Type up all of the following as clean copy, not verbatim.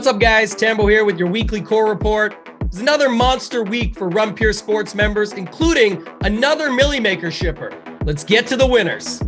up, guys? Tambo here with your weekly core report. It's another monster week for RunPureSports members, including another Millie Maker shipper. Let's get to the winners.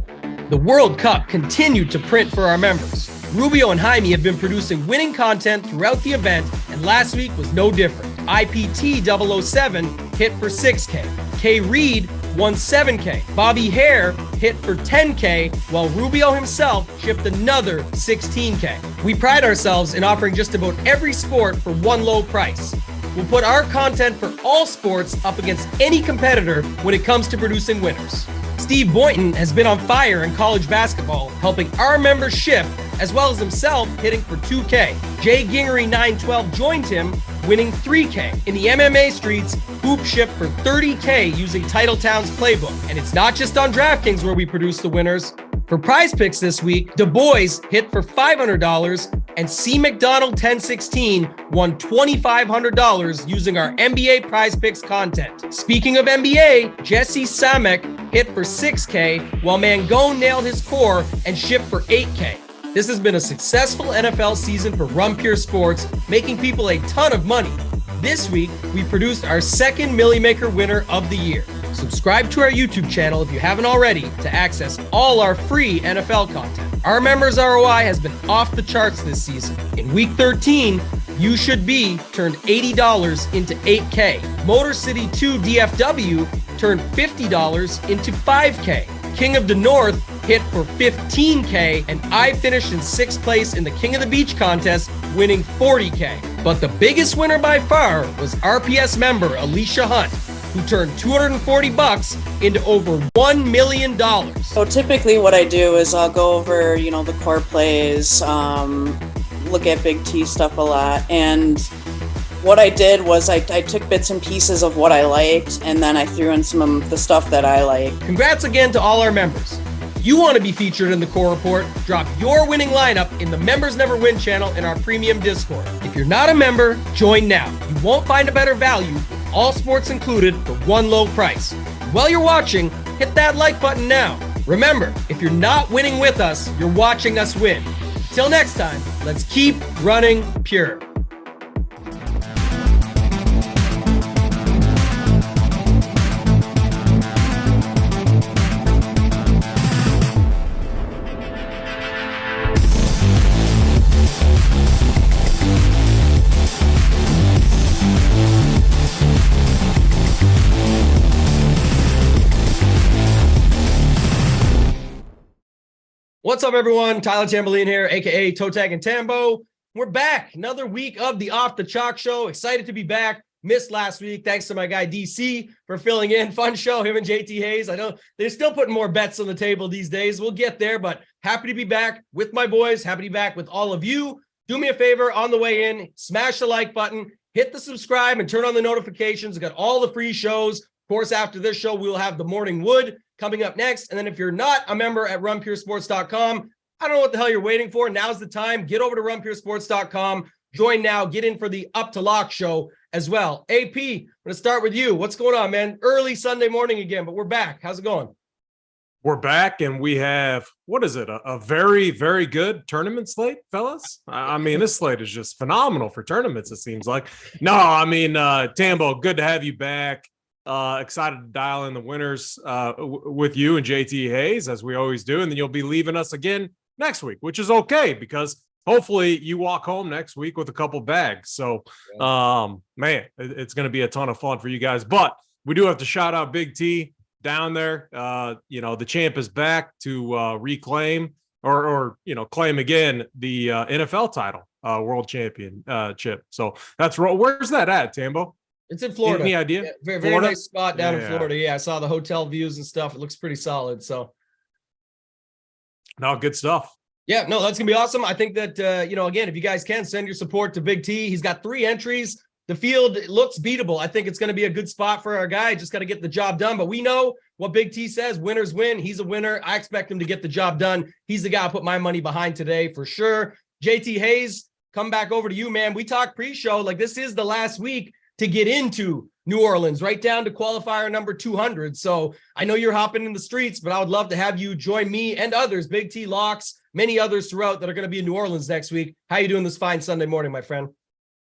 The World Cup continued to print for our members. Rubio and Jaime have been producing winning content throughout the event, and last week was no different. IPT 007 hit for 6K. K. Reed won 7K. Bobby Hare hit for 10K, while Rubio himself shipped another 16K. We pride ourselves in offering just about every sport for one low price. We'll put our content for all sports up against any competitor when it comes to producing winners. Steve Boynton has been on fire in college basketball, helping our members ship, as well as himself hitting for 2K. Jay Gingery 912 joined him, winning 3K. In the MMA streets, Hoop shipped for 30K using Titletown's playbook. And it's not just on DraftKings where we produce the winners. For prize picks this week, Du Bois hit for $500 and C. McDonald 1016 won $2,500 using our NBA prize picks content. Speaking of NBA, Jesse Samek hit for 6K while Mangone nailed his core and shipped for 8K. This has been a successful NFL season for RunPureSports, making people a ton of money. This week, we produced our second Millie Maker winner of the year. Subscribe to our YouTube channel if you haven't already to access all our free NFL content. Our members' ROI has been off the charts this season. In week 13, You Should Be turned $80 into 8K. Motor City 2 DFW turned $50 into 5K. King of the North hit for 15K, and I finished in 6th place in the King of the Beach contest, winning 40K. But the biggest winner by far was RPS member Alicia Hunt, who turned $240 into over $1 million. So typically what I do is I'll go over, the core plays, look at Big T stuff a lot. And what I did was I took bits and pieces of what I liked, and then I threw in some of the stuff that I like. Congrats again to all our members. If you want to be featured in the core report, drop your winning lineup in the Members Never Win channel in our premium Discord. If you're not a member, join now. You won't find a better value, all sports included, for one low price. While you're watching, hit that like button now. Remember, if you're not winning with us, you're watching us win. Till next time, let's keep running pure. What's up, everyone? Tyler Tamboline here, aka Toe Tag and Tambo. We're back. Another week of the Off the Chalk Show. Excited to be back. Missed last week. Thanks to my guy DC for filling in. Fun show, him and JT Hayes. I know they're still putting more bets on the table these days. We'll get there, but happy to be back with my boys. Happy to be back with all of you. Do me a favor on the way in, smash the like button, hit the subscribe, and turn on the notifications. We've got all the free shows. Of course, after this show, we'll have the Morning Wood coming up next. And then if you're not a member at RunPureSports.com, I don't know what the hell you're waiting for. Now's the time. Get over to RunPureSports.com. Join now. Get in for the Up to Lock show as well. AP, I'm going to start with you. What's going on, man? Early Sunday morning again, but we're back. How's it going? We're back, and we have, what is it, a very, very good tournament slate, fellas? I mean, this slate is just phenomenal for tournaments, it seems like. No, I mean, Tambo, good to have you back. Excited to dial in the winners with you and JT Hayes, as we always do, and then you'll be leaving us again next week, which is okay, because hopefully you walk home next week with a couple bags. So, man, it's going to be a ton of fun for you guys. But we do have to shout out Big T down there. The champ is back to reclaim or claim again the NFL title, world championship. So that's where's that at, Tambo? It's in Florida. Any idea? Yeah, very nice spot down in Florida. Yeah, I saw the hotel views and stuff. It looks pretty solid. So, no, good stuff. Yeah, no, that's going to be awesome. I think that, again, if you guys can, send your support to Big T. He's got 3 entries. The field looks beatable. I think it's going to be a good spot for our guy. Just got to get the job done. But we know what Big T says. Winners win. He's a winner. I expect him to get the job done. He's the guy I put my money behind today for sure. JT Hayes, come back over to you, man. We talked pre-show. Like, this is the last week to get into New Orleans, right down to qualifier number 200. So I know you're hopping in the streets, but I would love to have you join me and others, Big T Locks, many others throughout that are going to be in New Orleans next week. How you doing this fine Sunday morning, my friend?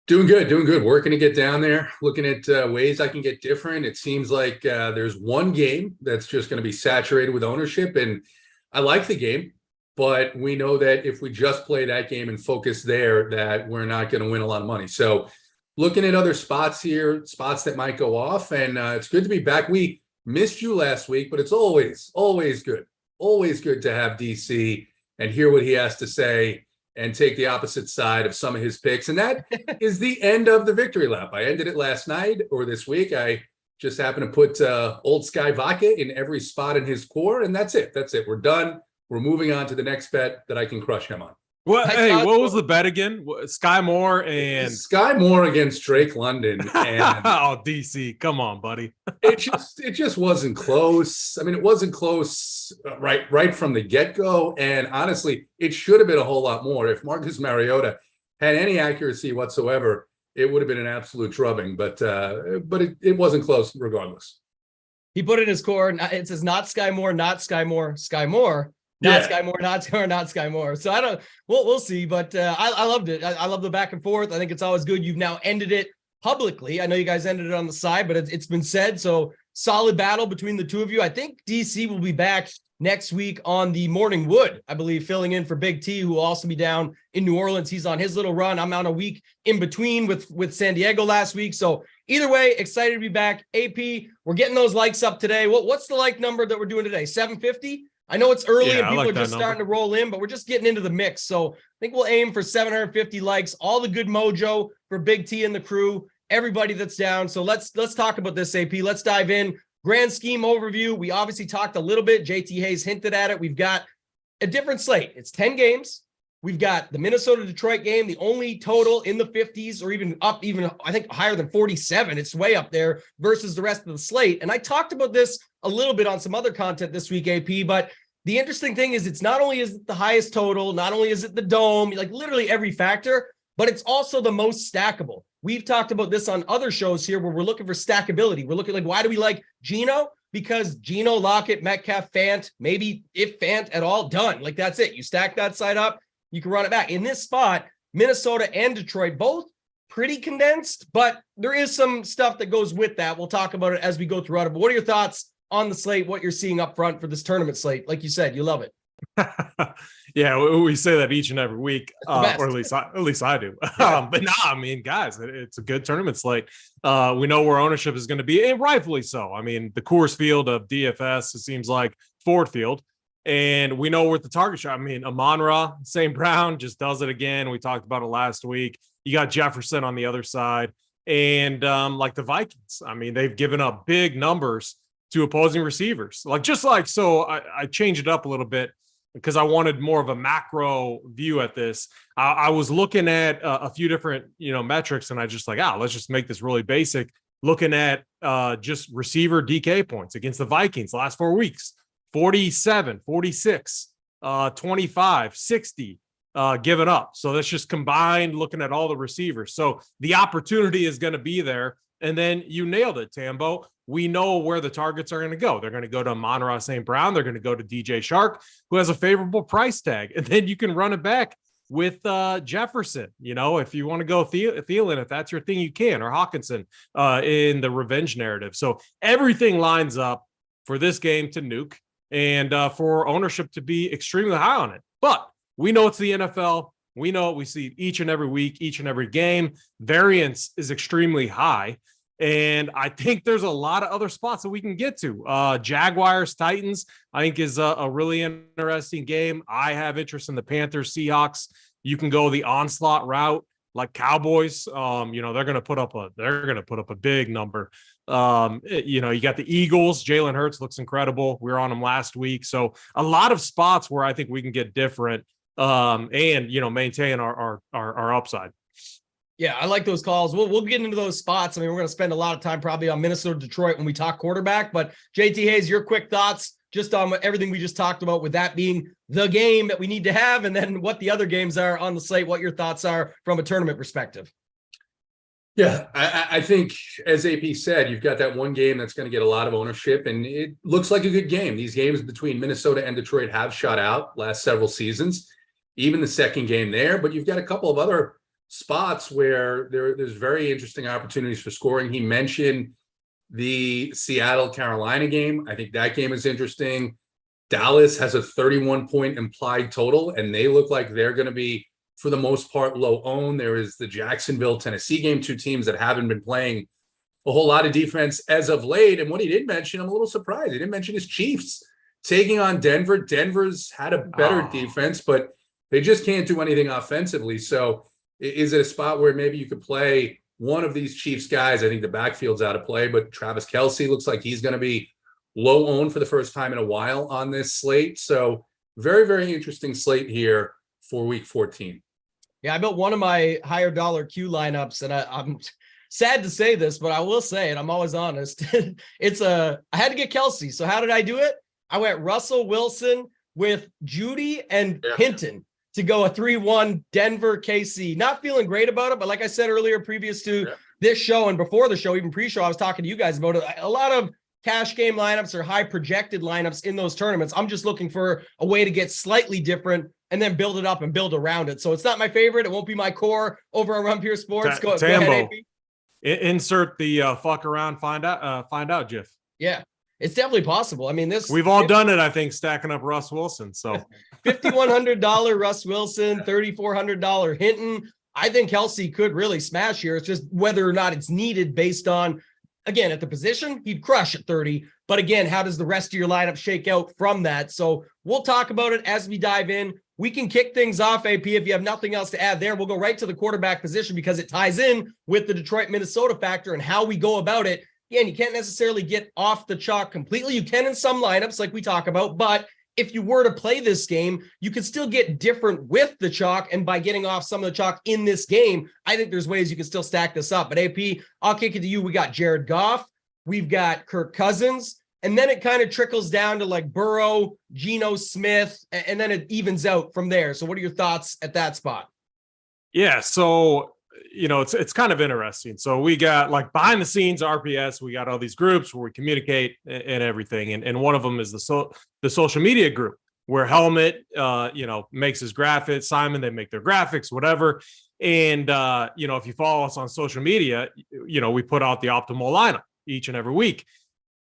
Doing good. Working to get down there, looking at ways I can get different. It seems like there's one game that's just going to be saturated with ownership, and I like the game, but we know that if we just play that game and focus there, that we're not going to win a lot of money. So looking at other spots here, spots that might go off, and it's good to be back. We missed you last week, but it's always good to have DC and hear what he has to say and take the opposite side of some of his picks. And that is the end of the victory lap. I ended it last night or this week. I just happened to put Old Sky Vodka in every spot in his core, and that's it. We're done. We're moving on to the next bet that I can crush him on. Well, hey, what was the bet again? Sky Moore against Drake London. And oh, DC, come on, buddy. it just wasn't close. I mean, it wasn't close right from the get-go. And honestly, it should have been a whole lot more. If Marcus Mariota had any accuracy whatsoever, it would have been an absolute drubbing. But it wasn't close regardless. He put in his core. It says not Sky Moore, not Sky Moore, Sky Moore. Not Sky Moore, not Sky Moore. So we'll see, but I loved it. I love the back and forth. I think it's always good. You've now ended it publicly. I know you guys ended it on the side, but it's been said. So solid battle between the two of you. I think DC will be back next week on the Morning Wood, I believe, filling in for Big T, who will also be down in New Orleans. He's on his little run. I'm on a week in between with San Diego last week. So either way, excited to be back. AP, we're getting those likes up today. What's the like number that we're doing today? 750? I know it's early and people are just starting to roll in, but we're just getting into the mix. So I think we'll aim for 750 likes, all the good mojo for Big T and the crew, everybody that's down. So let's talk about this, AP. Let's dive in. Grand scheme overview. We obviously talked a little bit. JT Hayes hinted at it. We've got a different slate. It's 10 games. We've got the Minnesota-Detroit game, the only total in the 50s or even I think higher than 47. It's way up there versus the rest of the slate. And I talked about this a little bit on some other content this week, AP, but the interesting thing is it's not only is it the highest total, not only is it the dome, like literally every factor, but it's also the most stackable. We've talked about this on other shows here where we're looking for stackability. We're looking like, why do we like Geno? Because Geno, Lockett, Metcalf, Fant, maybe if Fant at all, done. Like that's it. You stack that side up, you can run it back. In this spot, Minnesota and Detroit, both pretty condensed, but there is some stuff that goes with that. We'll talk about it as we go throughout it. But what are your thoughts on the slate, what you're seeing up front for this tournament slate? Like you said, you love it. Yeah, we say that each and every week, or at least I do. But I mean, guys, it's a good tournament slate. We know where ownership is going to be, and rightfully so. I mean, the Coors Field of DFS, it seems like Ford Field, and we know where the target shot. I mean, Amon-Ra St. Brown just does it again. We talked about it last week. You got Jefferson on the other side, and like the Vikings. I mean, they've given up big numbers to opposing receivers. So I changed it up a little bit because I wanted more of a macro view at this. I was looking at a few different, metrics, and I just let's just make this really basic. Looking at just receiver DK points against the Vikings last 4 weeks, 47, 46, 25, 60 given up. So that's just combined looking at all the receivers. So the opportunity is going to be there. And then you nailed it, Tambo. We know where the targets are going to go. They're going to go to Amon-Ra St. Brown. They're going to go to DJ Shark, who has a favorable price tag. And then you can run it back with Jefferson. If you want to go Thielen, if that's your thing, you can, or Hawkinson in the revenge narrative. So everything lines up for this game to nuke and for ownership to be extremely high on it. But we know it's the NFL. We know we see each and every week, each and every game. Variance is extremely high. And I think there's a lot of other spots that we can get to. Jaguars, Titans, I think is a really interesting game. I have interest in the Panthers, Seahawks. You can go the onslaught route, like Cowboys. They're going to put up a big number. You got the Eagles. Jalen Hurts looks incredible. We were on him last week. So a lot of spots where I think we can get different and maintain our upside. Yeah, I like those calls. We'll get into those spots. I mean, we're going to spend a lot of time probably on Minnesota, Detroit when we talk quarterback. But JT Hayes, your quick thoughts just on everything we just talked about, with that being the game that we need to have, and then what the other games are on the slate, what your thoughts are from a tournament perspective. Yeah, I think, as AP said, you've got that one game that's going to get a lot of ownership, and it looks like a good game. These games between Minnesota and Detroit have shot out last several seasons, even the second game there. But you've got a couple of other spots where there's very interesting opportunities for scoring. He mentioned the Seattle-Carolina game. I think that game is interesting. Dallas has a 31-point implied total, and they look like they're going to be, for the most part, low owned. There is the Jacksonville, Tennessee game, two teams that haven't been playing a whole lot of defense as of late. And what he did mention, I'm a little surprised. He didn't mention his Chiefs taking on Denver. Denver's had a better defense, but they just can't do anything offensively. So is it a spot where maybe you could play one of these Chiefs guys? I think the backfield's out of play, but Travis Kelce looks like he's going to be low owned for the first time in a while on this slate. So very, very interesting slate here for week 14. Yeah, I built one of my higher dollar Q lineups, and I'm sad to say this, but I will say it. I'm always honest. I had to get Kelce. So how did I do it? I went Russell Wilson with Judy and Hinton to go a 3-1 Denver KC. Not feeling great about it, but like I said earlier, previous to this show and before the show, even pre-show, I was talking to you guys about it. A lot of cash game lineups or high projected lineups in those tournaments. I'm just looking for a way to get slightly different and then build it up and build around it. So it's not my favorite. It won't be my core over on RunPureSports. Go ahead, AP. Insert the fuck around, find out, Jeff. Yeah, it's definitely possible. I mean, we've all done it, I think, stacking up Russ Wilson. So $5,100 Russ Wilson, $3,400 Hinton. I think Kelce could really smash here. It's just whether or not it's needed based on, again, at the position, he'd crush at 30. But again, how does the rest of your lineup shake out from that? So we'll talk about it as we dive in. We can kick things off, AP, if you have nothing else to add there. We'll go right to the quarterback position because it ties in with the Detroit-Minnesota factor and how we go about it. Again, you can't necessarily get off the chalk completely. You can in some lineups like we talk about, but if you were to play this game, you could still get different with the chalk. And by getting off some of the chalk in this game, I think there's ways you can still stack this up. But AP, I'll kick it to you. We got Jared Goff. We've got Kirk Cousins. And then it kind of trickles down to like Burrow, Geno Smith, and then it evens out from there. So what are your thoughts at that spot? Yeah, so, it's kind of interesting. So we got like behind the scenes RPS, we got all these groups where we communicate and everything. And one of them is the social media group where Helmet, makes his graphics, Simon, they make their graphics, whatever. And, if you follow us on social media, we put out the optimal lineup each and every week.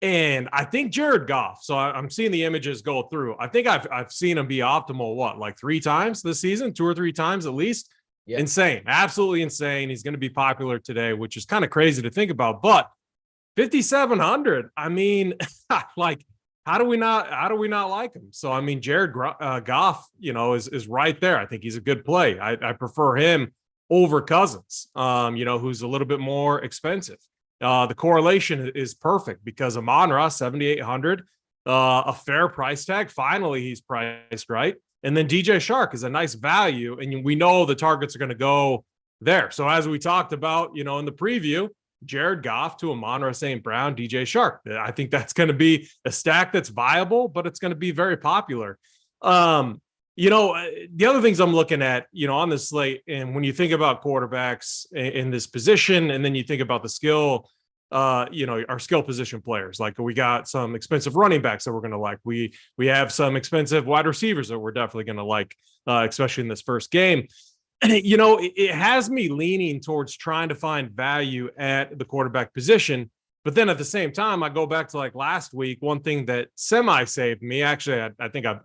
And I think Jared Goff, so I'm seeing the images go through. I think I've seen him be optimal, like 3 times this season, 2 or 3 times at least. Yeah. Insane, absolutely insane. He's going to be popular today, which is kind of crazy to think about. But 5,700, I mean, like, how do we not like him? So, I mean, Jared Goff, is right there. I think he's a good play. I prefer him over Cousins, who's a little bit more expensive. The correlation is perfect because Amon-Ra, 7,800, a fair price tag. Finally, he's priced right. And then DJ Shark is a nice value, and we know the targets are going to go there. So as we talked about, in the preview, Jared Goff to Amon-Ra St. Brown, DJ Shark. I think that's going to be a stack that's viable, but it's going to be very popular. The other things I'm looking at, on this slate, and when you think about quarterbacks in this position, and then you think about the skill, our skill position players, like we got some expensive running backs that we're going to like. We have some expensive wide receivers that we're definitely going to like, especially in this first game. It has me leaning towards trying to find value at the quarterback position. But then at the same time, I go back to like last week, one thing that semi-saved me, actually, I think I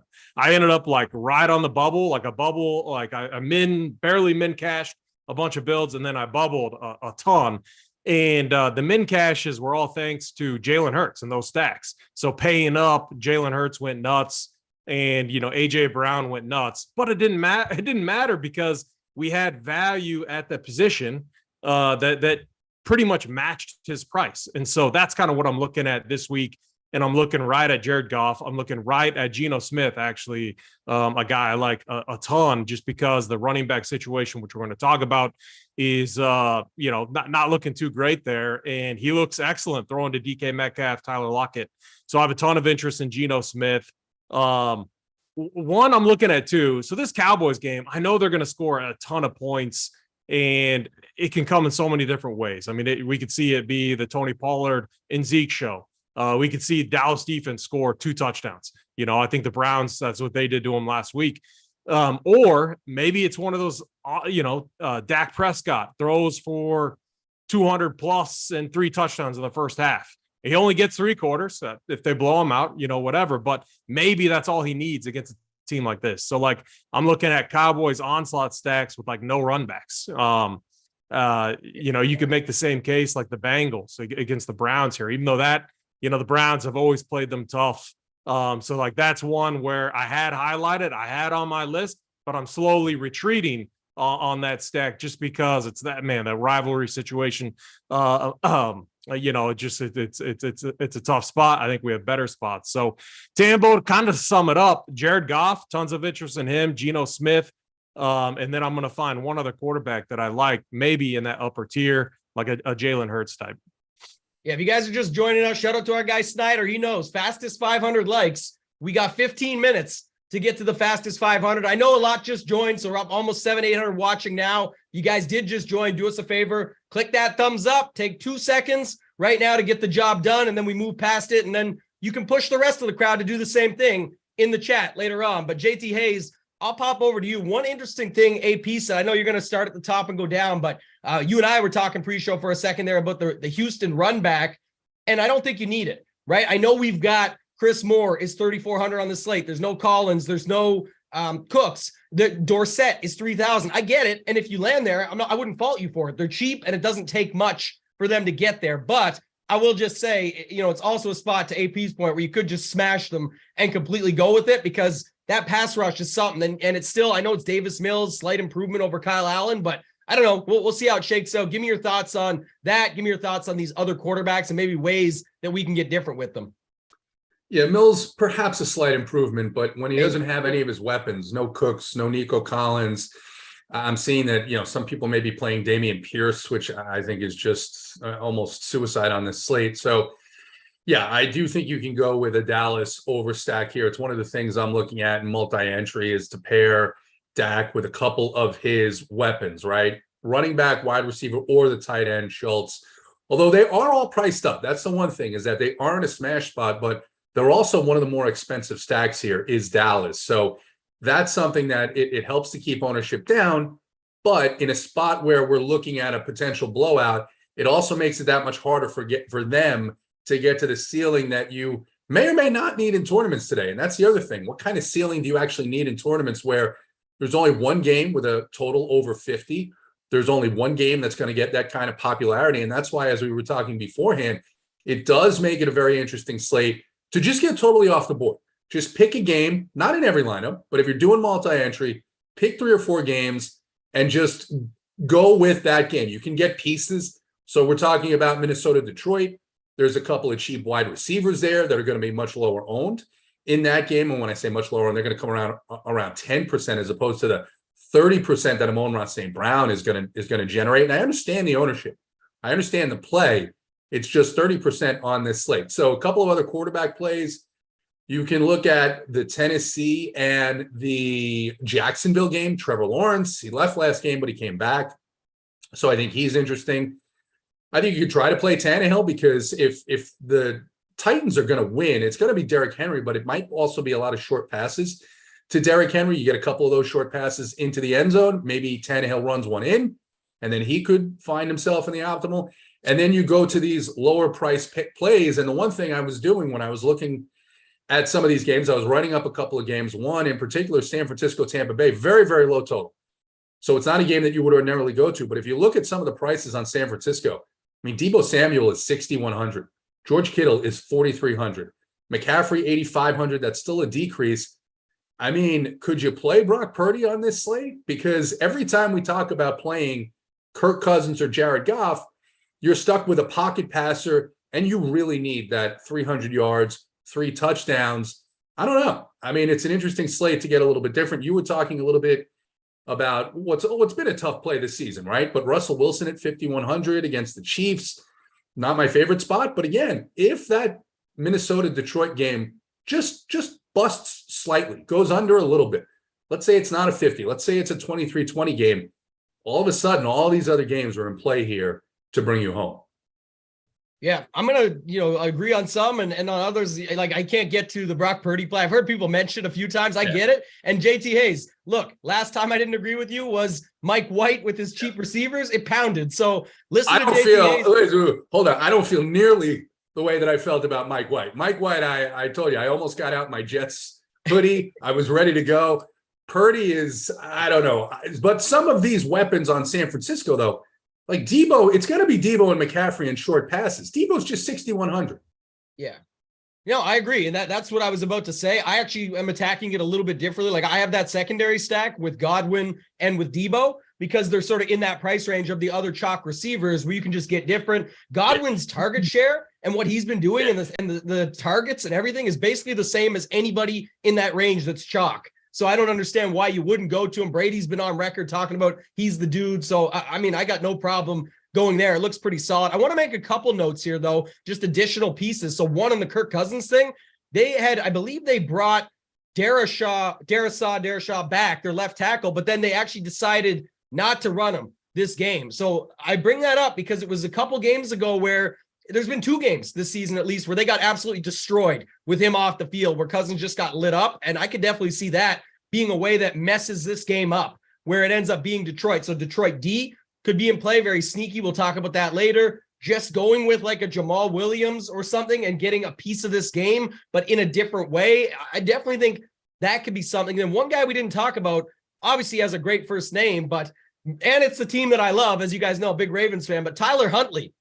ended up like right on the bubble, like I barely min cashed a bunch of builds, and then I bubbled a ton. And the min cashes were all thanks to Jalen Hurts and those stacks. So paying up, Jalen Hurts went nuts, and AJ Brown went nuts. But it didn't matter. It didn't matter because we had value at the position that pretty much matched his price. And so that's kind of what I'm looking at this week. And I'm looking right at Jared Goff. I'm looking right at Geno Smith, actually, a guy I like a ton, just because the running back situation, which we're going to talk about, is not looking too great there. And he looks excellent throwing to DK Metcalf, Tyler Lockett. So I have a ton of interest in Geno Smith. One I'm looking at too. So this Cowboys game, I know they're going to score a ton of points. and it can come in so many different ways. I mean, we could see it be the Tony Pollard and Zeke show. We could see Dallas defense score 2 touchdowns. I think the Browns, that's what they did to them last week. Or maybe it's one of those, Dak Prescott throws for 200 plus and 3 touchdowns in the first half. He only gets 3 quarters. If they blow him out, whatever. But maybe that's all he needs against a team like this. So, I'm looking at Cowboys onslaught stacks with no run backs. You could make the same case like the Bengals against the Browns here, even though that, the Browns have always played them tough. So that's one where I had highlighted, I had on my list, but I'm slowly retreating on that stack just because it's that rivalry situation. It's a tough spot. I think we have better spots. So Tambo, to kind of sum it up, Jared Goff, tons of interest in him, Geno Smith. And then I'm going to find one other quarterback that I like, maybe in that upper tier, like a Jalen Hurts type. Yeah, if you guys are just joining us, shout out to our guy Snyder. He knows fastest 500 likes. We got 15 minutes to get to the fastest 500. I know a lot just joined, so we're up almost 700-800 watching now. You guys did just join. Do us a favor. Click that thumbs up. Take 2 seconds right now to get the job done, and then we move past it, and then you can push the rest of the crowd to do the same thing in the chat later on. But JT Hayes, I'll pop over to you. One interesting thing AP said, I know you're going to start at the top and go down, but you and I were talking pre-show for a second there about the Houston run back, and I don't think you need it, right? I know we've got Chris Moore is 3,400 on the slate. There's no Collins. There's no Cooks. The Dorsett is 3,000. I get it. And if you land there, I wouldn't fault you for it. They're cheap, and it doesn't take much for them to get there. But I will just say, it's also a spot to AP's point where you could just smash them and completely go with it, because that pass rush is something. And it's still, I know it's Davis Mills, slight improvement over Kyle Allen, but I don't know. We'll see how it shakes out. Give me your thoughts on that. Give me your thoughts on these other quarterbacks and maybe ways that we can get different with them. Yeah, Mills, perhaps a slight improvement, but when he doesn't have any of his weapons, no Cooks, no Nico Collins, I'm seeing that, some people may be playing Dameon Pierce, which I think is just almost suicide on this slate. So, yeah, I do think you can go with a Dallas overstack here. It's one of the things I'm looking at in multi-entry is to pair Dak with a couple of his weapons, right? Running back, wide receiver, or the tight end, Schultz. Although they are all priced up. That's the one thing, is that they aren't a smash spot, but they're also one of the more expensive stacks here is Dallas. So that's something that it helps to keep ownership down. But in a spot where we're looking at a potential blowout, it also makes it that much harder for them to get to the ceiling that you may or may not need in tournaments today. And that's the other thing. What kind of ceiling do you actually need in tournaments where there's only one game with a total over 50? There's only one game that's going to get that kind of popularity. And that's why, as we were talking beforehand, it does make it a very interesting slate to just get totally off the board. Just pick a game, not in every lineup, but if you're doing multi-entry, pick 3 or 4 games and just go with that game. You can get pieces. So we're talking about Minnesota, Detroit. There's a couple of cheap wide receivers there that are going to be much lower owned in that game. And when I say much lower, they're going to come around 10% as opposed to the 30% that Amon-Ra St. Brown is going to generate. And I understand the ownership. I understand the play. It's just 30% on this slate. So a couple of other quarterback plays. You can look at the Tennessee and the Jacksonville game. Trevor Lawrence, he left last game, but he came back. So I think he's interesting. I think you could try to play Tannehill, because if the Titans are going to win, it's going to be Derrick Henry, but it might also be a lot of short passes to Derrick Henry. You get a couple of those short passes into the end zone. Maybe Tannehill runs one in, and then he could find himself in the optimal. And then you go to these lower price plays. And the one thing I was doing when I was looking at some of these games, I was writing up a couple of games. One in particular, San Francisco, Tampa Bay, very, very low total. So it's not a game that you would ordinarily go to. But if you look at some of the prices on San Francisco, I mean, Deebo Samuel is 6,100. George Kittle is 4,300. McCaffrey, 8,500. That's still a decrease. I mean, could you play Brock Purdy on this slate? Because every time we talk about playing Kirk Cousins or Jared Goff, you're stuck with a pocket passer, and you really need that 300 yards, 3 touchdowns. I don't know. I mean, it's an interesting slate to get a little bit different. You were talking a little bit about what's been a tough play this season, right? But Russell Wilson at 5,100 against the Chiefs, not my favorite spot. But again, if that Minnesota-Detroit game just busts slightly, goes under a little bit, let's say it's not a 50, let's say it's a 23-20 game, all of a sudden, all these other games are in play here to bring you home. Yeah, I'm going to, agree on some and on others. Like, I can't get to the Brock Purdy play. I've heard people mention it a few times. I get it. And JT Hayes, look, last time I didn't agree with you was Mike White with his cheap receivers. It pounded. So listen to JT Hayes. Hold on. I don't feel nearly the way that I felt about Mike White. Mike White, I told you, I almost got out my Jets hoodie. I was ready to go. Purdy is, I don't know. But some of these weapons on San Francisco, though, like Debo, it's going to be Debo and McCaffrey in short passes. Debo's just 6,100. Yeah. I agree. And that's what I was about to say. I actually am attacking it a little bit differently. Like, I have that secondary stack with Godwin and with Debo because they're sort of in that price range of the other chalk receivers where you can just get different. Godwin's target share and what he's been doing and the targets and everything is basically the same as anybody in that range that's chalk. So I don't understand why you wouldn't go to him. Brady's been on record talking about he's the dude. So, I got no problem going there. It looks pretty solid. I want to make a couple notes here, though, just additional pieces. So one on the Kirk Cousins thing, I believe they brought Darrisaw back, their left tackle, but then they actually decided not to run him this game. So I bring that up because it was a couple games ago where there's been 2 games this season, at least, where they got absolutely destroyed with him off the field, where Cousins just got lit up. And I could definitely see that being a way that messes this game up, where it ends up being Detroit. So Detroit D could be in play, very sneaky. We'll talk about that later. Just going with like a Jamal Williams or something and getting a piece of this game, but in a different way. I definitely think that could be something. Then one guy we didn't talk about, obviously has a great first name, and it's the team that I love, as you guys know, big Ravens fan, but Tyler Huntley.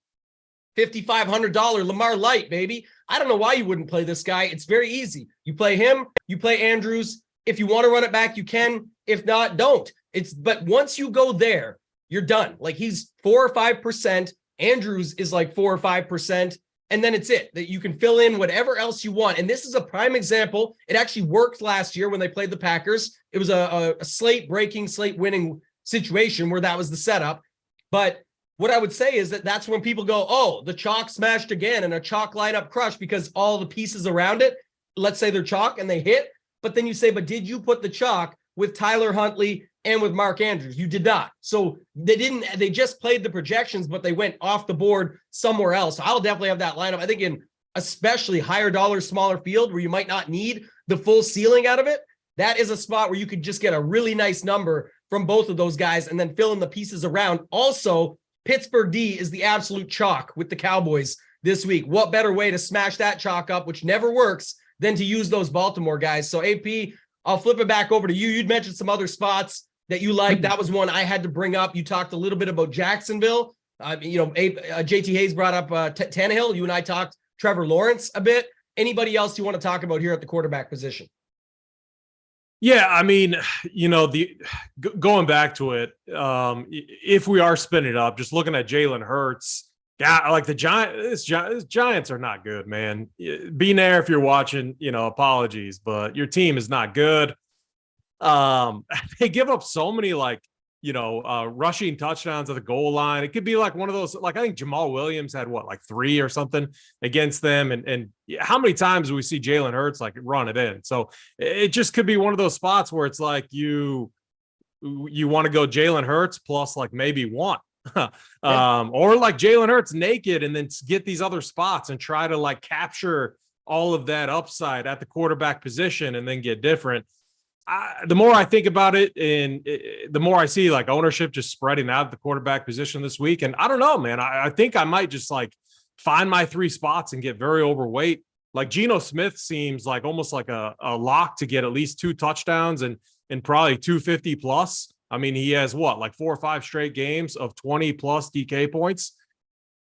$5,500 Lamar Light, baby. I don't know why you wouldn't play this guy. It's very easy. You play him, you play Andrews. If you want to run it back, you can. If not, don't. But once you go there, you're done. Like, he's 4 or 5%. Andrews is like 4 or 5%. And then it's it, that you can fill in whatever else you want. And this is a prime example. It actually worked last year when they played the Packers. It was a slate winning situation where that was the setup. But what I would say is that's when people go, oh, the chalk smashed again and a chalk lineup crushed because all the pieces around it, let's say they're chalk and they hit. But then you say, but did you put the chalk with Tyler Huntley and with Mark Andrews? You did not. So they just played the projections, but they went off the board somewhere else. So I'll definitely have that lineup. I think in especially higher dollar, smaller field where you might not need the full ceiling out of it, that is a spot where you could just get a really nice number from both of those guys and then fill in the pieces around. Also, Pittsburgh D is the absolute chalk with the Cowboys this week. What better way to smash that chalk up, which never works, than to use those Baltimore guys? So AP, I'll flip it back over to you. You'd mentioned some other spots that you like. That was one I had to bring up. You talked a little bit about Jacksonville. JT Hayes brought up Tannehill. You and I talked Trevor Lawrence a bit. Anybody else you want to talk about here at the quarterback position? Yeah, I mean, going back to it, if we are spinning it up, just looking at Jalen Hurts, like the Giants are not good, man. Be there if you're watching, apologies, but your team is not good. They give up so many rushing touchdowns at the goal line. It could be like one of those, like I think Jamal Williams had 3 or something against them. And how many times do we see Jalen Hurts run it in? So it just could be one of those spots where it's like you want to go Jalen Hurts plus maybe one. Or Jalen Hurts naked and then get these other spots and try to capture all of that upside at the quarterback position and then get different. The more I think about it, and the more I see ownership just spreading out at the quarterback position this week. And I don't know, man, I think I might just find my 3 spots and get very overweight. Geno Smith seems almost like a lock to get at least 2 touchdowns and probably 250 plus. I mean, he has 4 or 5 straight games of 20 plus DK points.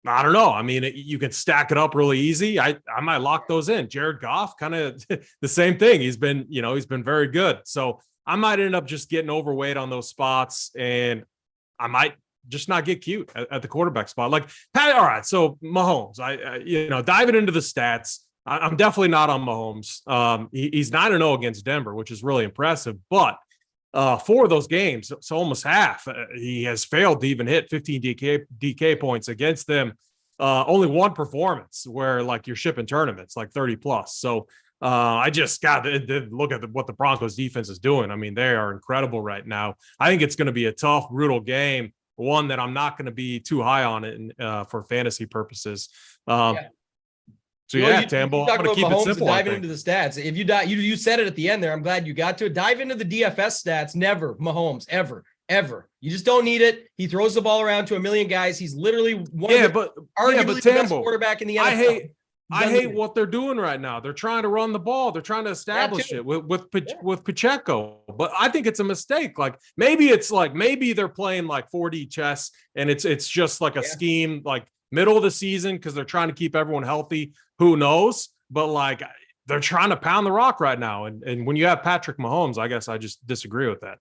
I don't know. I mean, you can stack it up really easy. I might lock those in. Jared Goff, kind of the same thing. He's been very good. So I might end up just getting overweight on those spots, and I might just not get cute at the quarterback spot. All right. So Mahomes, diving into the stats, I'm definitely not on Mahomes. He's 9-0 against Denver, which is really impressive. But 4 of those games, so almost half, he has failed to even hit 15 DK points against them. Only one performance where you're shipping tournaments 30 plus. So I just got to look at what the Broncos defense is doing. I mean, they are incredible right now. I think it's going to be a tough, brutal game, one that I'm not going to be too high on it for fantasy purposes. So Tambo, I'm going to keep it simple. Diving into the stats. If you said it at the end there. I'm glad you got to it. Dive into the DFS stats. Never Mahomes, ever. You just don't need it. He throws the ball around to a million guys. He's literally arguably the best quarterback in the NFL. I hate what they're doing right now. They're trying to run the ball. They're trying to establish it with Pacheco. But I think it's a mistake. Like maybe they're playing like 4D chess and it's just like a scheme like middle of the season because they're trying to keep everyone healthy. Who knows? But like they're trying to pound the rock right now. And when you have Patrick Mahomes, I guess I just disagree with that.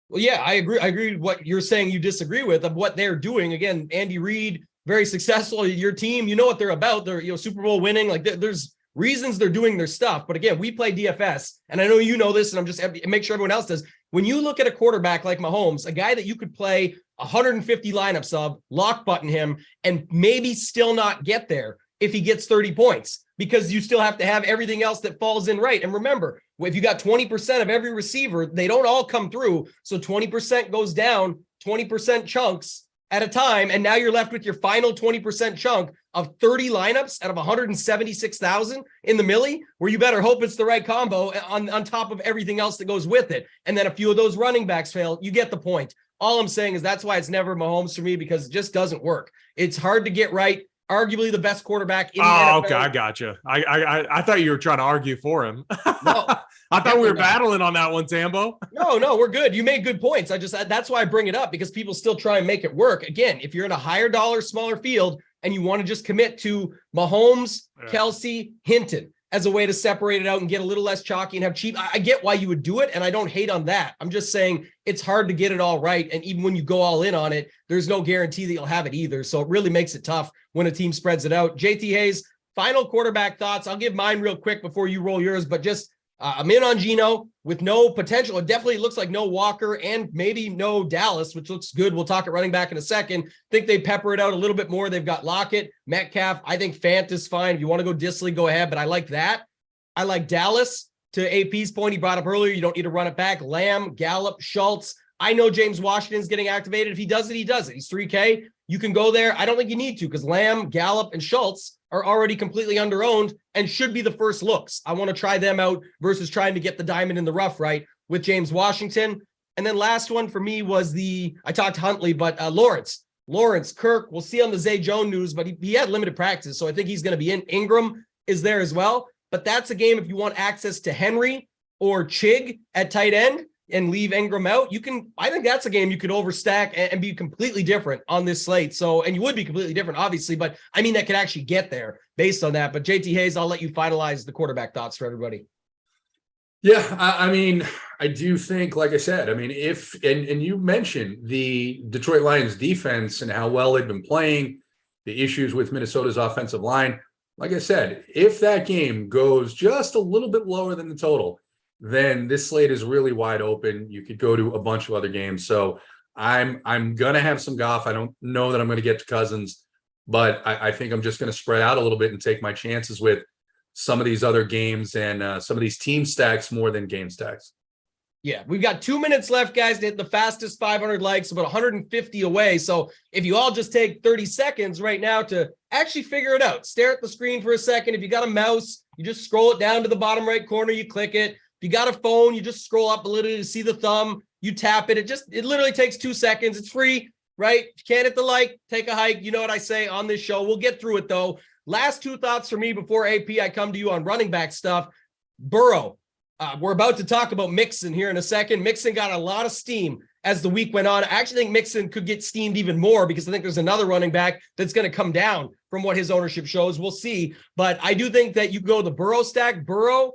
Well, yeah, I agree. I agree with what you're saying you disagree with of what they're doing. Again, Andy Reid, very successful. Your team, you know what they're about. They're Super Bowl winning. Like there's reasons they're doing their stuff. But again, we play DFS, and I know you know this, and I'm just make sure everyone else does. When you look at a quarterback like Mahomes, a guy that you could play 150 lineups of, lock button him, and maybe still not get there if he gets 30 points, because you still have to have everything else that falls in right. And remember, if you got 20% of every receiver, they don't all come through. So 20% goes down, 20% chunks at a time. And now you're left with your final 20% chunk of 30 lineups out of 176,000 in the millie, where you better hope it's the right combo on top of everything else that goes with it. And then a few of those running backs fail. You get the point. All I'm saying is that's why it's never Mahomes for me, because it just doesn't work. It's hard to get right. Arguably the best quarterback in the NFL. Okay, I got you. I thought you were trying to argue for him. No, I thought we were battling on that one, Tambo. No, we're good. You made good points. That's why I bring it up, because people still try and make it work. Again, if you're in a higher dollar, smaller field, and you want to just commit to Mahomes, Kelsey, Hinton as a way to separate it out and get a little less chalky and have cheap. I get why you would do it, and I don't hate on that. I'm just saying it's hard to get it all right, and even when you go all in on it, there's no guarantee that you'll have it either. So it really makes it tough when a team spreads it out. JT Hayes, final quarterback thoughts. I'll give mine real quick before you roll yours, but just I'm in on Geno with no potential. It definitely looks like no Walker and maybe no Dallas, which looks good. We'll talk at running back in a second. Think they pepper it out a little bit more. They've got Lockett, Metcalf. I think Fant is fine. If you want to go Disley, go ahead, but I like that. I like Dallas. To AP's point, he brought up earlier, you don't need to run it back. Lamb, Gallup, Schultz. I know James Washington's getting activated. If he does it, he does it. He's 3K. You can go there. I don't think you need to, because Lamb, Gallup, and Schultz are already completely underowned and should be the first looks. I want to try them out versus trying to get the diamond in the rough right with James Washington. And then last one for me was I talked Huntley, but Lawrence, Kirk, we'll see on the Zay Jones news, but he had limited practice, so I think he's going to be in. Ingram is there as well. But that's a game if you want access to Henry or Chig at tight end and leave Ingram out. I think that's a game you could overstack and be completely different on this slate. So, and you would be completely different, obviously, but I mean, that could actually get there based on that. But JT Hayes, I'll let you finalize the quarterback thoughts for everybody. Yeah, I mean, I do think, like I said, I mean, and you mentioned the Detroit Lions defense and how well they've been playing, the issues with Minnesota's offensive line. Like I said, if that game goes just a little bit lower than the total, then this slate is really wide open. You could go to a bunch of other games. So I'm gonna have some Goff. I don't know that I'm gonna get to Cousins, but I think I'm just gonna spread out a little bit and take my chances with some of these other games and some of these team stacks more than game stacks. Yeah, we've got 2 minutes left, guys, to hit the fastest 500 likes, about 150 away. So if you all just take 30 seconds right now to actually figure it out, stare at the screen for a second. If you got a mouse, you just scroll it down to the bottom right corner, you click it. If you got a phone, you just scroll up a little to see the thumb, you tap it. It literally takes 2 seconds. It's free, right? If you can't hit the like, take a hike. You know what I say on this show. We'll get through it, though. Last two thoughts for me before AP, I come to you on running back stuff. Burrow. We're about to talk about Mixon here in a second. Mixon got a lot of steam as the week went on. I actually think Mixon could get steamed even more because I think there's another running back that's going to come down from what his ownership shows. We'll see. But I do think that you go the Burrow stack. Burrow,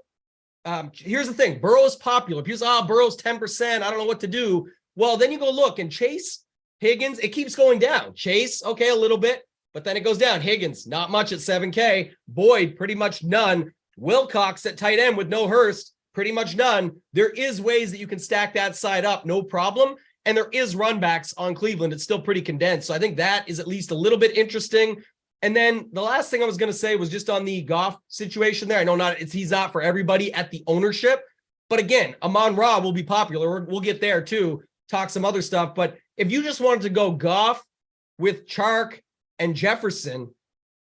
here's the thing. Burrow is popular. People say, Burrow's 10%. I don't know what to do. Well, then you go look, and Chase, Higgins, it keeps going down. Chase, okay, a little bit, but then it goes down. Higgins, not much at 7K. Boyd, pretty much none. Wilcox at tight end with no Hurst. Pretty much none. There is ways that you can stack that side up, no problem. And there is run backs on Cleveland. It's still pretty condensed. So I think that is at least a little bit interesting. And then the last thing I was going to say was just on the Goff situation there. I know he's not for everybody at the ownership, but again, Amon-Ra will be popular. We'll get there too, talk some other stuff. But if you just wanted to go Goff with Chark and Jefferson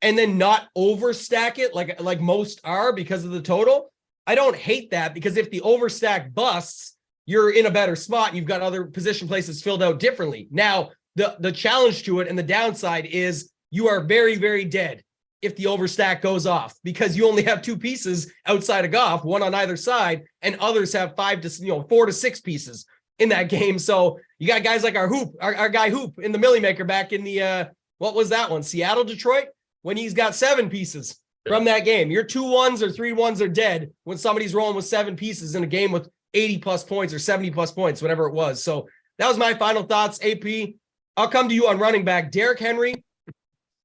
and then not overstack it like most are because of the total, I don't hate that, because if the overstack busts, you're in a better spot. You've got other position places filled out differently. Now, the challenge to it and the downside is you are very, very dead if the overstack goes off, because you only have two pieces outside of Goff, one on either side, and others have 4 to 6 pieces in that game. So you got guys like our guy Hoop in the Millie Maker back in the what was that one? Seattle, Detroit, when he's got 7 pieces from that game. Your 2 1s or 3 1s are dead when somebody's rolling with 7 pieces in a game with 80 plus points or 70 plus points, whatever it was. So that was my final thoughts. AP, I'll come to you on running back. Derrick Henry,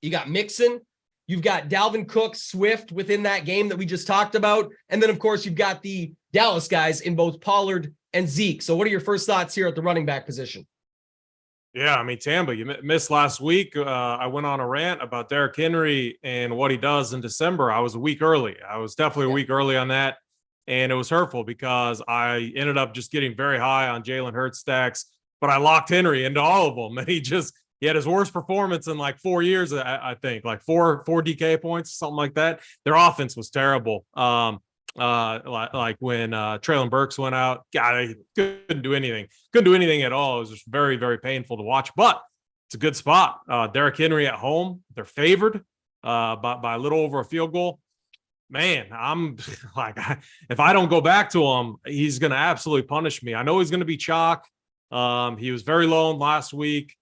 you got Mixon, you've got Dalvin Cook, Swift within that game that we just talked about. And then, of course, you've got the Dallas guys in both Pollard and Zeke. So what are your first thoughts here at the running back position? Yeah, I mean, Tamba, you missed last week. I went on a rant about Derrick Henry and what he does in December. I was a week early. I was definitely a week early on that. And it was hurtful because I ended up just getting very high on Jalen Hurts stacks, but I locked Henry into all of them. And he had his worst performance in like 4 years, I think, like four DK points, something like that. Their offense was terrible. Like when Traylon Burks went out, God, I couldn't do anything at all. It was just very, very painful to watch, but it's a good spot. Derrick Henry at home, they're favored by a little over a field goal. Man, I'm like, if I don't go back to him, he's going to absolutely punish me. I know he's going to be chalk. He was very low last week.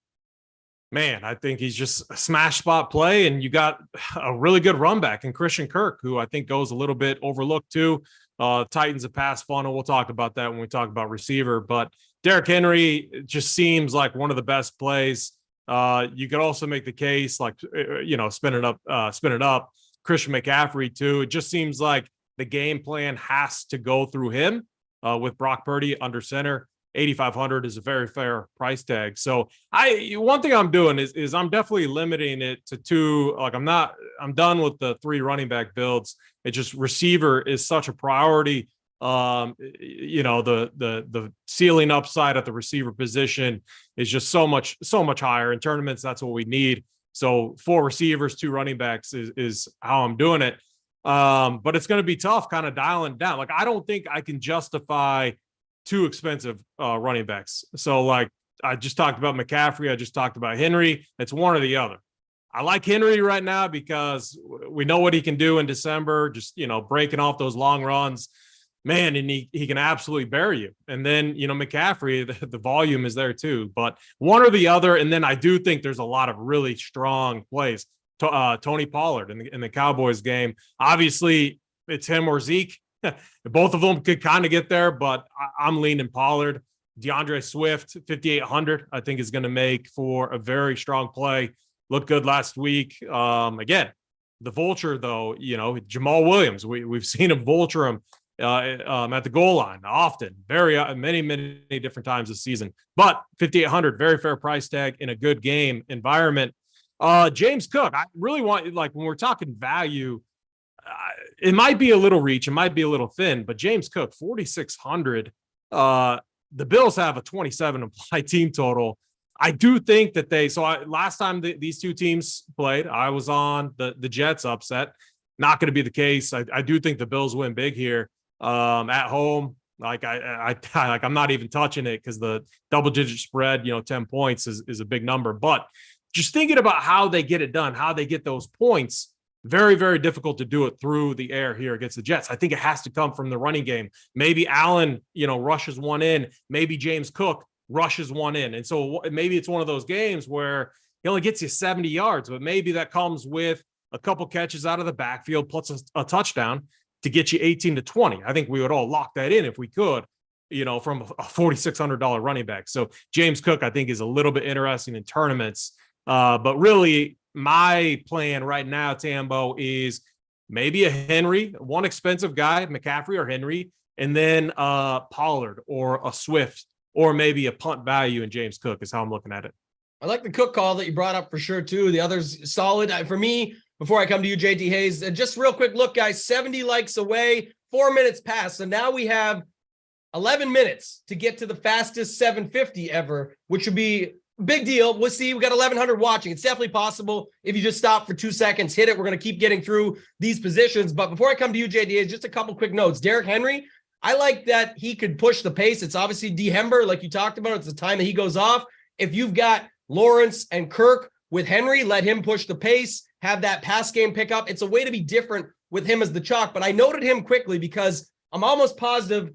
Man, I think he's just a smash spot play, and you got a really good run back in Christian Kirk, who I think goes a little bit overlooked too. Titans have pass funnel. We'll talk about that when we talk about receiver, but Derrick Henry just seems like one of the best plays. You could also make the case, like, spin it up. Christian McCaffrey too. It just seems like the game plan has to go through him with Brock Purdy under center. 8,500 is a very fair price tag. So one thing I'm doing is I'm definitely limiting it to 2. Like I'm done with the 3 running back builds. It just receiver is such a priority. The ceiling upside at the receiver position is just so much higher in tournaments. That's what we need. So 4 receivers, 2 running backs is how I'm doing it. But it's going to be tough kind of dialing down. Like, I don't think I can justify 2 expensive running backs. So like I just talked about McCaffrey. I just talked about Henry. It's one or the other. I like Henry right now because we know what he can do in December, just, breaking off those long runs, man. And he can absolutely bury you. And then, McCaffrey, the volume is there too, but one or the other. And then I do think there's a lot of really strong plays. Tony Pollard in the Cowboys game. Obviously it's him or Zeke. Both of them could kind of get there, but I'm leaning Pollard. DeAndre Swift, 5,800, I think is going to make for a very strong play. Looked good last week. Again, the vulture, though, Jamal Williams, we've seen him vulture him at the goal line often, many different times this season. But 5,800, very fair price tag in a good game environment. James Cook, I really want, like, when we're talking value, it might be a little reach, it might be a little thin, but James Cook, 4,600. The Bills have a 27 implied team total. I do think that last time these 2 teams played, I was on the Jets upset. Not going to be the case. I do think the Bills win big here at home. Like I'm not even touching it because the double-digit spread, 10 points is a big number. But just thinking about how they get it done, how they get those points, very, very difficult to do it through the air here against the Jets. I think it has to come from the running game. Maybe Allen, rushes one in. Maybe James Cook rushes one in. And so maybe it's one of those games where he only gets you 70 yards, but maybe that comes with a couple catches out of the backfield plus a touchdown to get you 18 to 20. I think we would all lock that in if we could, from a $4,600 running back. So James Cook, I think, is a little bit interesting in tournaments. But really, my plan right now, Tambo, is maybe a Henry, one expensive guy, McCaffrey or Henry, and then Pollard or a Swift, or maybe a punt value in James Cook is how I'm looking at it. I like the Cook call that you brought up for sure, too. The other's solid. For me, before I come to you, JT Hayes, just real quick look, guys, 70 likes away, 4 minutes past. So now we have 11 minutes to get to the fastest 750 ever, which would be a big deal. We'll see. We got 1,100 watching. It's definitely possible if you just stop for 2 seconds, hit it. We're going to keep getting through these positions. But before I come to you, JT Hayes, just a couple quick notes. Derrick Henry, I like that he could push the pace. It's obviously Dehember, like you talked about. It's the time that he goes off. If you've got Lawrence and Kirk with Henry, let him push the pace, have that pass game pick up. It's a way to be different with him as the chalk. But I noted him quickly because I'm almost positive.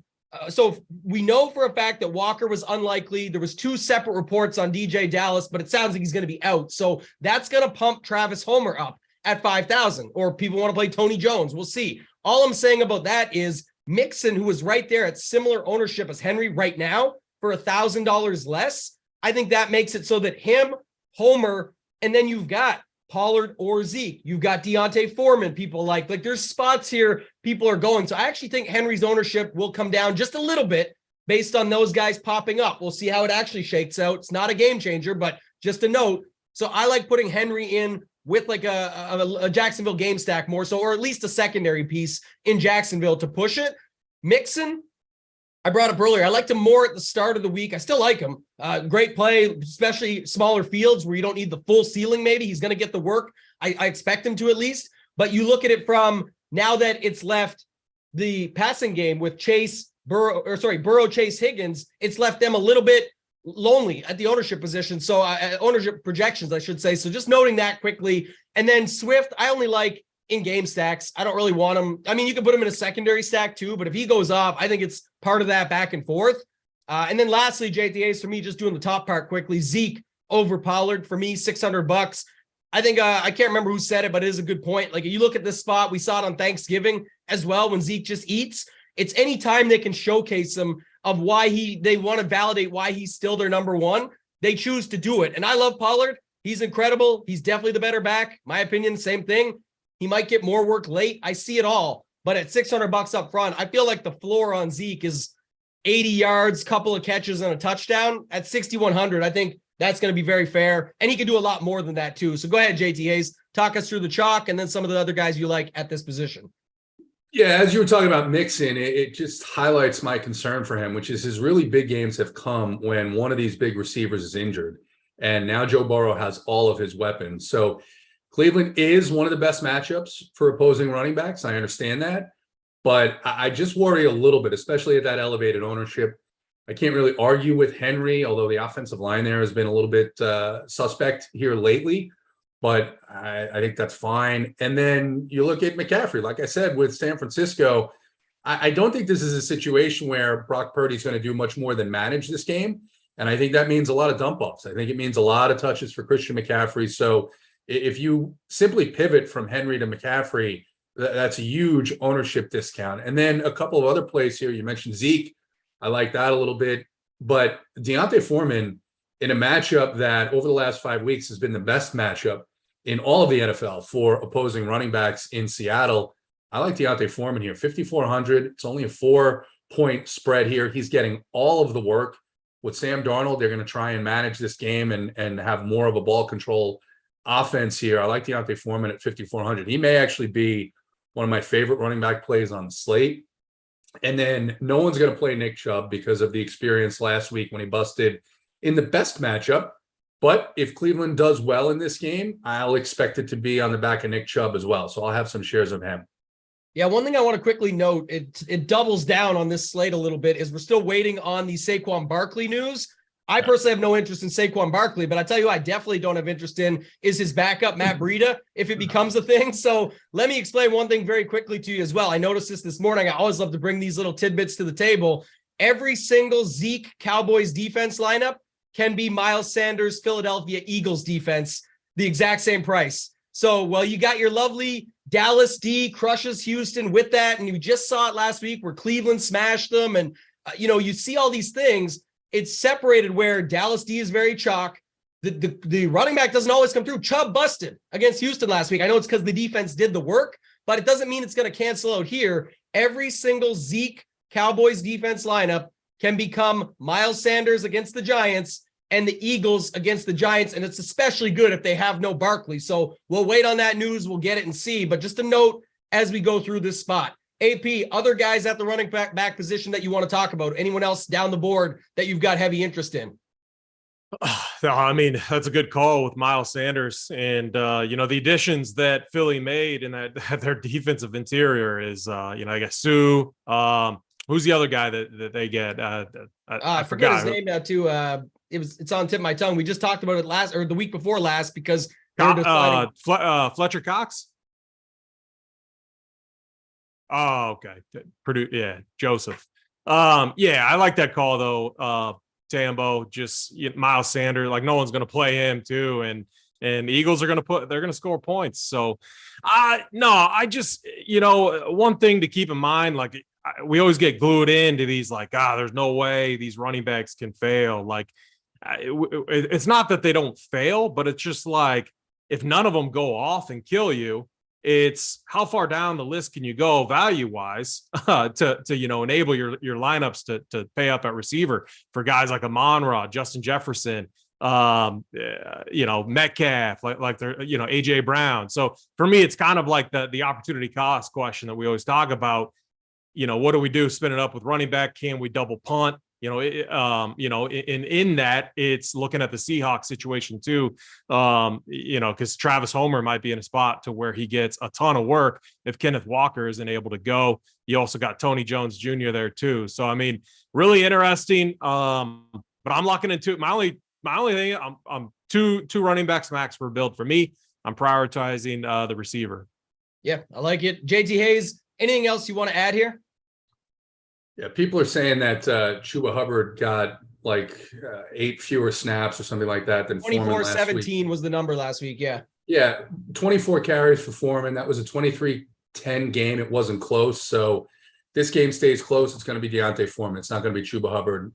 So we know for a fact that Walker was unlikely. There was 2 separate reports on DJ Dallas, but it sounds like he's going to be out. So that's going to pump Travis Homer up at 5,000, or people want to play Tony Jones. We'll see. All I'm saying about that is Mixon, who is right there at similar ownership as Henry right now for $1,000 less. I think that makes it so that him, Homer, and then you've got Pollard or Zeke. You've got Deontay Foreman. People like there's spots here people are going. So I actually think Henry's ownership will come down just a little bit based on those guys popping up. We'll see how it actually shakes out. It's not a game changer, but just a note. So I like putting Henry in with like a Jacksonville game stack more so, or at least a secondary piece in Jacksonville to push it. Mixon, I brought up earlier. I liked him more at the start of the week. I still like him. Great play, especially smaller fields where you don't need the full ceiling. Maybe he's going to get the work. I expect him to at least. But you look at it from now that it's left the passing game with Burrow, Chase, Higgins. It's left them a little bit lonely at the ownership position. So ownership projections, I should say. So just noting that quickly. And then Swift, I only like in-game stacks. I don't really want him. I mean, you can put him in a secondary stack too, but if he goes off, I think it's part of that back and forth. And then lastly, JTAs for me, just doing the top part quickly, Zeke over Pollard for me, $600. I think I can't remember who said it, but it is a good point. Like you look at this spot, we saw it on Thanksgiving as well when Zeke just eats. It's any time they can showcase him of why they want to validate why he's still their number one. They choose to do it. And I love Pollard. He's incredible. He's definitely the better back. My opinion, same thing. He might get more work late. I see it all. But at $600 up front, I feel like the floor on Zeke is 80 yards, couple of catches, and a touchdown. At 6,100, I think that's going to be very fair. And he can do a lot more than that too. So go ahead, JT Hayes. Talk us through the chalk and then some of the other guys you like at this position. Yeah, as you were talking about Mixon, it just highlights my concern for him, which is his really big games have come when one of these big receivers is injured. And now Joe Burrow has all of his weapons. So Cleveland is one of the best matchups for opposing running backs. I understand that. But I just worry a little bit, especially at that elevated ownership. I can't really argue with Henry, although the offensive line there has been a little bit suspect here lately. But I think that's fine. And then you look at McCaffrey, like I said, with San Francisco, I don't think this is a situation where Brock Purdy's going to do much more than manage this game. And I think that means a lot of dump offs. I think it means a lot of touches for Christian McCaffrey. So if you simply pivot from Henry to McCaffrey, that's a huge ownership discount. And then a couple of other plays here. You mentioned Zeke. I like that a little bit. But Deontay Foreman in a matchup that over the last 5 weeks has been the best matchup in all of the NFL for opposing running backs in Seattle. I like Deontay Foreman here, 5,400. It's only a 4-point spread here. He's getting all of the work. With Sam Darnold, they're going to try and manage this game and have more of a ball control offense here. I like Deontay Foreman at 5,400. He may actually be one of my favorite running back plays on the slate. And then no one's going to play Nick Chubb because of the experience last week when he busted in the best matchup. But if Cleveland does well in this game, I'll expect it to be on the back of Nick Chubb as well. So I'll have some shares of him. Yeah, one thing I want to quickly note, it doubles down on this slate a little bit, is we're still waiting on the Saquon Barkley news. I personally have no interest in Saquon Barkley, but I tell you, I definitely don't have interest in is his backup, Matt Breida, if it becomes a thing. So let me explain one thing very quickly to you as well. I noticed this morning. I always love to bring these little tidbits to the table. Every single Zeke Cowboys defense lineup can be Miles Sanders, Philadelphia Eagles defense, the exact same price. So, well, you got your lovely Dallas D crushes Houston with that. And you just saw it last week where Cleveland smashed them. And, you see all these things. It's separated where Dallas D is very chalk. The running back doesn't always come through. Chubb busted against Houston last week. I know it's because the defense did the work, but it doesn't mean it's going to cancel out here. Every single Zeke Cowboys defense lineup can become Miles Sanders against the Giants and the Eagles against the Giants, and it's especially good if they have no Barkley. So we'll wait on that news. We'll get it and see. But just a note as we go through this spot. AP, other guys at the running back position that you want to talk about? Anyone else down the board that you've got heavy interest in? I mean, that's a good call with Miles Sanders. And, the additions that Philly made in that their defensive interior is, I guess Sue. Who's the other guy that they get? I forgot his name now too. It's on the tip of my tongue. We just talked about it the week before last because Fletcher Cox. Oh, okay. Purdue, yeah, Joseph. I like that call though. Tambo, just Miles Sanders, like no one's going to play him too, and the Eagles are going to score points. So, I just one thing to keep in mind, like we always get glued into these, like there's no way these running backs can fail. Like it's not that they don't fail, but it's just like if none of them go off and kill you. It's how far down the list can you go value wise to enable your lineups to pay up at receiver for guys like Amon-Ra, Justin Jefferson, Metcalf, like they're AJ Brown. So for me, it's kind of like the opportunity cost question that we always talk about. What do we do? Spin it up with running back? Can we double punt? In that it's looking at the Seahawks situation too, because Travis Homer might be in a spot to where he gets a ton of work if Kenneth Walker isn't able to go. You also got Tony Jones Jr. there too. So, I mean, really interesting. But I'm locking into it. My only thing, I'm two running backs max per build for me. I'm prioritizing the receiver. Yeah, I like it. JT Hayes, anything else you want to add here? Yeah, people are saying that Chuba Hubbard got like 8 fewer snaps or something like that than 24-17 was the number last week. Yeah. Yeah, 24 carries for Foreman. That was a 23-10 game. It wasn't close. So this game stays close. It's going to be Deontay Foreman. It's not going to be Chuba Hubbard.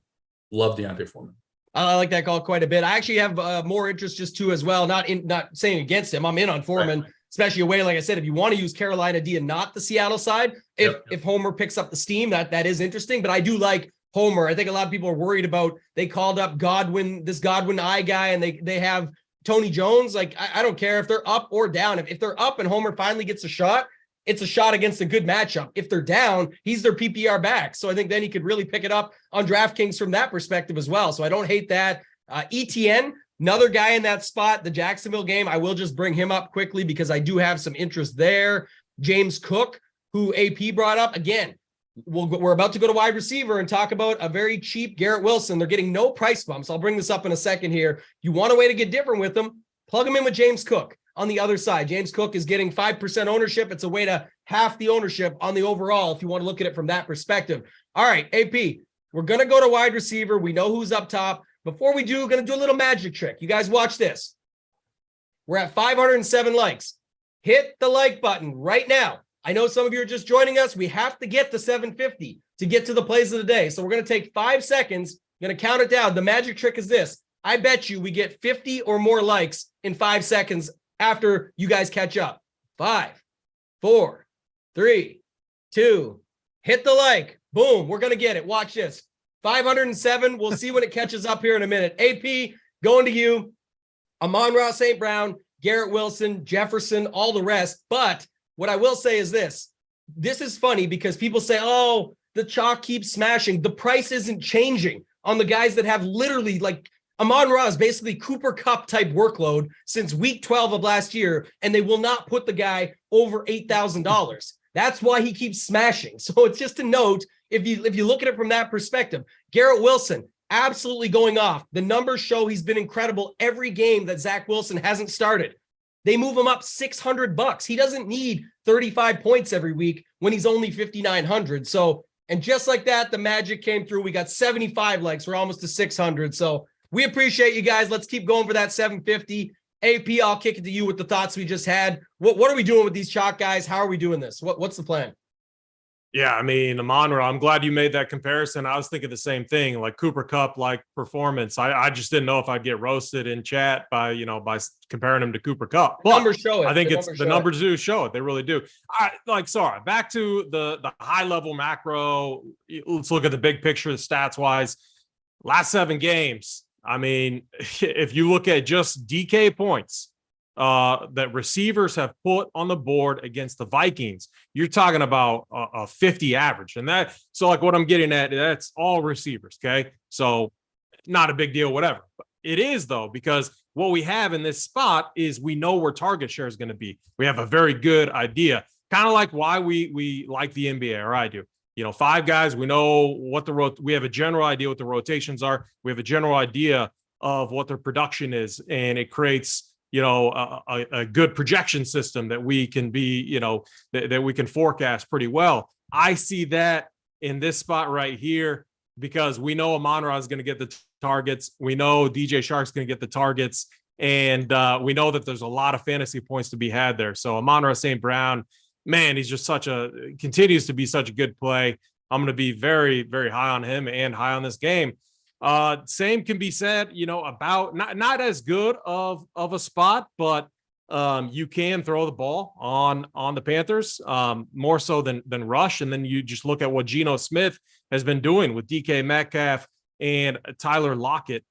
Love Deontay Foreman. I like that call quite a bit. I actually have more interest just too as well. Not saying against him. I'm in on Foreman. Right. Especially away, like I said, if you want to use Carolina D and not the Seattle side, if Homer picks up the steam, that is interesting. But I do like Homer. I think a lot of people are worried about they called up Godwin eye guy, and they have Tony Jones. Like I don't care if they're up or down. If they're up and Homer finally gets a shot, it's a shot against a good matchup. If they're down, he's their PPR back. So I think then he could really pick it up on DraftKings from that perspective as well. So I don't hate that. ETN. Another guy in that spot, the Jacksonville game, I will just bring him up quickly because I do have some interest there. James Cook, who AP brought up. Again, we're about to go to wide receiver and talk about a very cheap Garrett Wilson. They're getting no price bumps. I'll bring this up in a second here. You want a way to get different with them, plug him in with James Cook on the other side. James Cook is getting 5% ownership. It's a way to half the ownership on the overall if you want to look at it from that perspective. All right, AP, we're going to go to wide receiver. We know who's up top. Before we do, we're going to do a little magic trick. You guys watch this. We're at 507 likes. Hit the like button right now. I know some of you are just joining us. We have to get to 750 to get to the plays of the day. So we're going to take 5 seconds. I'm going to count it down. The magic trick is this. I bet you we get 50 or more likes in 5 seconds after you guys catch up. 5, 4, 3, 2, hit the like. Boom. We're going to get it. Watch this. 507. We'll see when it catches up here in a minute. AP, going to you. Amon-Ra St. Brown, Garrett Wilson, Jefferson, all the rest. But what I will say is this. This is funny because people say, oh, the chalk keeps smashing. The price isn't changing on the guys that have literally like Amon-Ra is basically Cooper Kupp type workload since week 12 of last year, and they will not put the guy over $8,000. That's why he keeps smashing. So it's just a note. If you look at it from that perspective, Garrett Wilson absolutely going off. The numbers show he's been incredible every game that Zach Wilson hasn't started. They move him up $600. He doesn't need 35 points every week when he's only 5,900. So, and just like that, the magic came through. We got 75 likes. We're almost to 600. So we appreciate you guys. Let's keep going for that 750. AP, I'll kick it to you with the thoughts we just had. What are we doing with these chalk guys? How are we doing this? What's the plan? Yeah, I mean, Amon-Ra, I'm glad you made that comparison. I was thinking the same thing, like Cooper Kupp, like performance. I just didn't know if I'd get roasted in chat by comparing him to Cooper Kupp. But numbers show it. I think the numbers do show it. They really do. Back to the high level macro. Let's look at the big picture, stats wise. Last 7 games, I mean, if you look at just DK points that receivers have put on the board against the Vikings, you're talking about a 50 average. And so like what I'm getting at, that's all receivers. Okay. So not a big deal, whatever. But it is though, because what we have in this spot is we know where target share is going to be. We have a very good idea, kind of like why we like the NBA, or I do. 5 guys, we know what we have a general idea what the rotations are. We have a general idea of what their production is, and it creates a good projection system that we can be, that we can forecast pretty well. I see that in this spot right here, because we know Amon-Ra is going to get the targets. We know DJ Chark's going to get the targets, and we know that there's a lot of fantasy points to be had there. So Amon-Ra St. Brown, man, he's just continues to be such a good play. I'm going to be very, very high on him and high on this game. Same can be said, about not as good of a spot, but you can throw the ball on the Panthers more so than Rush. And then you just look at what Geno Smith has been doing with DK Metcalf and Tyler Lockett.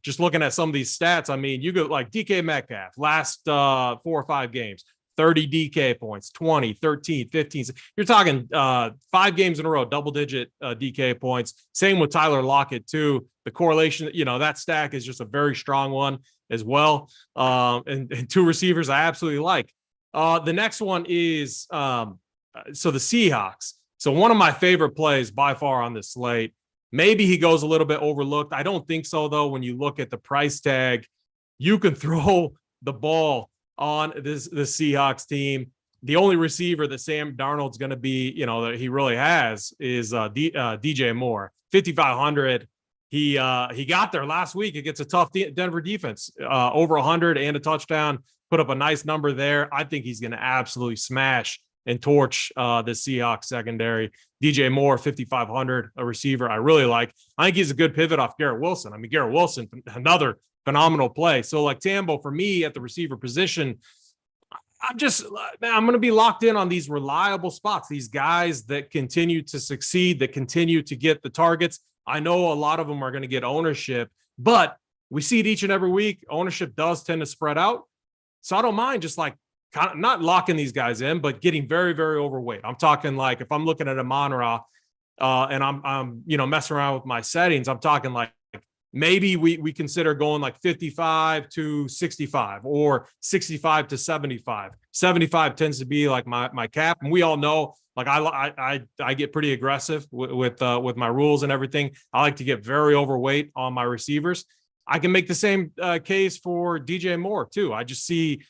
Just looking at some of these stats, I mean, you go like DK Metcalf last 4 or 5 games, 30 DK points, 20, 13, 15. You're talking 5 games in a row, double-digit DK points. Same with Tyler Lockett, too. The correlation, that stack is just a very strong one as well. And 2 receivers I absolutely like. The next one is so the Seahawks. So one of my favorite plays by far on this slate. Maybe he goes a little bit overlooked. I don't think so, though. When you look at the price tag, you can throw the ball on the Seahawks team. The only receiver that Sam Darnold's going to be, that he really has is DJ Moore. 5,500. He got there last week against a tough Denver defense, over 100 and a touchdown. Put up a nice number there. I think he's going to absolutely smash and torch the Seahawks secondary. DJ Moore, 5,500, a receiver I really like. I think he's a good pivot off Garrett Wilson. I mean, Garrett Wilson, another phenomenal play. So like Tambo, for me at the receiver position, I'm going to be locked in on these reliable spots, these guys that continue to succeed, that continue to get the targets. I know a lot of them are going to get ownership, but we see it each and every week. Ownership does tend to spread out. So I don't mind just like kind of not locking these guys in, but getting very, very overweight. I'm talking like if I'm looking at Amon-Ra and I'm messing around with my settings, I'm talking like maybe we consider going like 55 to 65 or 65 to 75. 75 tends to be like my cap. And we all know, like I get pretty aggressive with my rules and everything. I like to get very overweight on my receivers. I can make the same case for DJ Moore too. I just see,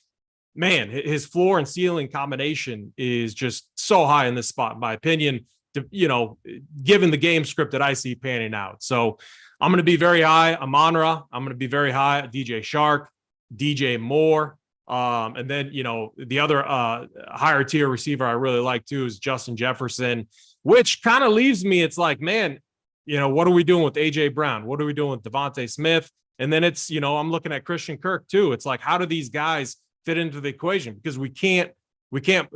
man, his floor and ceiling combination is just so high in this spot, in my opinion, given the game script that I see panning out. So I'm going to be very high Amon-Ra. I'm going to be very high DJ Chark, DJ Moore. And then, the other higher tier receiver I really like too is Justin Jefferson, which kind of leaves me, it's like, man, what are we doing with AJ Brown? What are we doing with Devontae Smith? And then it's, I'm looking at Christian Kirk too. It's like, how do these guys fit into the equation? Because we can't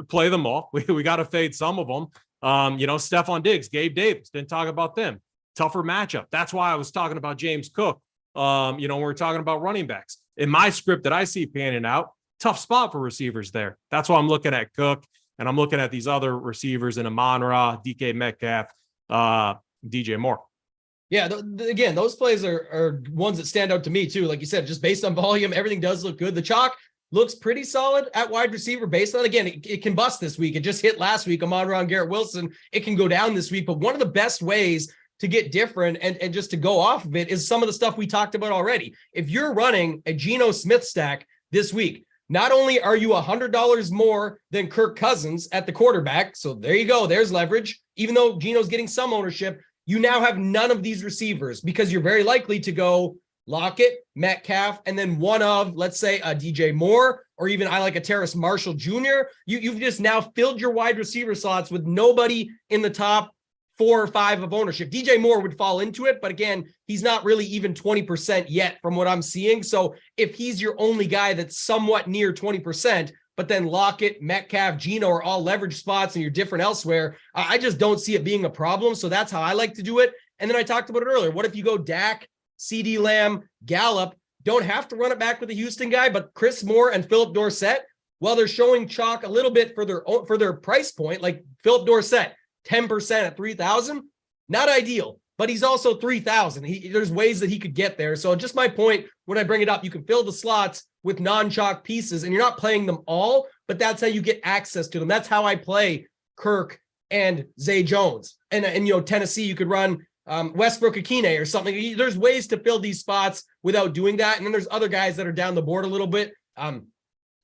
play them all. We got to fade some of them. Stephon Diggs, Gabe Davis, didn't talk about them. Tougher matchup. That's why I was talking about James Cook. When we're talking about running backs in my script that I see panning out, tough spot for receivers there. That's why I'm looking at Cook and I'm looking at these other receivers in Amon-Ra, DK Metcalf, DJ Moore. Yeah, again, those plays are ones that stand out to me too. Like you said, just based on volume, everything does look good. The chalk looks pretty solid at wide receiver based on, again, it can bust this week. It just hit last week. Amon-Ra and Garrett Wilson, it can go down this week. But one of the best ways to get different and just to go off of it is some of the stuff we talked about already. If you're running a Geno Smith stack this week, not only are you $100 more than Kirk Cousins at the quarterback, so there you go, there's leverage. Even though Geno's getting some ownership, you now have none of these receivers because you're very likely to go Lockett, Metcalf, and then one of, let's say, a DJ Moore, or even I like a Terrace Marshall Jr. You've just now filled your wide receiver slots with nobody in the top 4 or 5 of ownership. DJ Moore would fall into it, but again, he's not really even 20% yet from what I'm seeing. So if he's your only guy that's somewhat near 20%, but then Lockett, Metcalf, Geno are all leverage spots and you're different elsewhere, I just don't see it being a problem. So that's how I like to do it. And then I talked about it earlier. What if you go Dak, CeeDee Lamb, Gallup don't have to run it back with the Houston guy, but Chris Moore and Philip Dorsett, while they're showing chalk a little bit for their price point, like Philip Dorsett, 10% at 3,000, not ideal, but he's also 3,000. There's ways that he could get there. So just my point, when I bring it up, you can fill the slots with non-chalk pieces, and you're not playing them all, but that's how you get access to them. That's how I play Kirk and Zay Jones. And Tennessee, you could run Westbrook Akine or something. There's ways to fill these spots without doing that. And then there's other guys that are down the board a little bit.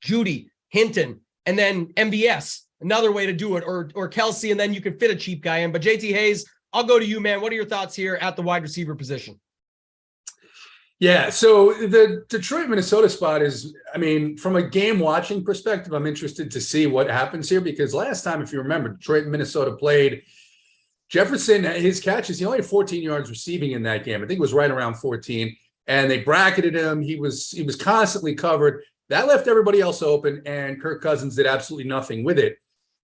Judy, Hinton, and then MVS, another way to do it, or Kelsey, and then you can fit a cheap guy in. But JT Hayes, I'll go to you, man. What are your thoughts here at the wide receiver position? Yeah, so the Detroit-Minnesota spot is, from a game watching perspective, I'm interested to see what happens here, because last time, if you remember, Detroit and Minnesota played. Jefferson, his catches, he only had 14 yards receiving in that game. I think it was right around 14, and they bracketed him. He was constantly covered. That left everybody else open, and Kirk Cousins did absolutely nothing with it.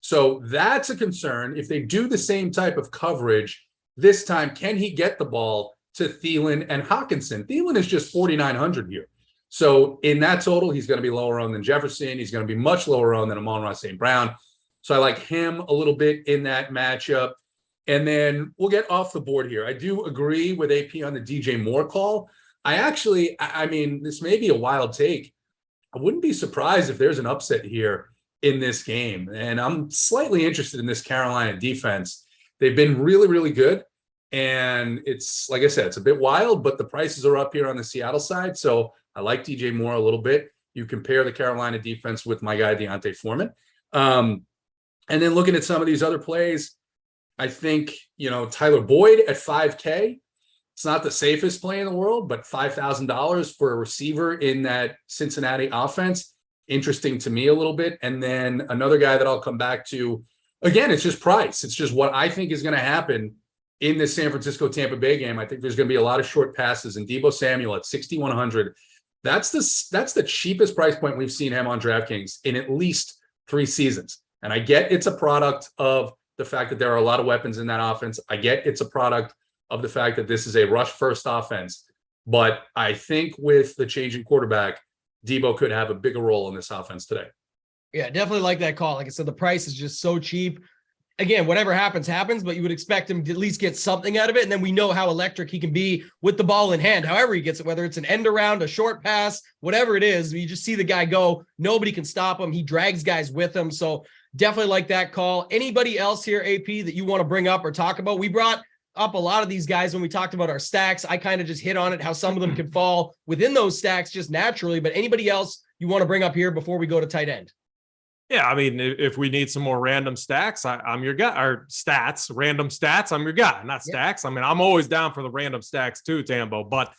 So that's a concern. If they do the same type of coverage this time, can he get the ball to Thielen and Hawkinson? Thielen is just 4,900 here. So in that total, he's going to be lower owned than Jefferson. He's going to be much lower owned than Amon-Ra St. Brown. So I like him a little bit in that matchup. And then we'll get off the board here. I do agree with AP on the DJ Moore call. This may be a wild take. I wouldn't be surprised if there's an upset here in this game. And I'm slightly interested in this Carolina defense. They've been really, really good. And it's, like I said, it's a bit wild, but the prices are up here on the Seattle side. So I like DJ Moore a little bit. You compare the Carolina defense with my guy, Deontay Foreman. And then looking at some of these other plays, I think, Tyler Boyd at 5K, it's not the safest play in the world, but $5,000 for a receiver in that Cincinnati offense, interesting to me a little bit. And then another guy that I'll come back to, again, it's just price. It's just what I think is going to happen in this San Francisco-Tampa Bay game. I think there's going to be a lot of short passes, and Deebo Samuel at 6,100. That's the cheapest price point we've seen him on DraftKings in at least 3 seasons. And I get it's a product of the fact that there are a lot of weapons in that offense. I get it's a product of the fact that this is a rush first offense, but I think with the change in quarterback, Deebo could have a bigger role in this offense today. Yeah, definitely like that call. Like I said, the price is just so cheap. Again, whatever happens, but you would expect him to at least get something out of it. And then we know how electric he can be with the ball in hand, however he gets it, whether it's an end around, a short pass, whatever it is. You just see the guy go, nobody can stop him. He drags guys with him. So definitely like that call. Anybody else here, AP, that you want to bring up or talk about? We brought up a lot of these guys when we talked about our stacks. I kind of just hit on it, how some of them can fall within those stacks just naturally. But anybody else you want to bring up here before we go to tight end? Yeah, if we need some more random stacks, I'm your guy. Or random stats, I'm your guy, not stacks. I'm always down for the random stacks too, Tambo. But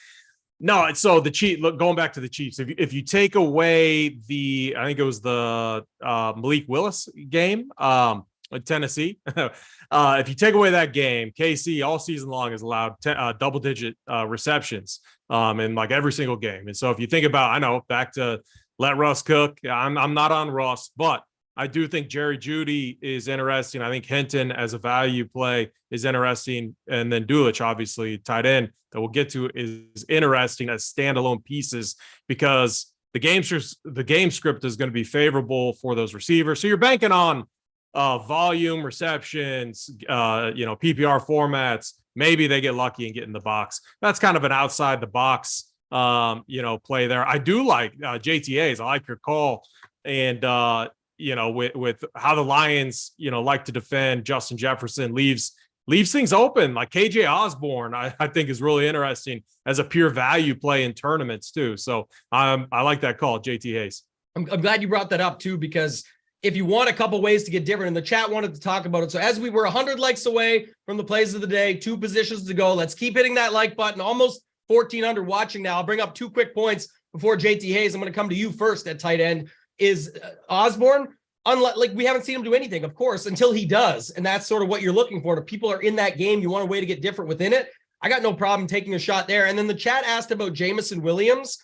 no, so the cheat. Look, going back to the Chiefs, if you take away I think it was the Malik Willis game, at Tennessee. If you take away that game, KC all season long has allowed double-digit receptions in like every single game. And so if you think about, back to let Russ cook. I'm not on Russ, but I do think Jerry Jeudy is interesting. I think Hinton as a value play is interesting. And then Dulich, obviously, tight end that we'll get to, is interesting as standalone pieces because the game script is going to be favorable for those receivers. So you're banking on volume, receptions, PPR formats. Maybe they get lucky and get in the box. That's kind of an outside the box play there. I do like JTAs. I like your call. And, with how the Lions, like to defend, Justin Jefferson leaves things open. Like KJ Osborne, I think is really interesting as a pure value play in tournaments too. So I like that call, JT Hayes. I'm glad you brought that up too, because if you want a couple ways to get different, and the chat wanted to talk about it. So as we were 100 likes away from the plays of the day, 2 positions to go. Let's keep hitting that like button. Almost 1,400 watching now. I'll bring up 2 quick points before JT Hayes. I'm going to come to you first at tight end. Is Osborne, we haven't seen him do anything, of course, until he does. And that's sort of what you're looking for. If people are in that game, you want a way to get different within it. I got no problem taking a shot there. And then the chat asked about Jamison Williams.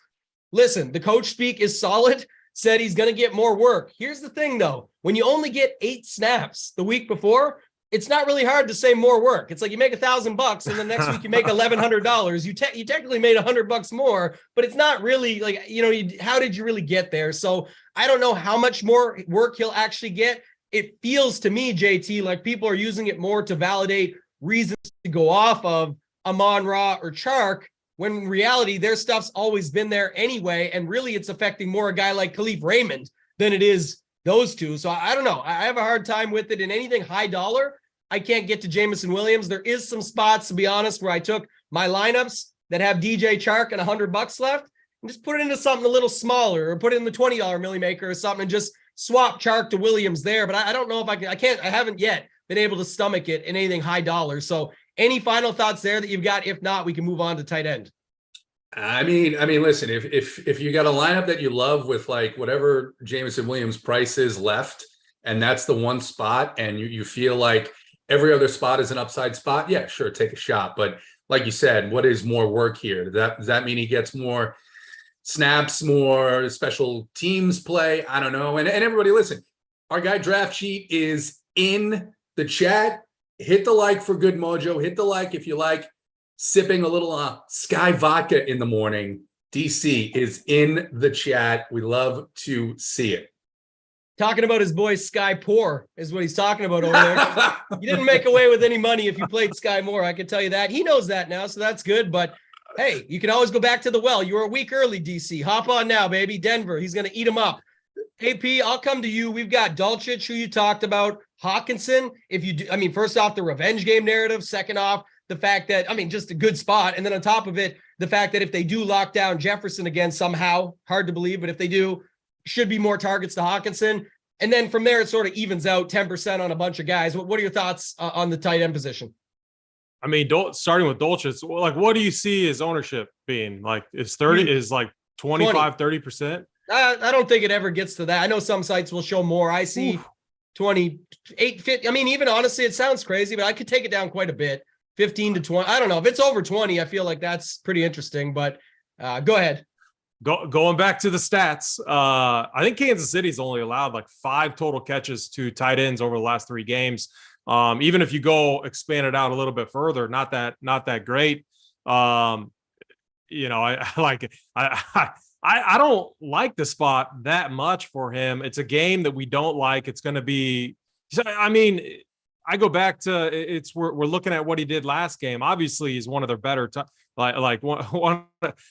Listen, the coach speak is solid, said he's going to get more work. Here's the thing, though. When you only get 8 snaps the week before, it's not really hard to say more work. It's like you make $1,000 and the next week you make $1,100. You technically made $100 more, but it's not really like, how did you really get there? So I don't know how much more work he'll actually get. It feels to me, JT, like people are using it more to validate reasons to go off of Amon-Ra or Chark, when in reality, their stuff's always been there anyway. And really it's affecting more a guy like Khalif Raymond than it is those two. So I don't know. I have a hard time with it. In anything high dollar, I can't get to Jameson Williams. There is some spots, to be honest, where I took my lineups that have DJ Chark and $100 left and just put it into something a little smaller, or put it in the $20 Millie Maker or something and just swap Chark to Williams there. But I don't know if I haven't yet been able to stomach it in anything high dollar. So any final thoughts there that you've got? If not, we can move on to tight end. I mean, listen, if you got a lineup that you love with like whatever Jameson Williams price is left, and that's the one spot, and you feel like every other spot is an upside spot, yeah, sure, take a shot. But like you said, what is more work here? Does that mean he gets more snaps, more special teams play? I don't know. And everybody, listen, our guy Draft Sheet is in the chat. Hit the like for good mojo. Hit the like if you like sipping a little Sky vodka in the morning. DC is in the chat. We love to see it. Talking about his boy Sky Poor is what he's talking about over there. You didn't make away with any money if you played Sky Moore. I can tell you that. He knows that now, so that's good. But hey, you can always go back to the well. You were a week early, DC. Hop on now, baby. Denver, he's going to eat him up. AP, I'll come to you. We've got Dulcich, who you talked about. Hawkinson, if you do, first off, the revenge game narrative. Second off, the fact that, just a good spot. And then on top of it, the fact that if they do lock down Jefferson again somehow, hard to believe, but if they do, should be more targets to Hawkinson. And then from there, it sort of evens out 10% on a bunch of guys. What are your thoughts on the tight end position? Starting with Dulcich, like, what do you see his ownership being? Like, is 25, 30%? I don't think it ever gets to that. I know some sites will show more. I see 28, 50. Even honestly, it sounds crazy, but I could take it down quite a bit. 15 to 20. I don't know. If it's over 20, I feel like that's pretty interesting, but go ahead. Going back to the stats, I think Kansas City's only allowed like 5 total catches to tight ends over the last 3 games. Even if you go expand it out a little bit further, not that great. I don't like the spot that much for him. It's a game that we don't like. It's going to be, I go back to we're looking at what he did last game. Obviously, he's one of their better,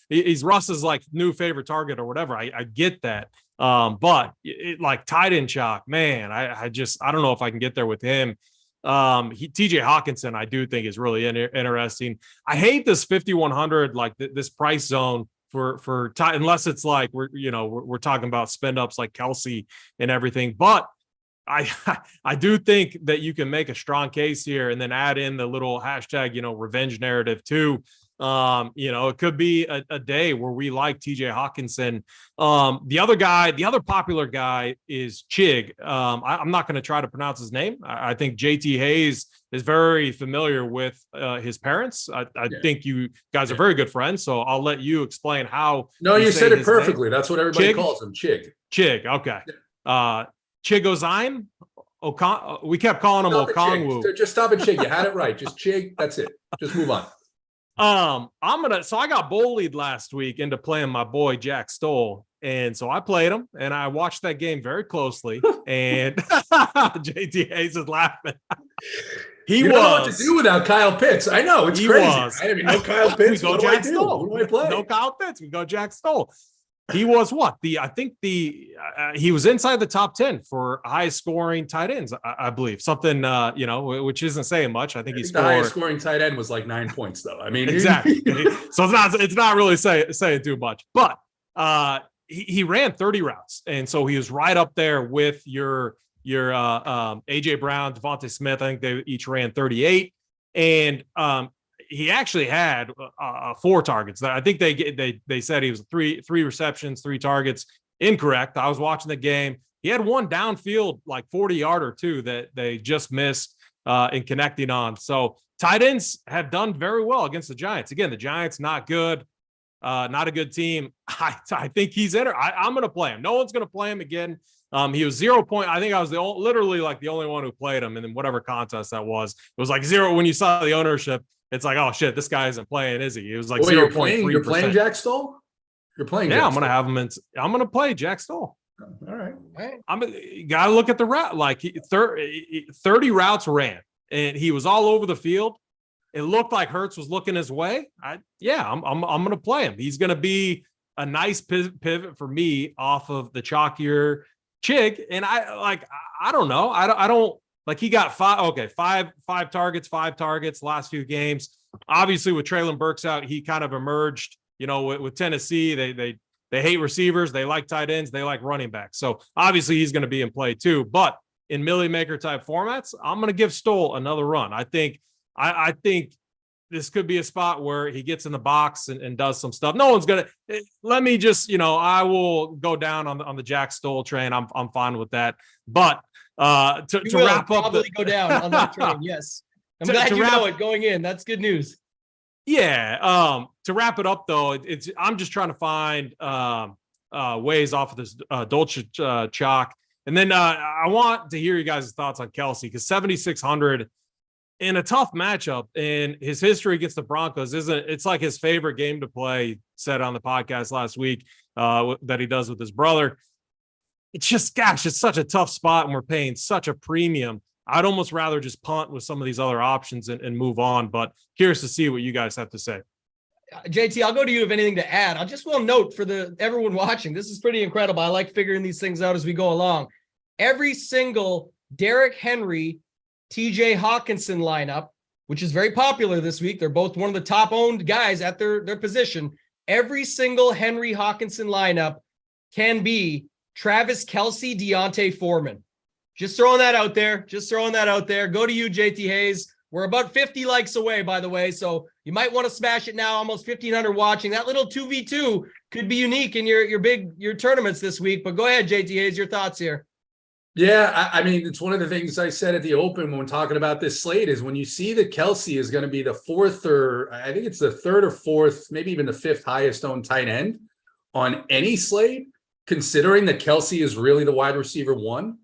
he's Russ's like new favorite target or whatever. I get that, but like tight end chalk, man. I don't know if I can get there with him. TJ Hawkinson, I do think is really interesting. I hate this 5,100 like this price zone for unless it's like we're talking about spend ups like Kelsey and everything, but. I do think that you can make a strong case here and then add in the little hashtag, revenge narrative too. It could be a day where we like TJ Hawkinson. The other popular guy is Chig. I'm not going to try to pronounce his name. I think JT Hayes is very familiar with his parents. I think you guys are very good friends. So I'll let you explain how. No, you said it perfectly. Name. That's what everybody calls him. Chig. Okay. Chigozime. We kept calling him Okongwu. Just stop at Chig. You had it right. Just Chig. That's it. Just move on. I got bullied last week into playing my boy Jack Stoll. And so I played him and I watched that game very closely. And JT Hayes is laughing. You don't know what to do without Kyle Pitts. I know. It's crazy. No Kyle Pitts. We go Jack Stoll. Who do I play? No Kyle Pitts. We go Jack Stoll. He was he was inside the top 10 for highest scoring tight ends, I believe. Something, which isn't saying much. I think he scored. The highest scoring tight end was like 9 points, though. Exactly. So it's not really saying too much. But he ran 30 routes, and so he was right up there with your AJ Brown, Devontae Smith. I think they each ran 38, and he actually had 4 targets. I think they said he was three receptions, 3 targets. Incorrect. I was watching the game. He had one downfield, like 40-yarder too, that they just missed in connecting on. So tight ends have done very well against the Giants. Again, the Giants not good, not a good team. I think he's in. I'm going to play him. No one's going to play him again He was 0 point. I think I was literally like the only one who played him, and in whatever contest that was, it was like 0. When you saw the ownership, it's like, oh shit, this guy isn't playing, is he? It was like 0.3%. You're playing Jack Stoll? You're playing. Yeah, Jack I'm gonna Stoll. have him. I'm gonna play Jack Stoll. All right. You gotta look at the route. Like 30 routes ran, and he was all over the field. It looked like Hurts was looking his way. I'm gonna play him. He's gonna be a nice pivot for me off of the chalkier Chig. And I don't know. I don't like, he got five targets last few games. Obviously with Treylon Burks out, he kind of emerged, with Tennessee. They hate receivers. They like tight ends. They like running backs. So obviously he's going to be in play too, but in Millie Maker type formats, I'm going to give Stoll another run. I think this could be a spot where he gets in the box and does some stuff. No one's going to let me just, I will go down on the Jack Stoll train. I'm fine with that. But to wrap up, probably go down on that train. Yes. I'm glad you know it going in. That's good news. Yeah. To wrap it up though, I'm just trying to find ways off of this Dolce chalk. And then I want to hear you guys' thoughts on Kelsey, because 7,600 in a tough matchup, and his history against the Broncos it's like his favorite game to play, said on the podcast last week that he does with his brother. It's just, gosh, it's such a tough spot, and we're paying such a premium. I'd almost rather just punt with some of these other options and move on, but curious to see what you guys have to say. JT, I'll go to you if anything to add. I'll just will note for everyone watching, this is pretty incredible. I like figuring these things out as we go along. Every single Derrick Henry, TJ Hawkinson lineup, which is very popular this week. They're both one of the top owned guys at their position. Every single Henry Hawkinson lineup can be Travis Kelce, Deontay Foreman. Just throwing that out there. Go to you, JT Hayes. We're about 50 likes away, by the way, so you might want to smash it now. Almost 1,500 watching. That little 2v2 could be unique in your tournaments this week. But go ahead, JT Hayes, your thoughts here. Yeah, I mean, it's one of the things I said at the Open when talking about this slate is when you see that Kelsey is going to be the fourth, or I think it's the third or fourth, maybe even the fifth highest owned tight end on any slate, considering that Kelsey is really the wide receiver one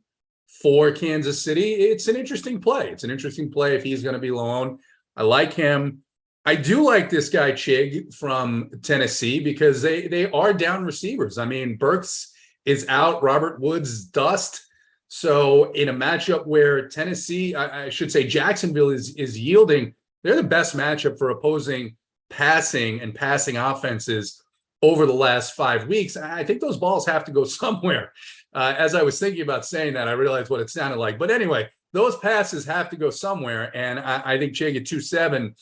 for Kansas City, it's an interesting play. It's an interesting play if he's going to be low owned. I like him. I do like this guy Chig from Tennessee because they are down receivers. I mean, Burks is out, Robert Woods dust. So in a matchup where Tennessee, I should say Jacksonville is yielding, they're the best matchup for opposing passing offenses over the last 5 weeks. I think those balls have to go somewhere. As I was thinking about saying that, I realized what it sounded like. But anyway, those passes have to go somewhere. And I think Chig at 2.7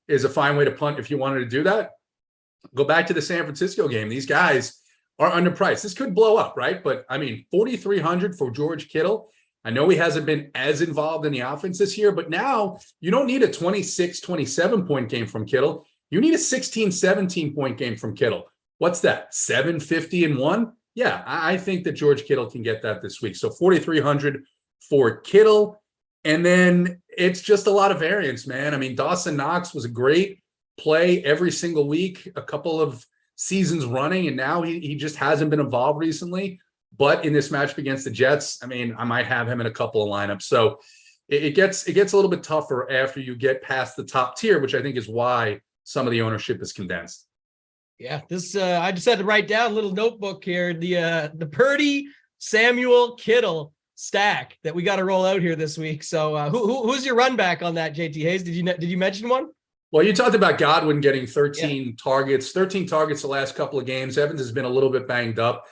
is a fine way to punt if you wanted to do that. Go back to the San Francisco game. These guys are underpriced. This could blow up, right? But I mean, 4,300 for George Kittle. I know he hasn't been as involved in the offense this year, but now you don't need a 26, 27 point game from Kittle. You need a 16, 17 point game from Kittle. What's that? 750 and 1? Yeah, I think that George Kittle can get that this week. So 4,300 for Kittle. And then it's just a lot of variance, man. I mean, Dawson Knox was a great play every single week, a couple of seasons running, and now he just hasn't been involved recently. But in this matchup against the Jets, I mean, I might have him in a couple of lineups. So it gets a little bit tougher after you get past the top tier, which I think is why some of the ownership is condensed. Yeah, this I just had to write down a little notebook here. The Purdy, Samuel, Kittle stack that we got to roll out here this week. So who's your run back on that, JT Hayes? Did you mention one? Well, you talked about Godwin getting 13 targets the last couple of games. Evans has been a little bit banged up,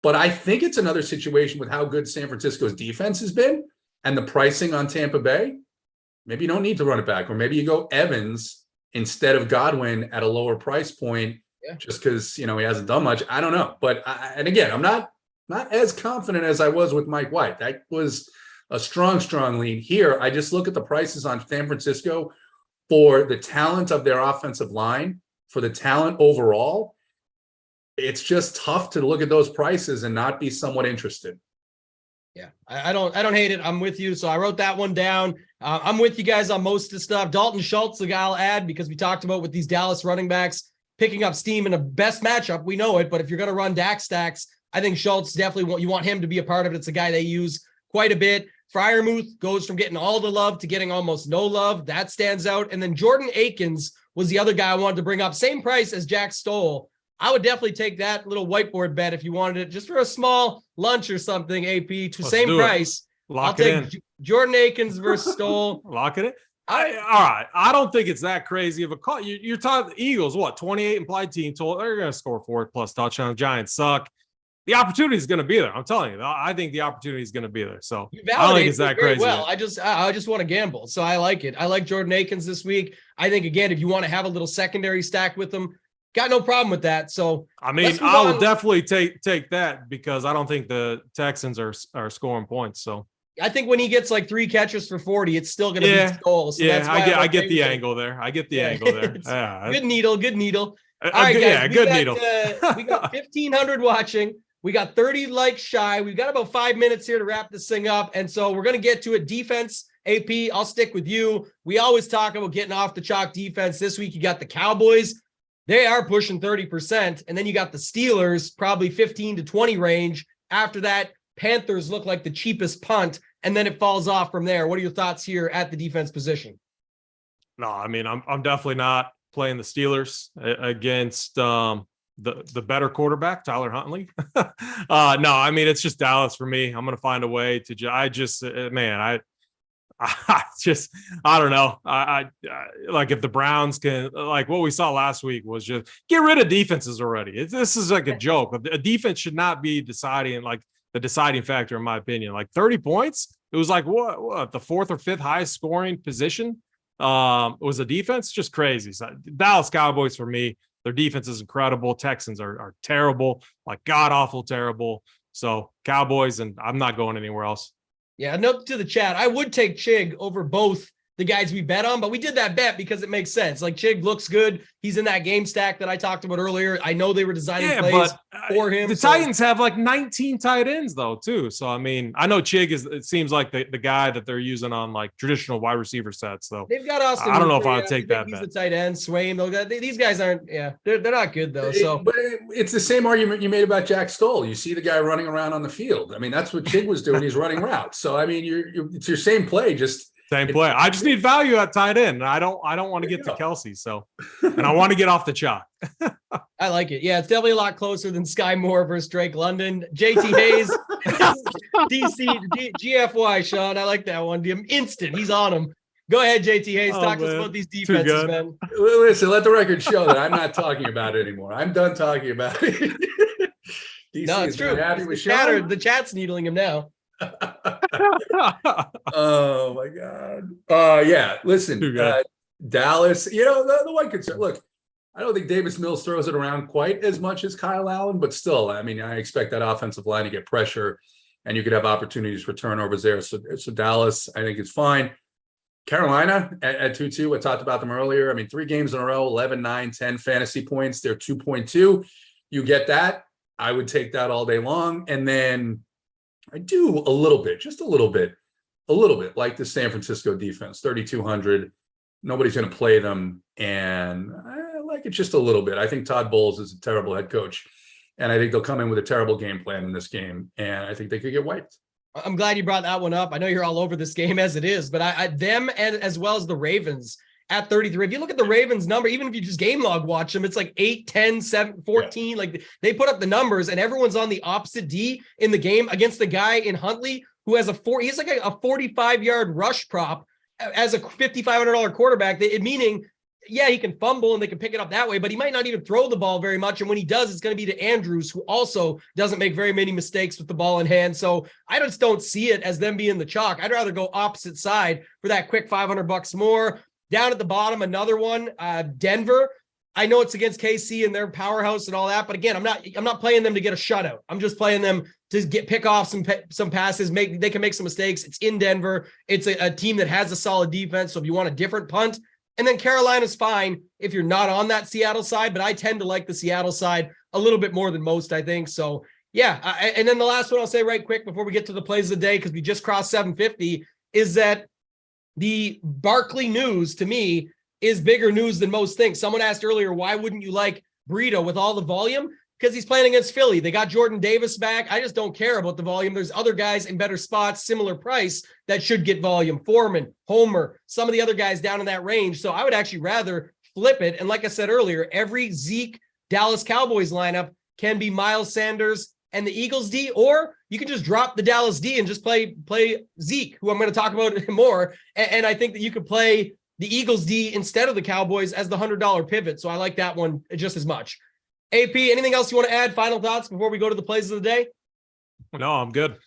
but I think it's another situation with how good San Francisco's defense has been and the pricing on Tampa Bay. Maybe you don't need to run it back, or maybe you go Evans instead of Godwin at a lower price point just because, he hasn't done much. I don't know. But and again, I'm not as confident as I was with Mike White. That was a strong lead. Here, I just look at the prices on San Francisco for the talent of their offensive line, for the talent overall. It's just tough to look at those prices and not be somewhat interested. Yeah, I don't hate it. I'm with you. So I wrote that one down. I'm with you guys on most of the stuff. Dalton Schultz, the guy I'll add, because we talked about with these Dallas running backs picking up steam in a best matchup. We know it, but if you're going to run Dak stacks, I think Schultz definitely you want him to be a part of it. It's a guy they use quite a bit. Freiermuth goes from getting all the love to getting almost no love. That stands out. And then Jordan Akins was the other guy I wanted to bring up. Same price as Jack Stoll. I would definitely take that little whiteboard bet if you wanted it just for a small lunch or something, AP, to same price. Lock it in. Jordan Akins versus Stoll. Lock it in. All right. I don't think it's that crazy of a call. You're talking the Eagles, 28 implied team total. They're going to score 4+ touchdowns. Giants suck. The opportunity is going to be there. I'm telling you. I think the opportunity is going to be there. So I don't think it's that crazy. Well, I just want to gamble. So I like it. I like Jordan Akins this week. I think, again, if you want to have a little secondary stack with them, got no problem with that. So I mean, I will definitely take that because I don't think the Texans are scoring points. So I think when he gets like 3 catches for 40, it's still going to be Stoll. So that's why I get the angle there. I get the angle there. Yeah. Good needle. All right, guys. Good needle. We got 1,500 watching. We got 30 likes shy. We've got about 5 minutes here to wrap this thing up. And so we're going to get to it. Defense, AP, I'll stick with you. We always talk about getting off the chalk defense. This week, you got the Cowboys. They are pushing 30%. And then you got the Steelers, probably 15 to 20 range. After that, Panthers look like the cheapest punt. And then it falls off from there. What are your thoughts here at the defense position? No, I mean, I'm definitely not playing the Steelers against the better quarterback, Tyler Huntley. No, I mean, it's just Dallas for me. I'm going to find a way to, I don't know. I like if the Browns can, like what we saw last week was just get rid of defenses already. This is like a joke. A defense should not be deciding, like the deciding factor, in my opinion. Like 30 points. It was like what the 4th or 5th highest scoring position was a defense. Just crazy. So Dallas Cowboys for me. Their defense is incredible. Texans are terrible, like god awful terrible. So Cowboys, and I'm not going anywhere else. Yeah, note to the chat. I would take Chig over both the guys we bet on, but we did that bet because it makes sense. Like Chig looks good. He's in that game stack that I talked about earlier. I know they were designing plays for him. The Titans have like 19 tight ends though, too. So, I mean, I know Chig it seems like the guy that they're using on like traditional wide receiver sets though. They've got Austin. I don't know if I would take that bet. He's the tight end, Swain. These guys aren't, they're not good though. So, but it's the same argument you made about Jack Stoll. You see the guy running around on the field. I mean, that's what Chig was doing. He's running routes. So, I mean, it's your same play, just same play. I just need value at tight end. I don't want to get to Kelsey. So, and I want to get off the chalk. I like it. Yeah, it's definitely a lot closer than Sky Moore versus Drake London. JT Hayes, GFY, Sean. I like that one. Instant. He's on him. Go ahead, JT Hayes. Talk to us about these defenses, man. Listen, let the record show that I'm not talking about it anymore. I'm done talking about it. DC no, it's true. The chat's needling him now. Oh my god. Yeah, listen, Dallas, the one concern, look, I don't think Davis Mills throws it around quite as much as Kyle Allen, but still, I mean, I expect that offensive line to get pressure and you could have opportunities for turnovers there. So Dallas, I think it's fine. Carolina at 2-2, I talked about them earlier. I mean, 3 games in a row, 11, 9, 10 fantasy points. They're 2.2. You get that. I would take that all day long. And then I do a little bit like the San Francisco defense, 3,200. Nobody's going to play them. And I like it just a little bit. I think Todd Bowles is a terrible head coach. And I think they'll come in with a terrible game plan in this game. And I think they could get wiped. I'm glad you brought that one up. I know you're all over this game as it is, but them and as well as the Ravens at 33. If you look at the Ravens number, even if you just game log watch them, it's like 8, 10, 7, 14. Yeah. Like they put up the numbers and everyone's on the opposite D in the game against the guy in Huntley who has he's like a 45-yard rush prop as a $5,500 quarterback, meaning, yeah, he can fumble and they can pick it up that way, but he might not even throw the ball very much. And when he does, it's going to be to Andrews, who also doesn't make very many mistakes with the ball in hand. So I just don't see it as them being the chalk. I'd rather go opposite side for that quick $500 more. Down at the bottom, another one, Denver. I know it's against KC and their powerhouse and all that, but again, I'm not playing them to get a shutout. I'm just playing them to pick off some passes. They can make some mistakes. It's in Denver. It's a team that has a solid defense. So if you want a different punt, and then Carolina's fine if you're not on that Seattle side, but I tend to like the Seattle side a little bit more than most, I think. So yeah, and then the last one I'll say right quick before we get to the plays of the day, because we just crossed 750, is that the Barkley news to me is bigger news than most things. Someone asked earlier, why wouldn't you like Burrito with all the volume? because he's playing against Philly. They got Jordan Davis back. I just don't care about the volume. There's other guys in better spots, similar price, that should get volume. Foreman, Homer, some of the other guys down in that range. So I would actually rather flip it. And like I said earlier, every Zeke Dallas Cowboys lineup can be Miles Sanders and the Eagles D, or you can just drop the Dallas D and just play Zeke, who I'm going to talk about more. And I think that you could play the Eagles D instead of the Cowboys as the $100 pivot. So I like that one just as much. AP, anything else you want to add? Final thoughts before we go to the plays of the day? No, I'm good.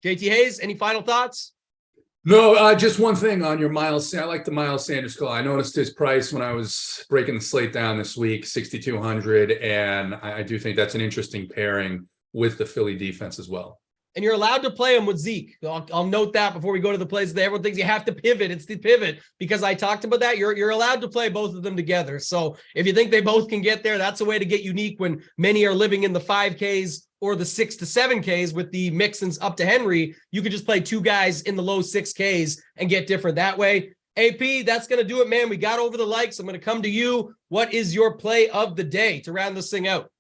JT Hayes, any final thoughts? No, just one thing on your Miles. I like the Miles Sanders call. I noticed his price when I was breaking the slate down this week, 6,200, and I do think that's an interesting pairing with the Philly defense as well. And you're allowed to play him with Zeke. I'll note that before we go to the plays. Everyone thinks you have to pivot. It's the pivot because I talked about that. You're allowed to play both of them together. So if you think they both can get there, that's a way to get unique when many are living in the 5Ks or the 6 to 7Ks with the Mixons up to Henry. You could just play two guys in the low 6Ks and get different that way. AP, that's going to do it, man. We got over the likes. I'm going to come to you. What is your play of the day to round this thing out?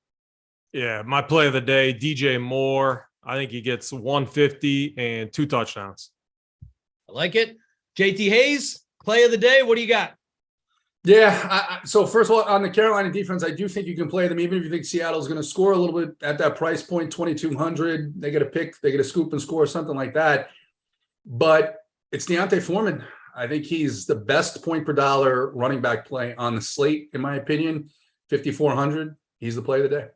Yeah, my play of the day, DJ Moore. I think he gets 150 and 2 touchdowns. I like it. JT Hayes, play of the day. What do you got? Yeah. So first of all, on the Carolina defense, I do think you can play them, even if you think Seattle's going to score a little bit at that price point, 2,200. They get a pick, they get a scoop and score, something like that. But it's Deontay Foreman. I think he's the best point per dollar running back play on the slate, in my opinion. 5,400. He's the play of the day.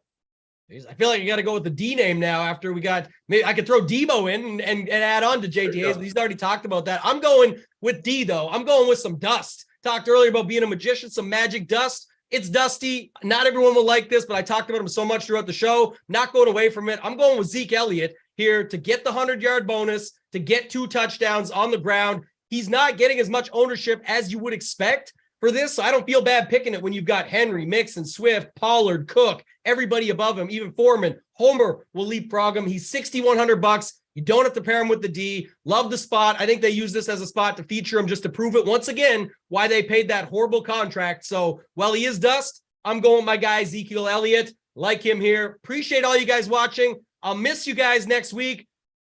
I feel like you got to go with the D name now after we got, maybe I could throw Debo in and add on to JT Hayes, but he's already talked about that. I'm going with D though. I'm going with some dust. Talked earlier about being a magician, some magic dust. It's dusty. Not everyone will like this, but I talked about him so much throughout the show. Not going away from it. I'm going with Zeke Elliott here to get the 100-yard bonus, to get 2 touchdowns on the ground. He's not getting as much ownership as you would expect for this, so I don't feel bad picking it when you've got Henry, Mixon, Swift, Pollard, Cook, everybody above him, even Foreman. Homer will leapfrog him. He's $6,100. You don't have to pair him with the D. Love the spot. I think they use this as a spot to feature him just to prove it once again why they paid that horrible contract. So while he is dust, I'm going with my guy, Ezekiel Elliott. Like him here. Appreciate all you guys watching. I'll miss you guys next week.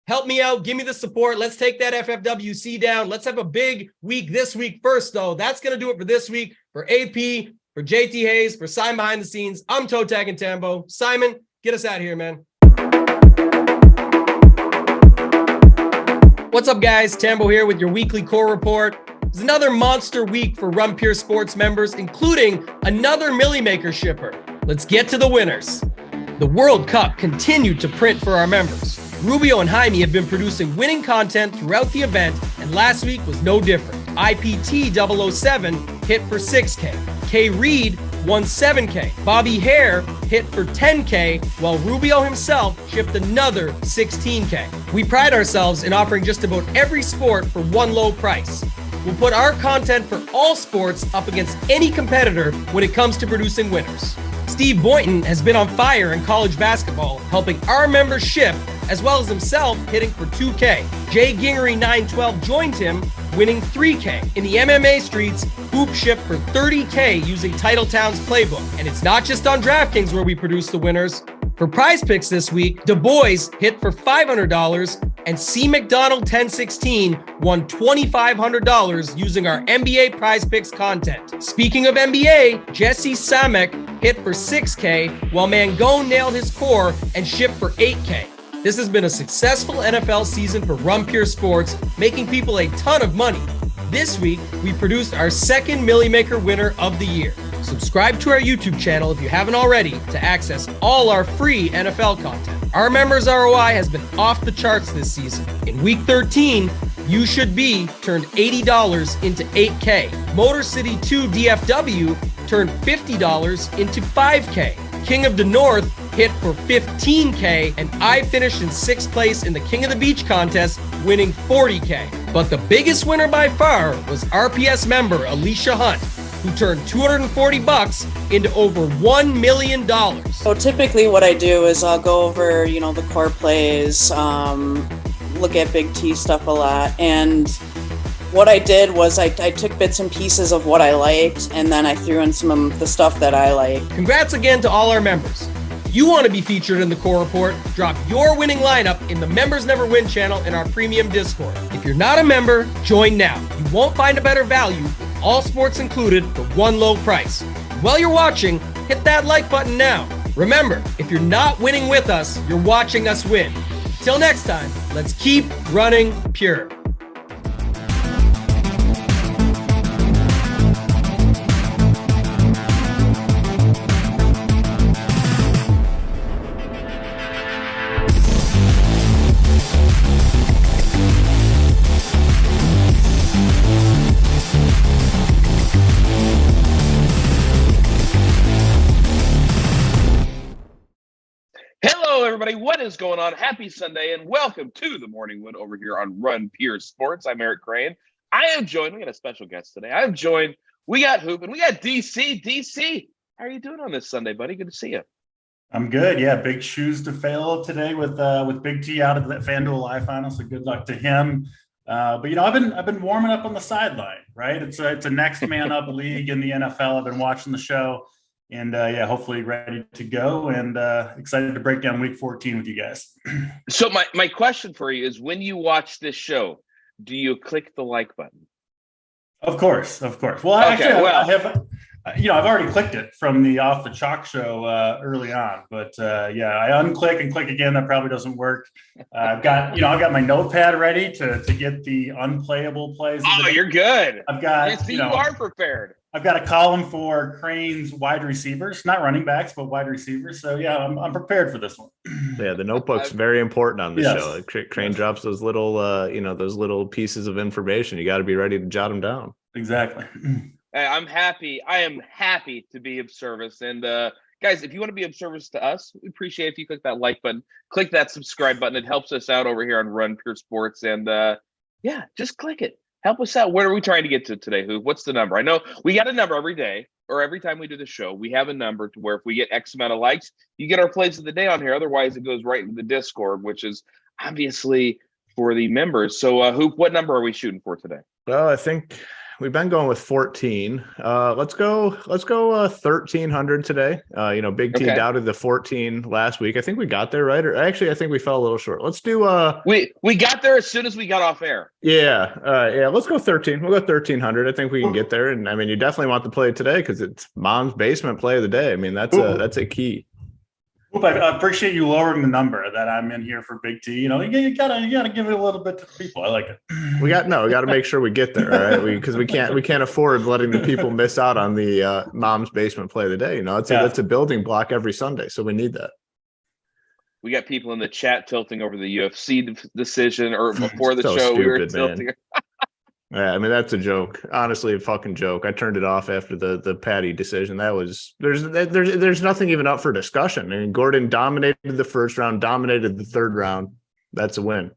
Help me out. Give me the support. Let's take that FFWC down. Let's have a big week this week first, though. That's going to do it for this week. For AP, for JT Hayes, for Simon Behind the Scenes, I'm Toe Tag and Tambo. Simon, get us out of here, man. What's up, guys? Tambo here with your weekly core report. It's another monster week for RunPureSports members, including another Millie Maker shipper. Let's get to the winners. The World Cup continued to print for our members. Rubio and Jaime have been producing winning content throughout the event, and last week was no different. IPT 007 hit for 6K. K. Reed won 7K. Bobby Hare hit for 10K, while Rubio himself shipped another 16K. We pride ourselves in offering just about every sport for one low price. We'll put our content for all sports up against any competitor when it comes to producing winners. Steve Boynton has been on fire in college basketball, helping our members ship, as well as himself hitting for 2K. Jay Gingery 912 joined him, winning 3K. In the MMA streets, Hoop shipped for 30K using Titletown's playbook. And it's not just on DraftKings where we produce the winners. For Prize Picks this week, Du Bois hit for $500, and C. McDonald 1016 won $2,500 using our NBA Prize Picks content. Speaking of NBA, Jesse Samek hit for 6K, while Mangone nailed his core and shipped for 8K. This has been a successful NFL season for RunPureSports, making people a ton of money. This week, we produced our second Millie Maker winner of the year. Subscribe to our YouTube channel if you haven't already to access all our free NFL content. Our members' ROI has been off the charts this season. In week 13, You Should Be turned $80 into 8K. Motor City 2 DFW turned $50 into 5K. King of the North hit for 15K, and I finished in 6th place in the King of the Beach contest, winning 40K. But the biggest winner by far was RPS member Alicia Hunt, who turned $240 into over $1 million. So typically what I do is I'll go over, the core plays, look at Big T stuff a lot. And what I did was I took bits and pieces of what I liked, and then I threw in some of the stuff that I like. Congrats again to all our members. you want to be featured in the Core Report, drop your winning lineup in the Members Never Win channel in our premium Discord. If you're not a member, join now. You won't find a better value, all sports included, for one low price. While you're watching, hit that like button now. Remember, if you're not winning with us, you're watching us win. Till next time, let's keep running pure. Hello, everybody. What is going on? Happy Sunday, and welcome to the Morning Wood over here on RunPureSports. I'm Eric Crain. I am joined. We got a special guest today. I'm joined. We got Hoop, and we got DC. DC, how are you doing on this Sunday, buddy? Good to see you. I'm good. Yeah, big shoes to fill today with Big T out of the FanDuel Live final. So good luck to him. But I've been warming up on the sideline. Right, it's a next man up league in the NFL. I've been watching the show. And hopefully ready to go and excited to break down week 14 with you guys. So my question for you is, when you watch this show, do you click the like button? Of course. Well, I've already clicked it from the Off the Chalk show early on, but I unclick and click again. That probably doesn't work. I've got my notepad ready to get the unplayable plays. Oh, you're good. I've got, yes, you are prepared. I've got a column for Crain's wide receivers, not running backs, but wide receivers. So yeah, I'm prepared for this one. Yeah, the notebook's very important on the show. Crain drops those little pieces of information. You got to be ready to jot them down. Exactly. I'm happy. I am happy to be of service. And guys, if you want to be of service to us, we appreciate if you click that like button, click that subscribe button. It helps us out over here on Run Pure Sports. And just click it. Help us out. Where are we trying to get to today, Who? What's the number? I know we got a number every day, or every time we do the show, we have a number to where if we get X amount of likes, you get our plays of the day on here. Otherwise, it goes right into the Discord, which is obviously for the members. So, Hoop, what number are we shooting for today? Well, I think we've been going with 14. Let's go 1,300 today. Big T doubted the 14 last week. I think we got there, right? Or actually, I think we fell a little short. Let's do we got there as soon as we got off air. Yeah. Let's go 13. We'll go 1,300. I think we can get there. And I mean, you definitely want to play today because it's Mom's basement play of the day. I mean, that's a key. I appreciate you lowering the number that I'm in here for Big T. You gotta give it a little bit to people. I like it. We got to make sure we get there, all right? Because we can't afford letting the people miss out on the Mom's basement play of the day. It's a building block every Sunday, so we need that. We got people in the chat tilting over the UFC decision, or before the so show, stupid, we were tilting. Yeah, I mean, that's a joke. Honestly, a fucking joke. I turned it off after the Patty decision. That was there's nothing even up for discussion. I mean, Gordon dominated the first round, dominated the third round. That's a win.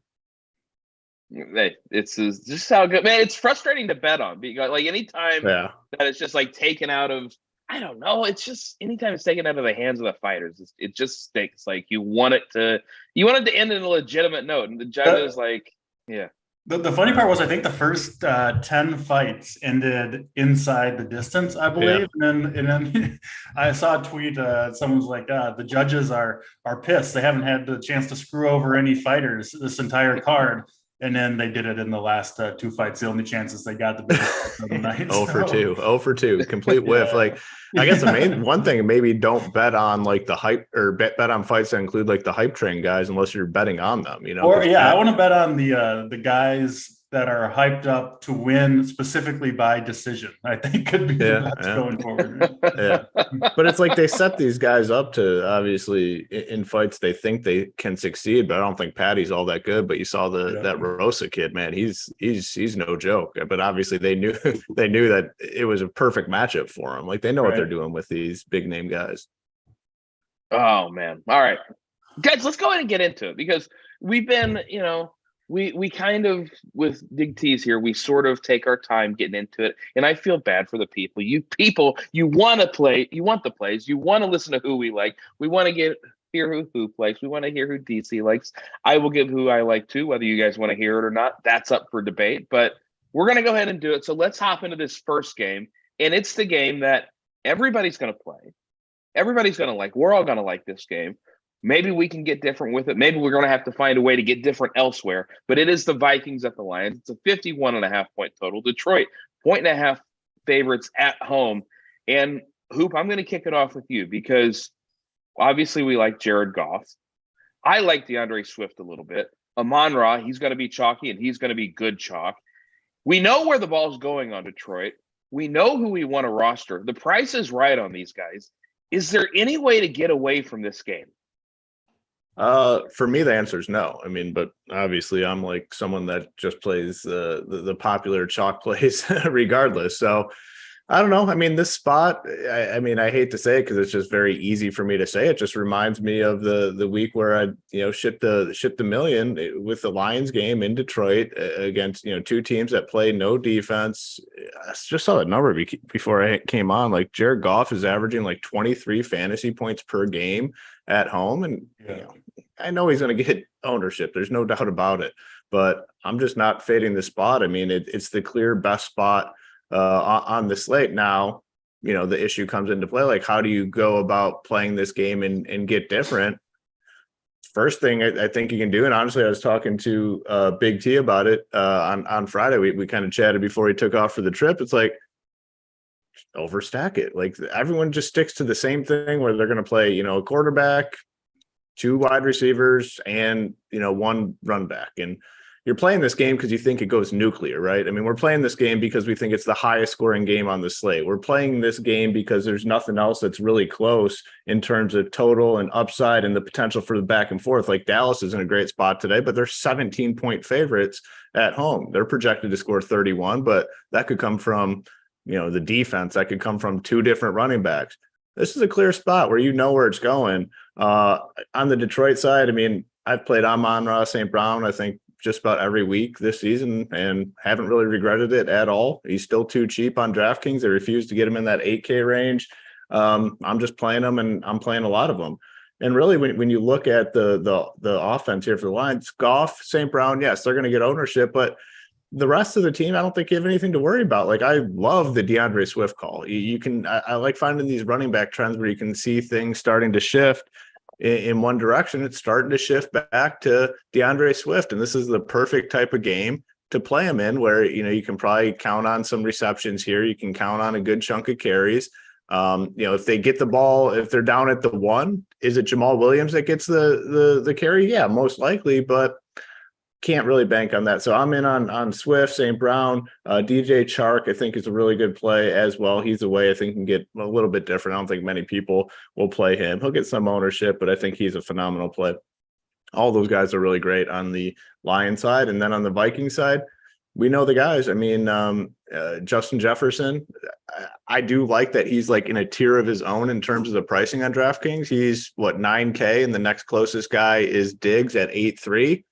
Hey, it's just how good, man. It's frustrating to bet on because like anytime that it's just like taken out of, I don't know. It's just anytime it's taken out of the hands of the fighters, it just stinks. Like you want it to end in a legitimate note, and the judge is like, yeah. The funny part was I think the first 10 fights ended inside the distance, I believe. Yeah. And then I saw a tweet, someone's like, the judges are pissed. They haven't had the chance to screw over any fighters this entire card. And then they did it in the last 2 fights, the only chances they got to be the night. 0 for 2, complete whiff. Yeah. Like, I guess the main one thing, maybe don't bet on like the hype or bet on fights that include like the hype train guys unless you're betting on them, Or I want to bet on the guys that are hyped up to win specifically by decision. I think could be the best going forward. Yeah, but it's like they set these guys up to obviously in fights they think they can succeed, but I don't think Patty's all that good. But you saw that Rosa kid, man, he's no joke. But obviously they knew that it was a perfect matchup for him. Like they know what they're doing with these big name guys. Oh man! All right, guys, let's go ahead and get into it because we've been, We kind of, with Big T's here, we sort of take our time getting into it. And I feel bad for the people. You want to play, you want the plays, you want to listen to who we like. We want to hear who Hoop likes. We want to hear who DC likes. I will give who I like too, whether you guys want to hear it or not. That's up for debate. But we're going to go ahead and do it. So let's hop into this first game. And it's the game that everybody's going to play. Everybody's going to like. We're all going to like this game. Maybe we can get different with it. Maybe we're going to have to find a way to get different elsewhere. But it is the Vikings at the Lions. It's a 51.5 point total. Detroit, 1.5 favorites at home. And Hoop, I'm going to kick it off with you because obviously we like Jared Goff. I like DeAndre Swift a little bit. Amon-Ra, he's going to be chalky and he's going to be good chalk. We know where the ball's going on Detroit. We know who we want to roster. The price is right on these guys. Is there any way to get away from this game? For me, the answer is no. I mean, but obviously I'm like someone that just plays the popular chalk plays regardless. So I don't know. I mean, this spot, I mean, I hate to say it because it's just very easy for me to say. It just reminds me of the week where I, shipped the million with the Lions game in Detroit against, two teams that play no defense. I just saw that number before I came on. Like Jared Goff is averaging like 23 fantasy points per game at home. And I know he's going to get ownership. There's no doubt about it, but I'm just not fading the spot. I mean, it's the clear best spot on the slate. Now, the issue comes into play. Like, how do you go about playing this game and get different? First thing I think you can do, and honestly, I was talking to Big T about it on Friday. We kind of chatted before he took off for the trip. It's like, overstack it. Like everyone just sticks to the same thing where they're going to play, a quarterback, 2 wide receivers, and, one run back. And you're playing this game because you think it goes nuclear, right? I mean, we're playing this game because we think it's the highest scoring game on the slate. We're playing this game because there's nothing else that's really close in terms of total and upside and the potential for the back and forth. Like Dallas is in a great spot today, but they're 17-point favorites at home. They're projected to score 31, but that could come from, the defense. That could come from 2 different running backs. This is a clear spot where where it's going. On the Detroit side, I mean, I've played Amon-Ra St. Brown, I think, just about every week this season and haven't really regretted it at all. He's still too cheap on DraftKings. They refuse to get him in that 8K range. I'm just playing them, and I'm playing a lot of them. And really, when you look at the offense here for the Lions, Goff, St. Brown, yes, they're going to get ownership, but the rest of the team, I don't think you have anything to worry about. Like, I love the DeAndre Swift call. I like finding these running back trends where you can see things starting to shift in one direction. It's starting to shift back to DeAndre Swift. And this is the perfect type of game to play him in where, you can probably count on some receptions here. You can count on a good chunk of carries. If they get the ball, if they're down at the 1, is it Jamal Williams that gets the carry? Yeah, most likely, but can't really bank on that. So I'm in on Swift, St. Brown, DJ Chark, I think is a really good play as well. He's away. I think can get a little bit different. I don't think many people will play him. He'll get some ownership, but I think he's a phenomenal play. All those guys are really great on the Lion side. And then on the Viking side, we know the guys. I mean, Justin Jefferson, I do like that he's like in a tier of his own in terms of the pricing on DraftKings. He's 9K, and the next closest guy is Diggs at 8.3.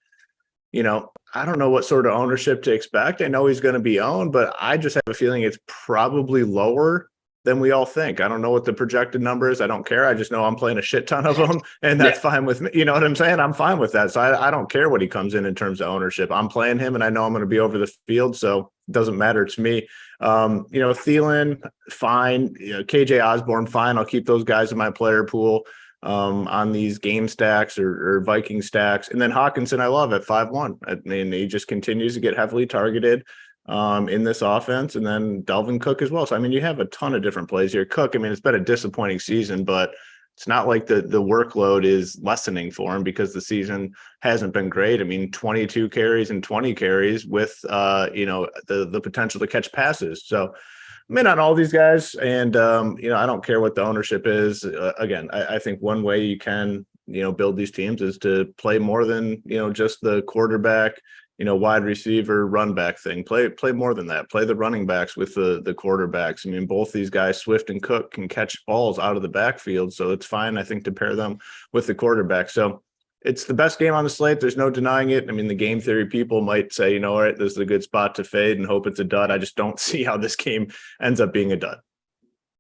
I don't know what sort of ownership to expect. I know he's going to be owned, but I just have a feeling it's probably lower than we all think. I don't know what the projected number is. I don't care. I just know I'm playing a shit ton of them, and that's fine with me. You know what I'm saying? I'm fine with that. So I don't care what he comes in terms of ownership. I'm playing him, and I know I'm going to be over the field, so it doesn't matter to me. Thielen, fine. KJ Osborne, fine. I'll keep those guys in my player pool on these game stacks or Viking stacks. And then Hawkinson, I love at 5-1. I mean, he just continues to get heavily targeted in this offense. And then Dalvin Cook as well. So, I mean, you have a ton of different plays here. Cook, I mean, it's been a disappointing season, but it's not like the workload is lessening for him because the season hasn't been great. I mean, 22 carries and 20 carries with, the potential to catch passes. So, I'm in on all these guys, and I don't care what the ownership is. Again, I think one way you can build these teams is to play more than just the quarterback, wide receiver, run back thing. Play more than that. Play the running backs with the quarterbacks. I mean, both these guys, Swift and Cook, can catch balls out of the backfield, so it's fine, I think, to pair them with the quarterback. So it's the best game on the slate. There's no denying it. I mean, the game theory people might say, all right, this is a good spot to fade and hope it's a dud. I just don't see how this game ends up being a dud.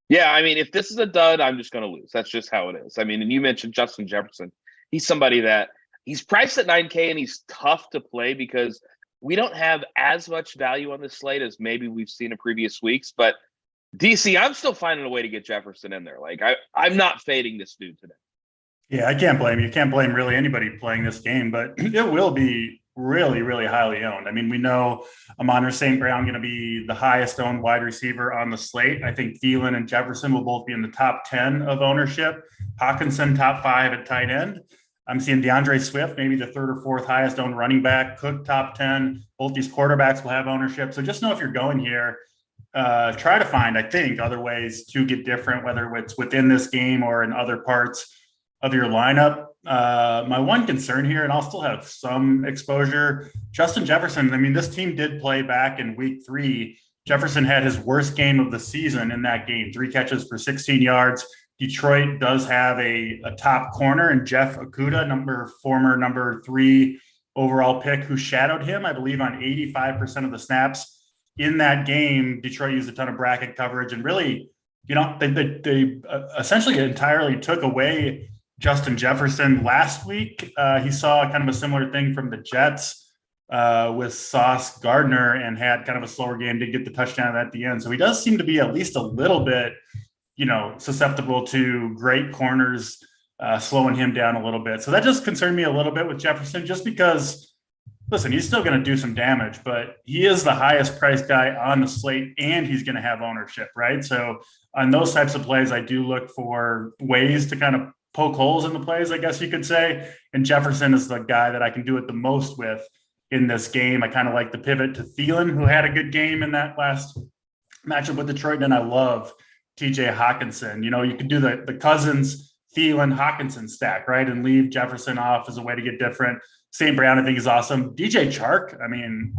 Yeah, I mean, if this is a dud, I'm just going to lose. That's just how it is. I mean, and you mentioned Justin Jefferson. He's somebody that he's priced at 9K, and he's tough to play because we don't have as much value on the slate as maybe we've seen in previous weeks. But DC, I'm still finding a way to get Jefferson in there. Like I'm not fading this dude today. Yeah, I can't blame you. You can't blame really anybody playing this game, but it will be really, really highly owned. I mean, we know Amon St. Brown going to be the highest owned wide receiver on the slate. I think Thielen and Jefferson will both be in the top 10 of ownership. Hawkinson, top 5 at tight end. I'm seeing DeAndre Swift, maybe the 3rd or 4th highest owned running back. Cook, top 10. Both these quarterbacks will have ownership. So just know if you're going here, try to find, I think, other ways to get different, whether it's within this game or in other parts of your lineup. My one concern here, and I'll still have some exposure, Justin Jefferson. I mean, this team did play back in week 3. Jefferson had his worst game of the season in that game, 3 catches for 16 yards. Detroit does have a top corner, and Jeff Okudah, former number 3 overall pick, who shadowed him, I believe, on 85% of the snaps in that game. Detroit used a ton of bracket coverage, and really, they essentially entirely took away Justin Jefferson last week. He saw kind of a similar thing from the Jets with Sauce Gardner and had kind of a slower game, did get the touchdown at the end. So he does seem to be at least a little bit, susceptible to great corners slowing him down a little bit. So that just concerned me a little bit with Jefferson, just because, listen, he's still going to do some damage, but he is the highest priced guy on the slate and he's going to have ownership, right? So on those types of plays, I do look for ways to kind of poke holes in the plays, I guess you could say. And Jefferson is the guy that I can do it the most with in this game. I kind of like the pivot to Thielen, who had a good game in that last matchup with Detroit. And I love TJ Hawkinson. You could do the Cousins, Thielen, Hawkinson stack, right? And leave Jefferson off as a way to get different. St. Brown, I think, is awesome. DJ Chark, I mean,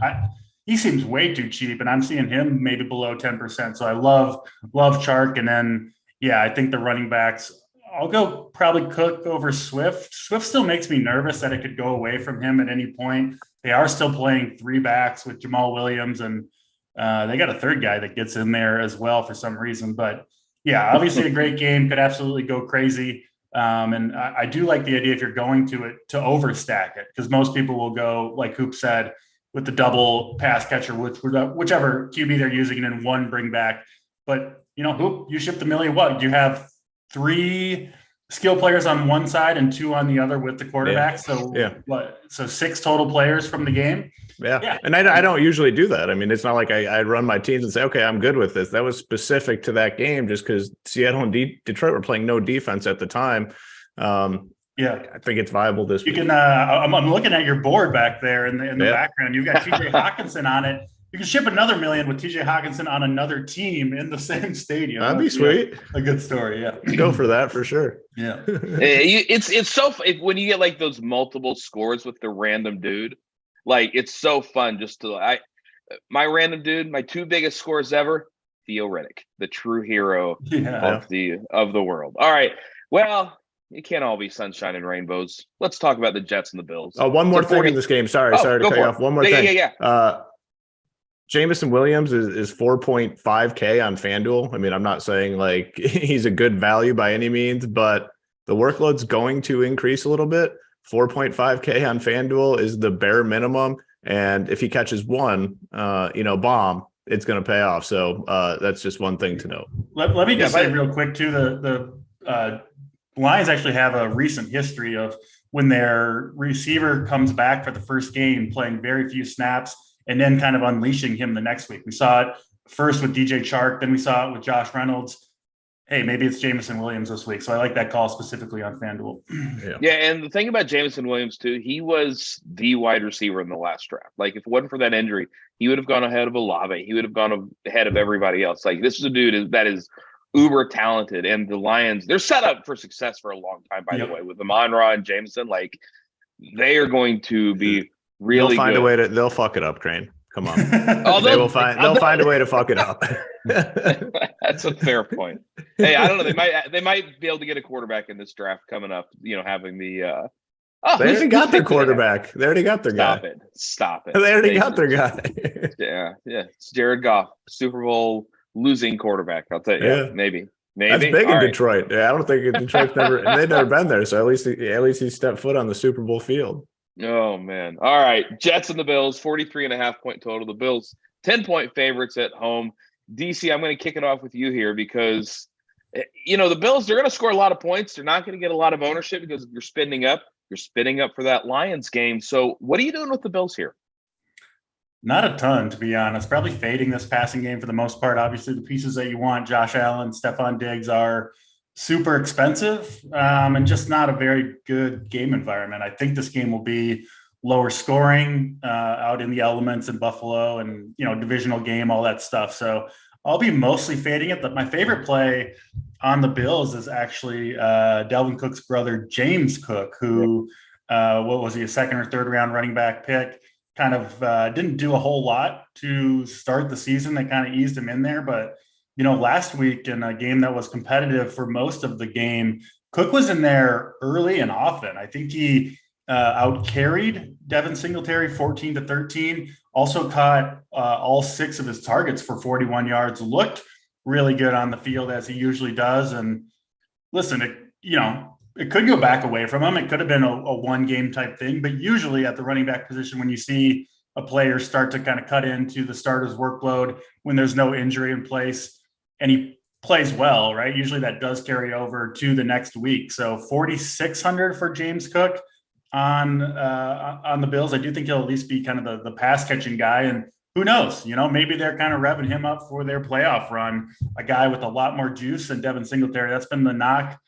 he seems way too cheap, and I'm seeing him maybe below 10%. So I love Chark. And then, I think the running backs, I'll go probably Cook over Swift. Swift still makes me nervous that it could go away from him at any point. They are still playing 3 backs with Jamal Williams, and they got a 3rd guy that gets in there as well for some reason. But obviously a great game, could absolutely go crazy. And I do like the idea, if you're going to it, to overstack it, because most people will go, like Hoop said, with the double pass catcher, whichever QB they're using, and then 1 bring back. But, Hoop, you shipped $1 million. What? Do you have 3 skill players on one side and 2 on the other with the quarterback? So what? So 6 total players from the game? Yeah. And I don't usually do that. I mean, it's not like I run my teams and say, okay, I'm good with this. That was specific to that game, just because Seattle and Detroit were playing no defense at the time. I think it's viable this week. You can, I'm looking at your board back there in the background. You've got TJ Hawkinson on it. You can ship another $1 million with TJ Hawkinson on another team in the same stadium. That'd be sweet. A good story. Yeah. Go for that for sure. Yeah. It's so when you get like those multiple scores with the random dude, like it's so fun just to my random dude, my 2 biggest scores ever, Theo Riddick, the true hero of the world. All right. Well, it can't all be sunshine and rainbows. Let's talk about the Jets and the Bills. Oh, one more thing in this game. Sorry to cut you off. One more thing. Yeah. Jameson Williams is 4.5K on FanDuel. I mean, I'm not saying like he's a good value by any means, but the workload's going to increase a little bit. 4.5K on FanDuel is the bare minimum. And if he catches 1, bomb, it's going to pay off. So that's just one thing to note. Let me just say real quick too, the Lions actually have a recent history of when their receiver comes back for the first game, playing very few snaps, and then kind of unleashing him the next week. We saw it first with DJ Chark, then we saw it with Josh Reynolds. Hey, maybe it's Jameson Williams this week. So I like that call specifically on FanDuel. Yeah, and the thing about Jameson Williams too, he was the wide receiver in the last draft. Like if it wasn't for that injury, he would have gone ahead of Olave. He would have gone ahead of everybody else. Like this is a dude that is uber talented, and the Lions, they're set up for success for a long time, by the way, with Amon-Ra and Jameson. Like they are going to be really They'll find good. a way to, they'll fuck it up, Crain. Come on. They'll find a way to fuck it up. That's a fair point. Hey, I don't know. They might be able to get a quarterback in this draft coming up, having the they already got their quarterback. They already got their guy. Stop it. They already got their guy. Yeah. It's Jared Goff, Super Bowl losing quarterback. I'll tell you. Yeah. Maybe. That's big in Detroit. Yeah, I don't think Detroit's they've never been there. So at least he stepped foot on the Super Bowl field. Oh man. All right. Jets and the Bills, 43.5 point total. The Bills, 10-point favorites at home. DC, I'm going to kick it off with you here because, the Bills, they're going to score a lot of points. They're not going to get a lot of ownership because you're spending up. You're spending up for that Lions game. So what are you doing with the Bills here? Not a ton, to be honest. Probably fading this passing game for the most part. Obviously, the pieces that you want, Josh Allen, Stephon Diggs, are super expensive and just not a very good game environment. I think this game will be lower scoring out in the elements in Buffalo and, divisional game, all that stuff. So I'll be mostly fading it. But my favorite play on the Bills is actually Dalvin Cook's brother, James Cook, who, what was he, a second or third round running back pick? Kind of didn't do a whole lot to start the season. They kind of eased him in there. But, last week in a game that was competitive for most of the game, Cook was in there early and often. I think he out-carried Devin Singletary 14-13, also caught all 6 of his targets for 41 yards, looked really good on the field as he usually does. And listen, it could go back away from him. It could have been a one-game type thing, but usually at the running back position, when you see a player start to kind of cut into the starter's workload when there's no injury in place and he plays well, right? Usually that does carry over to the next week. So 4,600 for James Cook on the Bills. I do think he'll at least be kind of the pass catching guy. And who knows, maybe they're kind of revving him up for their playoff run, a guy with a lot more juice than Devin Singletary. That's been the knock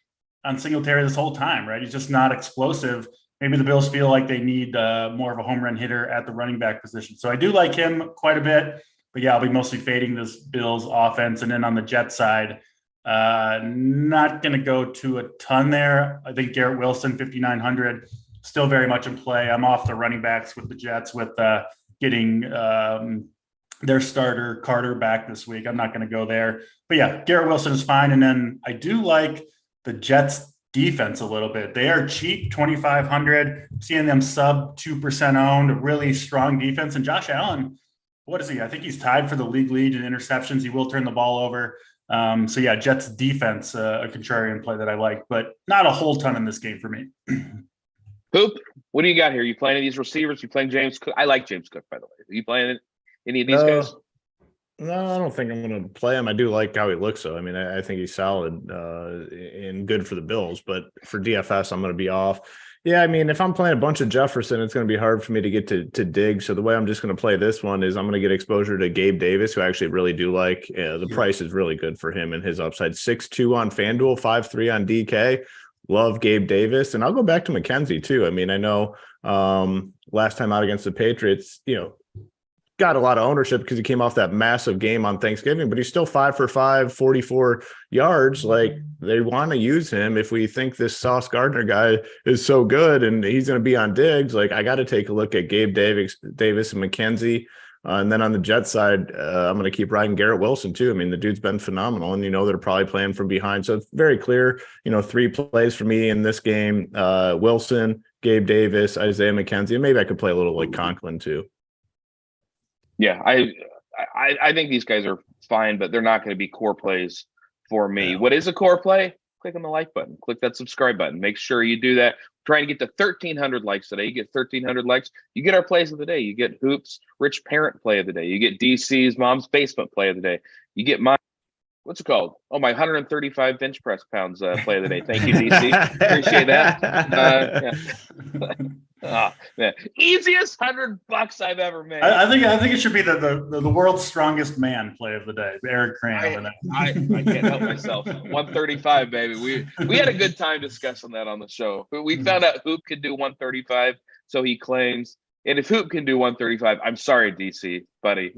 on Singletary this whole time, right? He's just not explosive. Maybe the Bills feel like they need more of a home run hitter at the running back position. So I do like him quite a bit, but yeah, I'll be mostly fading this Bills offense. And then on the Jets side, not going to go to a ton there. I think Garrett Wilson, 5,900, still very much in play. I'm off the running backs with the Jets with getting their starter Carter back this week. I'm not going to go there, but yeah, Garrett Wilson is fine. And then I do like the Jets defense a little bit. They are cheap, 2,500, seeing them sub 2% owned, a really strong defense. And Josh Allen, what is he? I think he's tied for the league lead in interceptions. He will turn the ball over. So yeah, Jets defense, a contrarian play that I like, but not a whole ton in this game for me. Hoop, what do you got here? You playing these receivers? You playing James Cook? I like James Cook, by the way. Are you playing any of these guys? No, I don't think I'm going to play him. I do like how he looks, though. I mean, I think he's solid and good for the Bills. But for DFS, I'm going to be off. Yeah, I mean, if I'm playing a bunch of Jefferson, it's going to be hard for me to get to Diggs. So the way I'm just going to play this one is I'm going to get exposure to Gabe Davis, who I actually really do like. The price is really good for him and his upside. 6.2 on FanDuel, 5.3 on DK. Love Gabe Davis. And I'll go back to McKenzie, too. I mean, I know last time out against the Patriots, got a lot of ownership because he came off that massive game on Thanksgiving, but he's still 5 for 5, 44 yards. Like, they want to use him. If we think this Sauce Gardner guy is so good and he's going to be on Diggs, like, I got to take a look at Gabe Davis and McKenzie. And then on the Jet side, I'm going to keep riding Garrett Wilson too. I mean, the dude's been phenomenal, and they're probably playing from behind. So it's very clear, 3 plays for me in this game: Wilson, Gabe Davis, Isaiah McKenzie, and maybe I could play a little like Conklin too. Yeah, I think these guys are fine, but they're not going to be core plays for me. Yeah. What is a core play? Click on the like button. Click that subscribe button. Make sure you do that. We're trying to get to 1,300 likes today. You get 1,300 likes. You get our plays of the day. You get Hoops' Rich Parent play of the day. You get DC's Mom's Basement play of the day. You get my, what's it called? Oh, my 135 bench press pounds play of the day. Thank you, DC. Appreciate that. Easiest $100 I've ever made. I think it should be the world's strongest man play of the day. Eric Crain. I can't help myself. 135, baby. We had a good time discussing that on the show. We found out Hoop could do 135, so he claims. And if Hoop can do 135, I'm sorry, DC, buddy.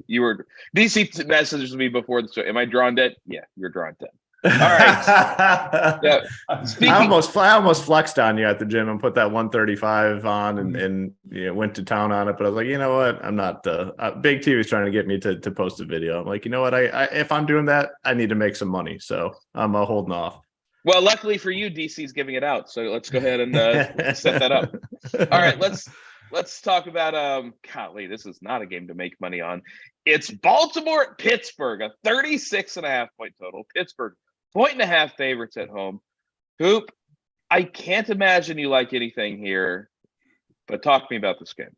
DC messages me before the show. Am I drawn dead? Yeah, you're drawn dead. All right. Yeah. I almost flexed on you at the gym and put that 135 on and went to town on it. But I was like, you know what? I'm not. Big T was trying to get me to post a video. I'm like, you know what? I if I'm doing that, I need to make some money. So I'm holding off. Well, luckily for you, DC's giving it out. So let's go ahead and set that up. All right. Let's talk about golly, this is not a game to make money on. It's Baltimore at Pittsburgh, a 36.5 point total. Pittsburgh 1.5 favorites at home. Hoop, I can't imagine you like anything here, but talk to me about this game.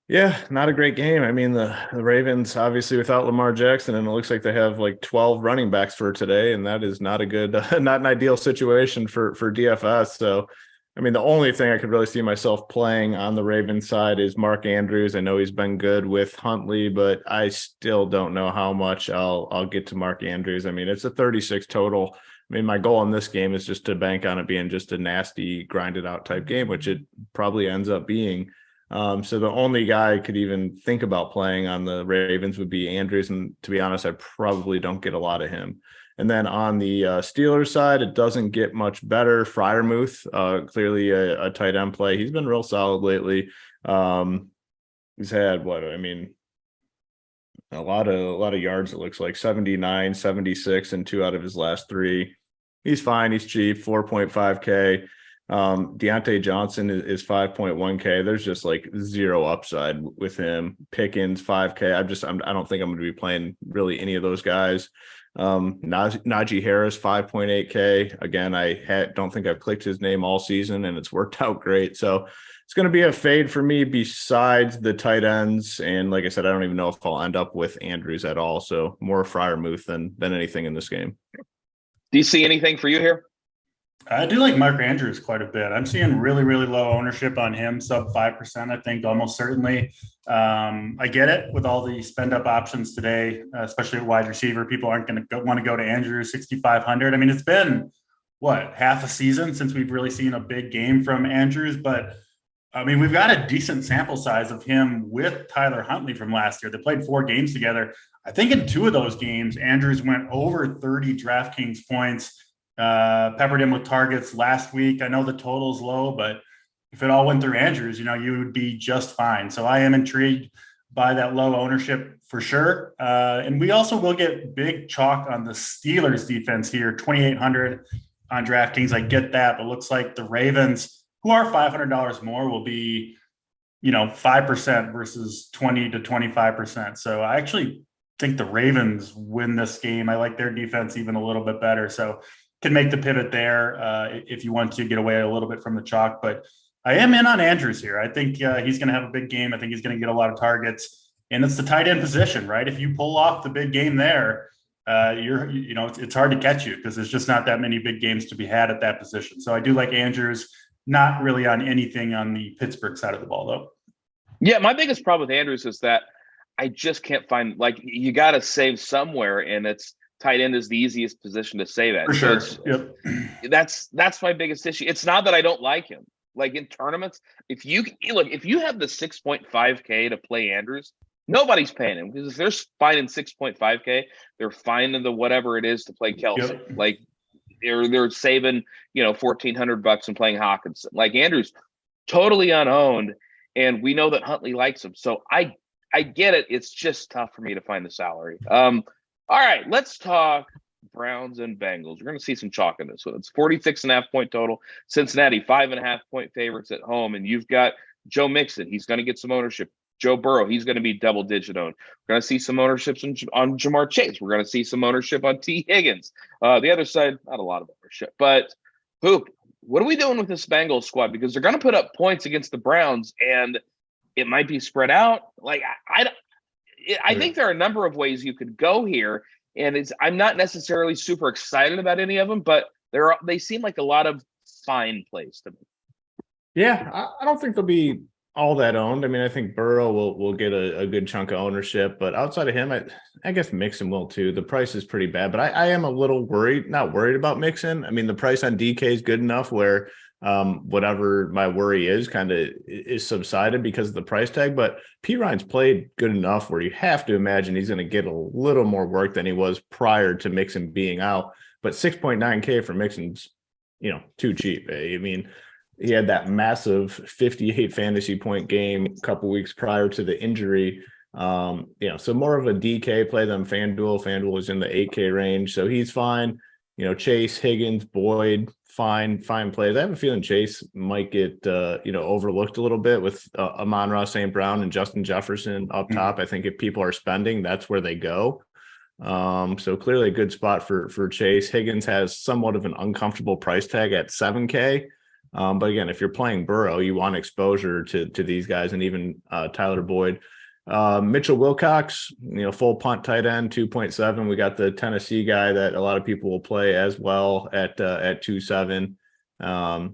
Yeah, not a great game. I mean, the Ravens obviously without Lamar Jackson, and it looks like they have like 12 running backs for today, and that is not a good, not an ideal situation for DFS. So, I mean, the only thing I could really see myself playing on the Ravens side is Mark Andrews. I know he's been good with Huntley, but I still don't know how much I'll get to Mark Andrews. I mean, it's a 36 total. I mean, my goal in this game is just to bank on it being just a nasty, grinded out type game, which it probably ends up being. So the only guy I could even think about playing on the Ravens would be Andrews. And to be honest, I probably don't get a lot of him. And then on the Steelers side, it doesn't get much better. Freiermuth, clearly a tight end play. He's been real solid lately. He's had a lot of yards. It looks like 79, 76, and 2 out of his last 3. He's fine. He's cheap, 4.5K. Deontay Johnson is 5.1K. There's just like zero upside with him. Pickens 5K. I don't think I'm going to be playing really any of those guys. Najee Harris 5.8K. Again, don't think I've clicked his name all season, and it's worked out great. So it's going to be a fade for me besides the tight ends. And like I said, I don't even know if I'll end up with Andrews at all. So more Freiermuth than anything in this game. Do you see anything for you here? I do like Mark Andrews quite a bit. I'm seeing really, really low ownership on him, sub 5%, I think, almost certainly. I get it with all the spend up options today, especially at wide receiver. People aren't going to want to go to Andrews 6,500. I mean, it's been, half a season since we've really seen a big game from Andrews. But, I mean, we've got a decent sample size of him with Tyler Huntley from last year. They played 4 games together. I think in 2 of those games, Andrews went over 30 DraftKings points. Peppered him with targets last week. I know the total's low, but if it all went through Andrews, you would be just fine. So I am intrigued by that low ownership for sure. And we also will get big chalk on the Steelers defense here, 2,800 on DraftKings. I get that, but looks like the Ravens, who are $500 more, will be, 5% versus 20 to 25%. So I actually think the Ravens win this game. I like their defense even a little bit better. So can make the pivot there if you want to get away a little bit from the chalk. But I am in on Andrews here. I think he's going to have a big game. I think he's going to get a lot of targets. And it's the tight end position, right? If you pull off the big game there, it's hard to catch you because there's just not that many big games to be had at that position. So I do like Andrews, not really on anything on the Pittsburgh side of the ball, though. Yeah, my biggest problem with Andrews is that I just can't find, you got to save somewhere, and it's tight end is the easiest position to save at. For sure. So yep. That's my biggest issue. It's not that I don't like him. Like in tournaments, if you have the 6.5K to play Andrews, nobody's paying him, because if they're finding 6.5K, they're finding the whatever it is to play Kelsey. Yep. Like they're saving $1,400 and playing Hawkinson. Like Andrews, totally unowned, and we know that Huntley likes him. So I get it. It's just tough for me to find the salary. All right, let's talk Browns and Bengals. We're going to see some chalk in this one. It's 46.5 point total. Cincinnati, 5.5 point favorites at home. And you've got Joe Mixon. He's going to get some ownership. Joe Burrow, he's going to be double digit owned. We're going to see some ownership on Jamar Chase. We're going to see some ownership on T. Higgins. The other side, not a lot of ownership. But Hoop, what are we doing with this Bengals squad? Because they're going to put up points against the Browns, and it might be spread out. Like, I think there are a number of ways you could go here, and I'm not necessarily super excited about any of them, but they seem like a lot of fine plays to me. Yeah, I don't think they'll be all that owned. I mean, I think Burrow will get a good chunk of ownership, but outside of him, I guess Mixon will too. The price is pretty bad, but I am a little not worried about Mixon. I mean, the price on DK is good enough where whatever my worry is kind of is subsided because of the price tag, but P. Ryan's played good enough where you have to imagine he's going to get a little more work than he was prior to Mixon being out. But 6.9K for Mixon's, too cheap. I mean, he had that massive 58 fantasy point game a couple weeks prior to the injury. So more of a DK play than FanDuel. FanDuel is in the 8K range, so he's fine. Chase, Higgins, Boyd, fine plays. I have a feeling Chase might get overlooked a little bit with Amon-Ra St. Brown and Justin Jefferson up top. I think if people are spending, that's where they go. So clearly a good spot for Chase. Higgins has somewhat of an uncomfortable price tag at 7K. But again, if you're playing Burrow, you want exposure to these guys, and even Tyler Boyd. Mitchell Wilcox, full punt tight end, 2.7. We got the Tennessee guy that a lot of people will play as well at 2.7.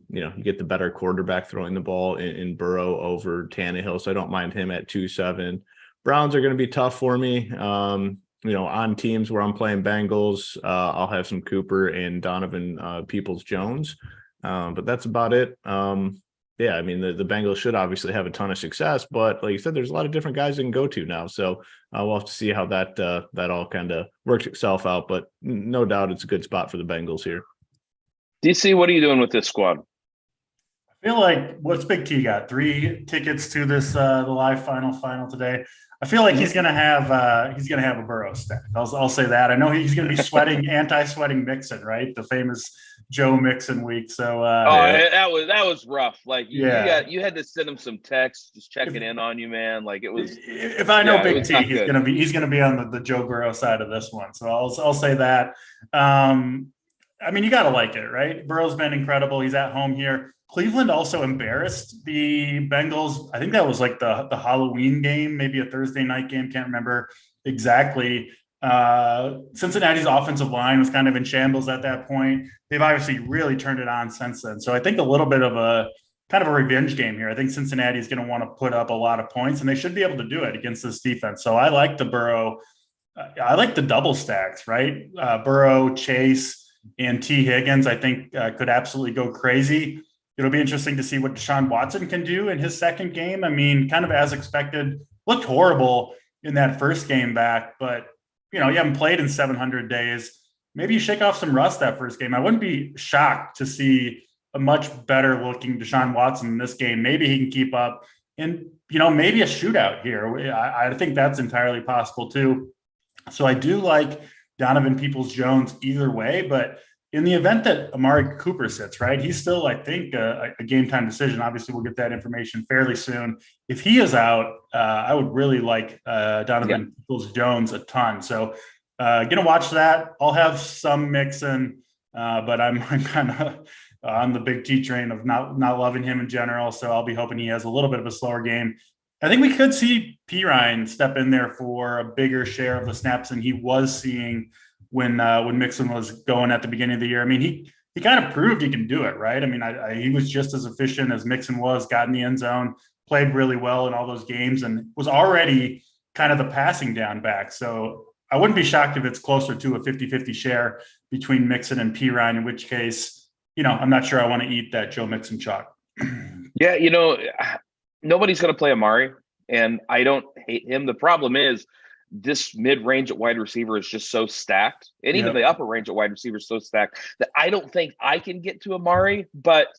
You get the better quarterback throwing the ball in Burrow over Tannehill, so I don't mind him at 2.7. Browns are going to be tough for me. On teams where I'm playing Bengals, I'll have some Cooper and Donovan Peoples-Jones, but that's about it. Yeah, I mean, the Bengals should obviously have a ton of success, but like you said, there's a lot of different guys they can go to now. So we'll have to see how that all kind of works itself out. But no doubt it's a good spot for the Bengals here. DC, what are you doing with this squad? I feel like what's Big T got? 3 tickets to this the live final today. I feel like he's gonna have a Burrow stack. I'll say that. I know he's gonna be sweating anti-sweating Mixon, right? The famous Joe Mixon week. So that was rough. Like you had to send him some texts just checking in on you, man. Like it was. If I know Big T, he's gonna be on the Joe Burrow side of this one. So I'll say that. I mean, you gotta like it, right? Burrow's been incredible. He's at home here. Cleveland also embarrassed the Bengals. I think that was like the Halloween game, maybe a Thursday night game. Can't remember exactly. Cincinnati's offensive line was kind of in shambles at that point. They've obviously really turned it on since then. So I think a little bit of a kind of a revenge game here. I think Cincinnati is going to want to put up a lot of points, and they should be able to do it against this defense. So I like the Burrow. I like the double stacks, right? Burrow, Chase, and T. Higgins, I think could absolutely go crazy. It'll be interesting to see what Deshaun Watson can do in his second game. I mean, kind of as expected, looked horrible in that first game back, but you haven't played in 700 days. Maybe you shake off some rust that first game. I wouldn't be shocked to see a much better looking Deshaun Watson in this game. Maybe he can keep up, and maybe a shootout here. I think that's entirely possible too. So I do like Donovan Peoples-Jones either way, but in the event that Amari Cooper sits, right, he's still, I think, a game time decision. Obviously, we'll get that information fairly soon. If he is out, I would really like Donovan Peoples-Jones a ton. So going to watch that. I'll have some Mixon, but I'm kind of on the Big T train of not loving him in general. So I'll be hoping he has a little bit of a slower game. I think we could see P. Ryan step in there for a bigger share of the snaps than he was seeing when Mixon was going at the beginning of the year. I mean, he kind of proved he can do it, right? I mean, he was just as efficient as Mixon was, got in the end zone, played really well in all those games, and was already kind of the passing down back. So I wouldn't be shocked if it's closer to a 50-50 share between Mixon and P. Ryan, in which case, I'm not sure I want to eat that Joe Mixon chalk. Yeah, nobody's going to play Amari, and I don't hate him. The problem is, this mid-range at wide receiver is just so stacked, and even the upper range at wide receiver is so stacked that I don't think I can get to Amari. But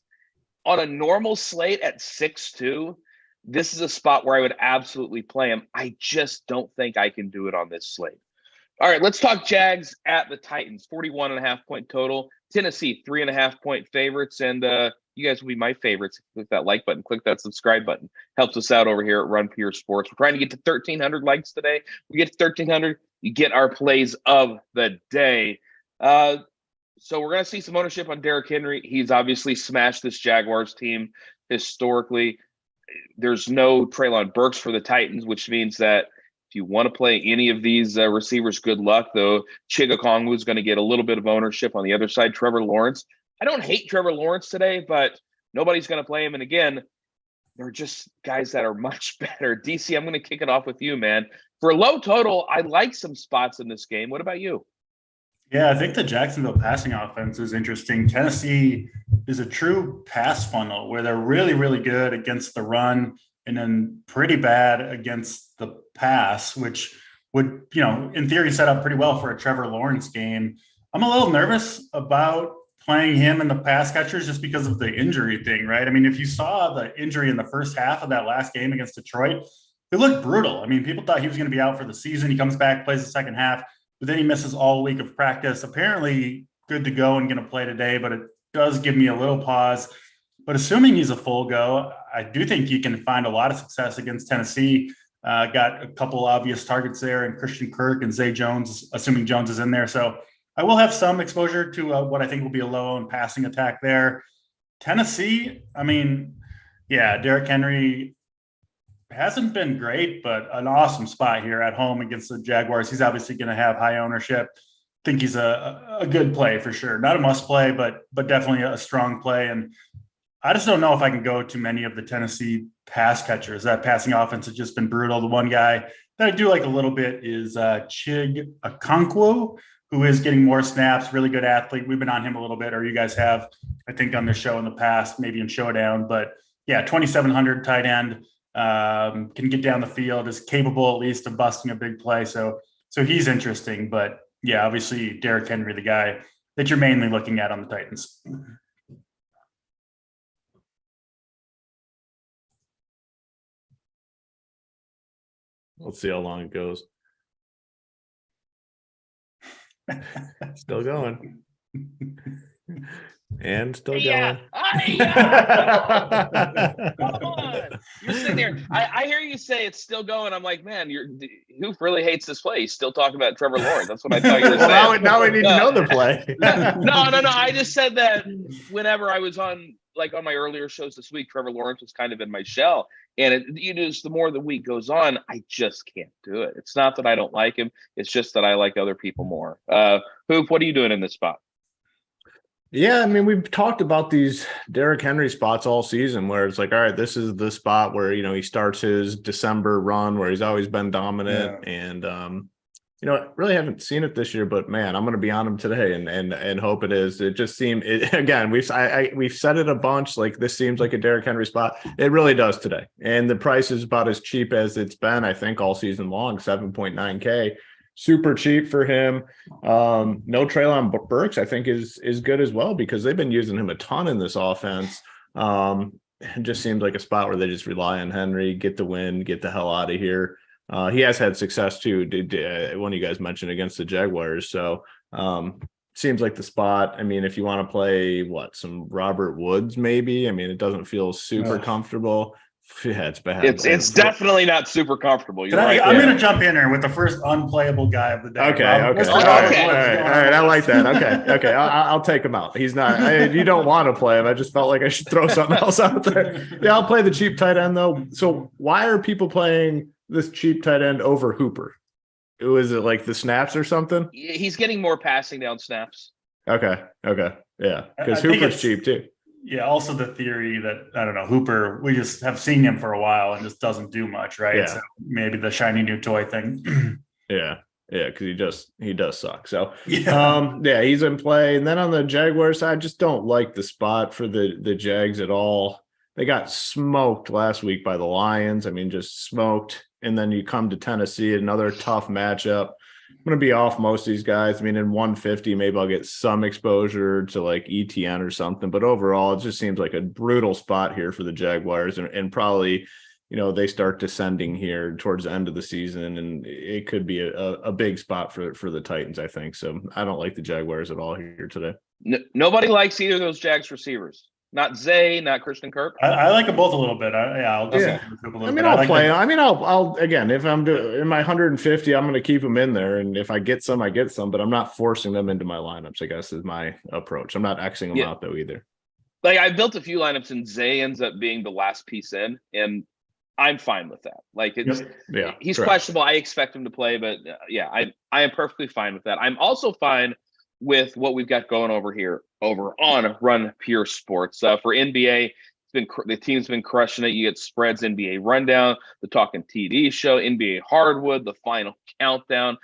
on a normal slate at 6'2", this is a spot where I would absolutely play him. I just don't think I can do it on this slate. All right, let's talk Jags at the Titans. 41.5-point total. Tennessee, 3.5-point favorites, and you guys will be my favorites. Click that like button. Click that subscribe button. Helps us out over here at RunPureSports. We're trying to get to 1,300 likes today. We get to 1,300, you get our plays of the day. So we're going to see some ownership on Derrick Henry. He's obviously smashed this Jaguars team historically. There's no Treylon Burks for the Titans, which means that if you want to play any of these receivers, good luck, though. Chigokongwu is going to get a little bit of ownership on the other side. Trevor Lawrence. I don't hate Trevor Lawrence today, but nobody's going to play him. And again, they're just guys that are much better. DC, I'm going to kick it off with you, man. For a low total, I like some spots in this game. What about you? Yeah, I think the Jacksonville passing offense is interesting. Tennessee is a true pass funnel where they're really, really good against the run and then pretty bad against the pass, which would, in theory, set up pretty well for a Trevor Lawrence game. I'm a little nervous about playing him in the pass catchers just because of the injury thing, right? I mean, if you saw the injury in the first half of that last game against Detroit, it looked brutal. I mean, people thought he was going to be out for the season. He comes back, plays the second half, but then he misses all week of practice. Apparently good to go and going to play today, but it does give me a little pause. But assuming he's a full go, I do think he can find a lot of success against Tennessee. Got a couple obvious targets there, and Christian Kirk and Zay Jones, assuming Jones is in there. So I will have some exposure to what I think will be a low-owned passing attack there. Tennessee, I mean, yeah, Derrick Henry hasn't been great, but an awesome spot here at home against the Jaguars. He's obviously going to have high ownership. I think he's a good play for sure. Not a must play, but definitely a strong play. And I just don't know if I can go to many of the Tennessee pass catchers. That passing offense has just been brutal. The one guy that I do like a little bit is Chig Okonkwo, who is getting more snaps, really good athlete. We've been on him a little bit, or you guys have, I think, on the show in the past, maybe in Showdown. But yeah, 2,700 tight end, can get down the field, is capable at least of busting a big play. So he's interesting. But yeah, obviously Derrick Henry, the guy that you're mainly looking at on the Titans. Let's see how long it goes. Still going. And still going. Come on. You're sitting there. I hear you say it's still going. I'm like, man, Hoof really hates this play. He's still talking about Trevor Lawrence. That's what I thought you were saying. Now we need to know the play. No. I just said that whenever I was on my earlier shows this week, Trevor Lawrence was kind of in my shell. And the more the week goes on, I just can't do it. It's not that I don't like him. It's just that I like other people more. Hoop, what are you doing in this spot? Yeah, I mean, we've talked about these Derrick Henry spots all season where it's like, all right, this is the spot where, he starts his December run where he's always been dominant. Yeah. And, really haven't seen it this year, but man, I'm going to be on him today and hope it is. It just seemed, again, we've said it a bunch. Like, this seems like a Derrick Henry spot. It really does today. And the price is about as cheap as it's been, I think, all season long, 7.9K. Super cheap for him. No Treylon Burks, I think, is good as well because they've been using him a ton in this offense. It just seems like a spot where they just rely on Henry, get the win, get the hell out of here. He has had success too. One of you guys mentioned against the Jaguars. So seems like the spot. I mean, if you want to play some Robert Woods, maybe. I mean, it doesn't feel super comfortable. Yeah, it's bad. It's definitely not super comfortable. You're right. I'm going to jump in here with the first unplayable guy of the day. Okay. All right. I like that. Okay. I'll take him out. He's not. You don't want to play him. I just felt like I should throw something else out there. Yeah, I'll play the cheap tight end though. So why are people playing this cheap tight end over Hooper? Was it like the snaps or something? He's getting more passing down snaps. Okay. Yeah, because Hooper's cheap too. Yeah, also the theory that, I don't know, Hooper, we just have seen him for a while and just doesn't do much, right? Yeah. So maybe the shiny new toy thing. Yeah, because he does suck. So, he's in play. And then on the Jaguars side, I just don't like the spot for the Jags at all. They got smoked last week by the Lions. I mean, just smoked. And then you come to Tennessee, another tough matchup. I'm going to be off most of these guys. I mean, in 150, maybe I'll get some exposure to like ETN or something. But overall, it just seems like a brutal spot here for the Jaguars. And probably, they start descending here towards the end of the season. And it could be a big spot for the Titans, I think. So I don't like the Jaguars at all here today. Nobody likes either of those Jags receivers. Not Zay, not Christian Kirk. I like them both a little bit. I'll play. I'll again, if I'm in my 150, I'm going to keep them in there. And if I get some, I get some, but I'm not forcing them into my lineups, I guess is my approach. I'm not Xing them out though either. Like, I built a few lineups and Zay ends up being the last piece in, and I'm fine with that. Like, he's questionable. I expect him to play, but I am perfectly fine with that. I'm also fine with what we've got going over on RunPureSports. For NBA, the team's been crushing it. You get spreads, NBA rundown, the Talking TD show, NBA hardwood, the final countdown,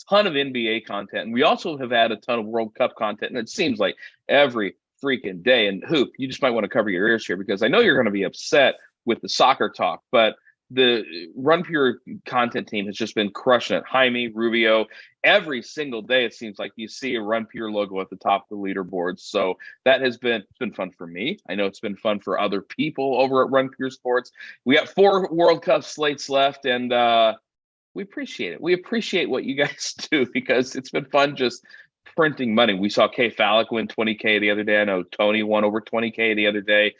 ton of NBA content. And we also have had a ton of World Cup content. And it seems like every freaking day. And Hoop, you just might want to cover your ears here because I know you're going to be upset with the soccer talk, but the RunPure content team has just been crushing it. Jaime, Rubio, every single day it seems like you see a RunPure logo at the top of the leaderboards. So that has been fun for me. I know it's been fun for other people over at RunPureSports. We got 4 World Cup slates left, and we appreciate it. We appreciate what you guys do because it's been fun just printing money. We saw K Fallick win 20K the other day. I know Tony won over 20K the other day.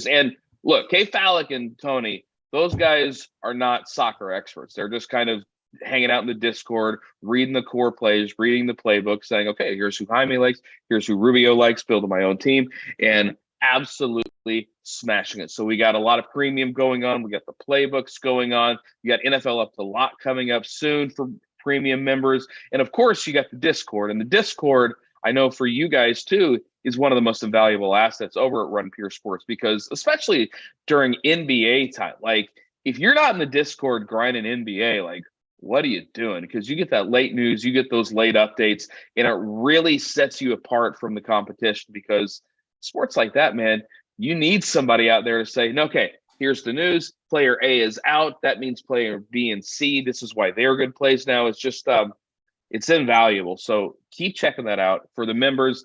And look, K Fallick and Tony, those guys are not soccer experts. They're just kind of hanging out in the Discord, reading the core plays, reading the playbook, saying, okay, here's who Jaime likes, here's who Rubio likes, building my own team. And absolutely smashing it. So we got a lot of premium going on. We got the playbooks going on. You got NFL Up to Lock coming up soon for premium members. And of course, you got the Discord. And the Discord, I know for you guys too, is one of the most invaluable assets over at RunPureSports, because especially during NBA time, like if you're not in the Discord grinding NBA, like what are you doing? Because you get that late news, you get those late updates, and it really sets you apart from the competition, because sports like that, man, you need somebody out there to say, okay, here's the news. Player A is out. That means player B and C, this is why they're good plays now. It's just, it's invaluable. So keep checking that out. For the members,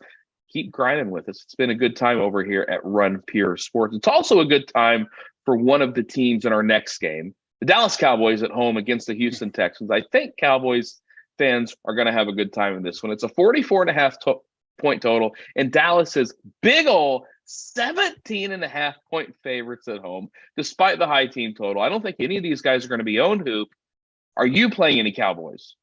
keep grinding with us. It's been a good time over here at RunPureSports. It's also a good time for one of the teams in our next game. The Dallas Cowboys at home against the Houston Texans. I think Cowboys fans are going to have a good time in this one. It's a 44.5 point total, and Dallas is big ol' 17.5 point favorites at home, despite the high team total. I don't think any of these guys are going to be owned, Hoop. Are you playing any Cowboys?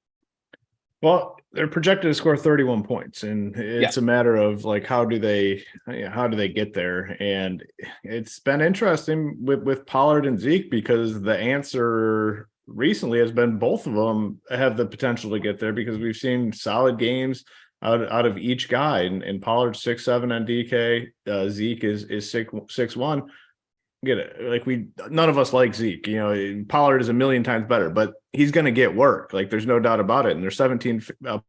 Well, they're projected to score 31 points, and it's a matter of like how do they get there? And it's been interesting with Pollard and Zeke, because the answer recently has been both of them have the potential to get there, because we've seen solid games out of each guy. And Pollard 6'7" on DK, Zeke is 6'1". Get it? Like none of us like Zeke. You know, Pollard is a million times better, but he's going to get work. Like there's no doubt about it. And they're 17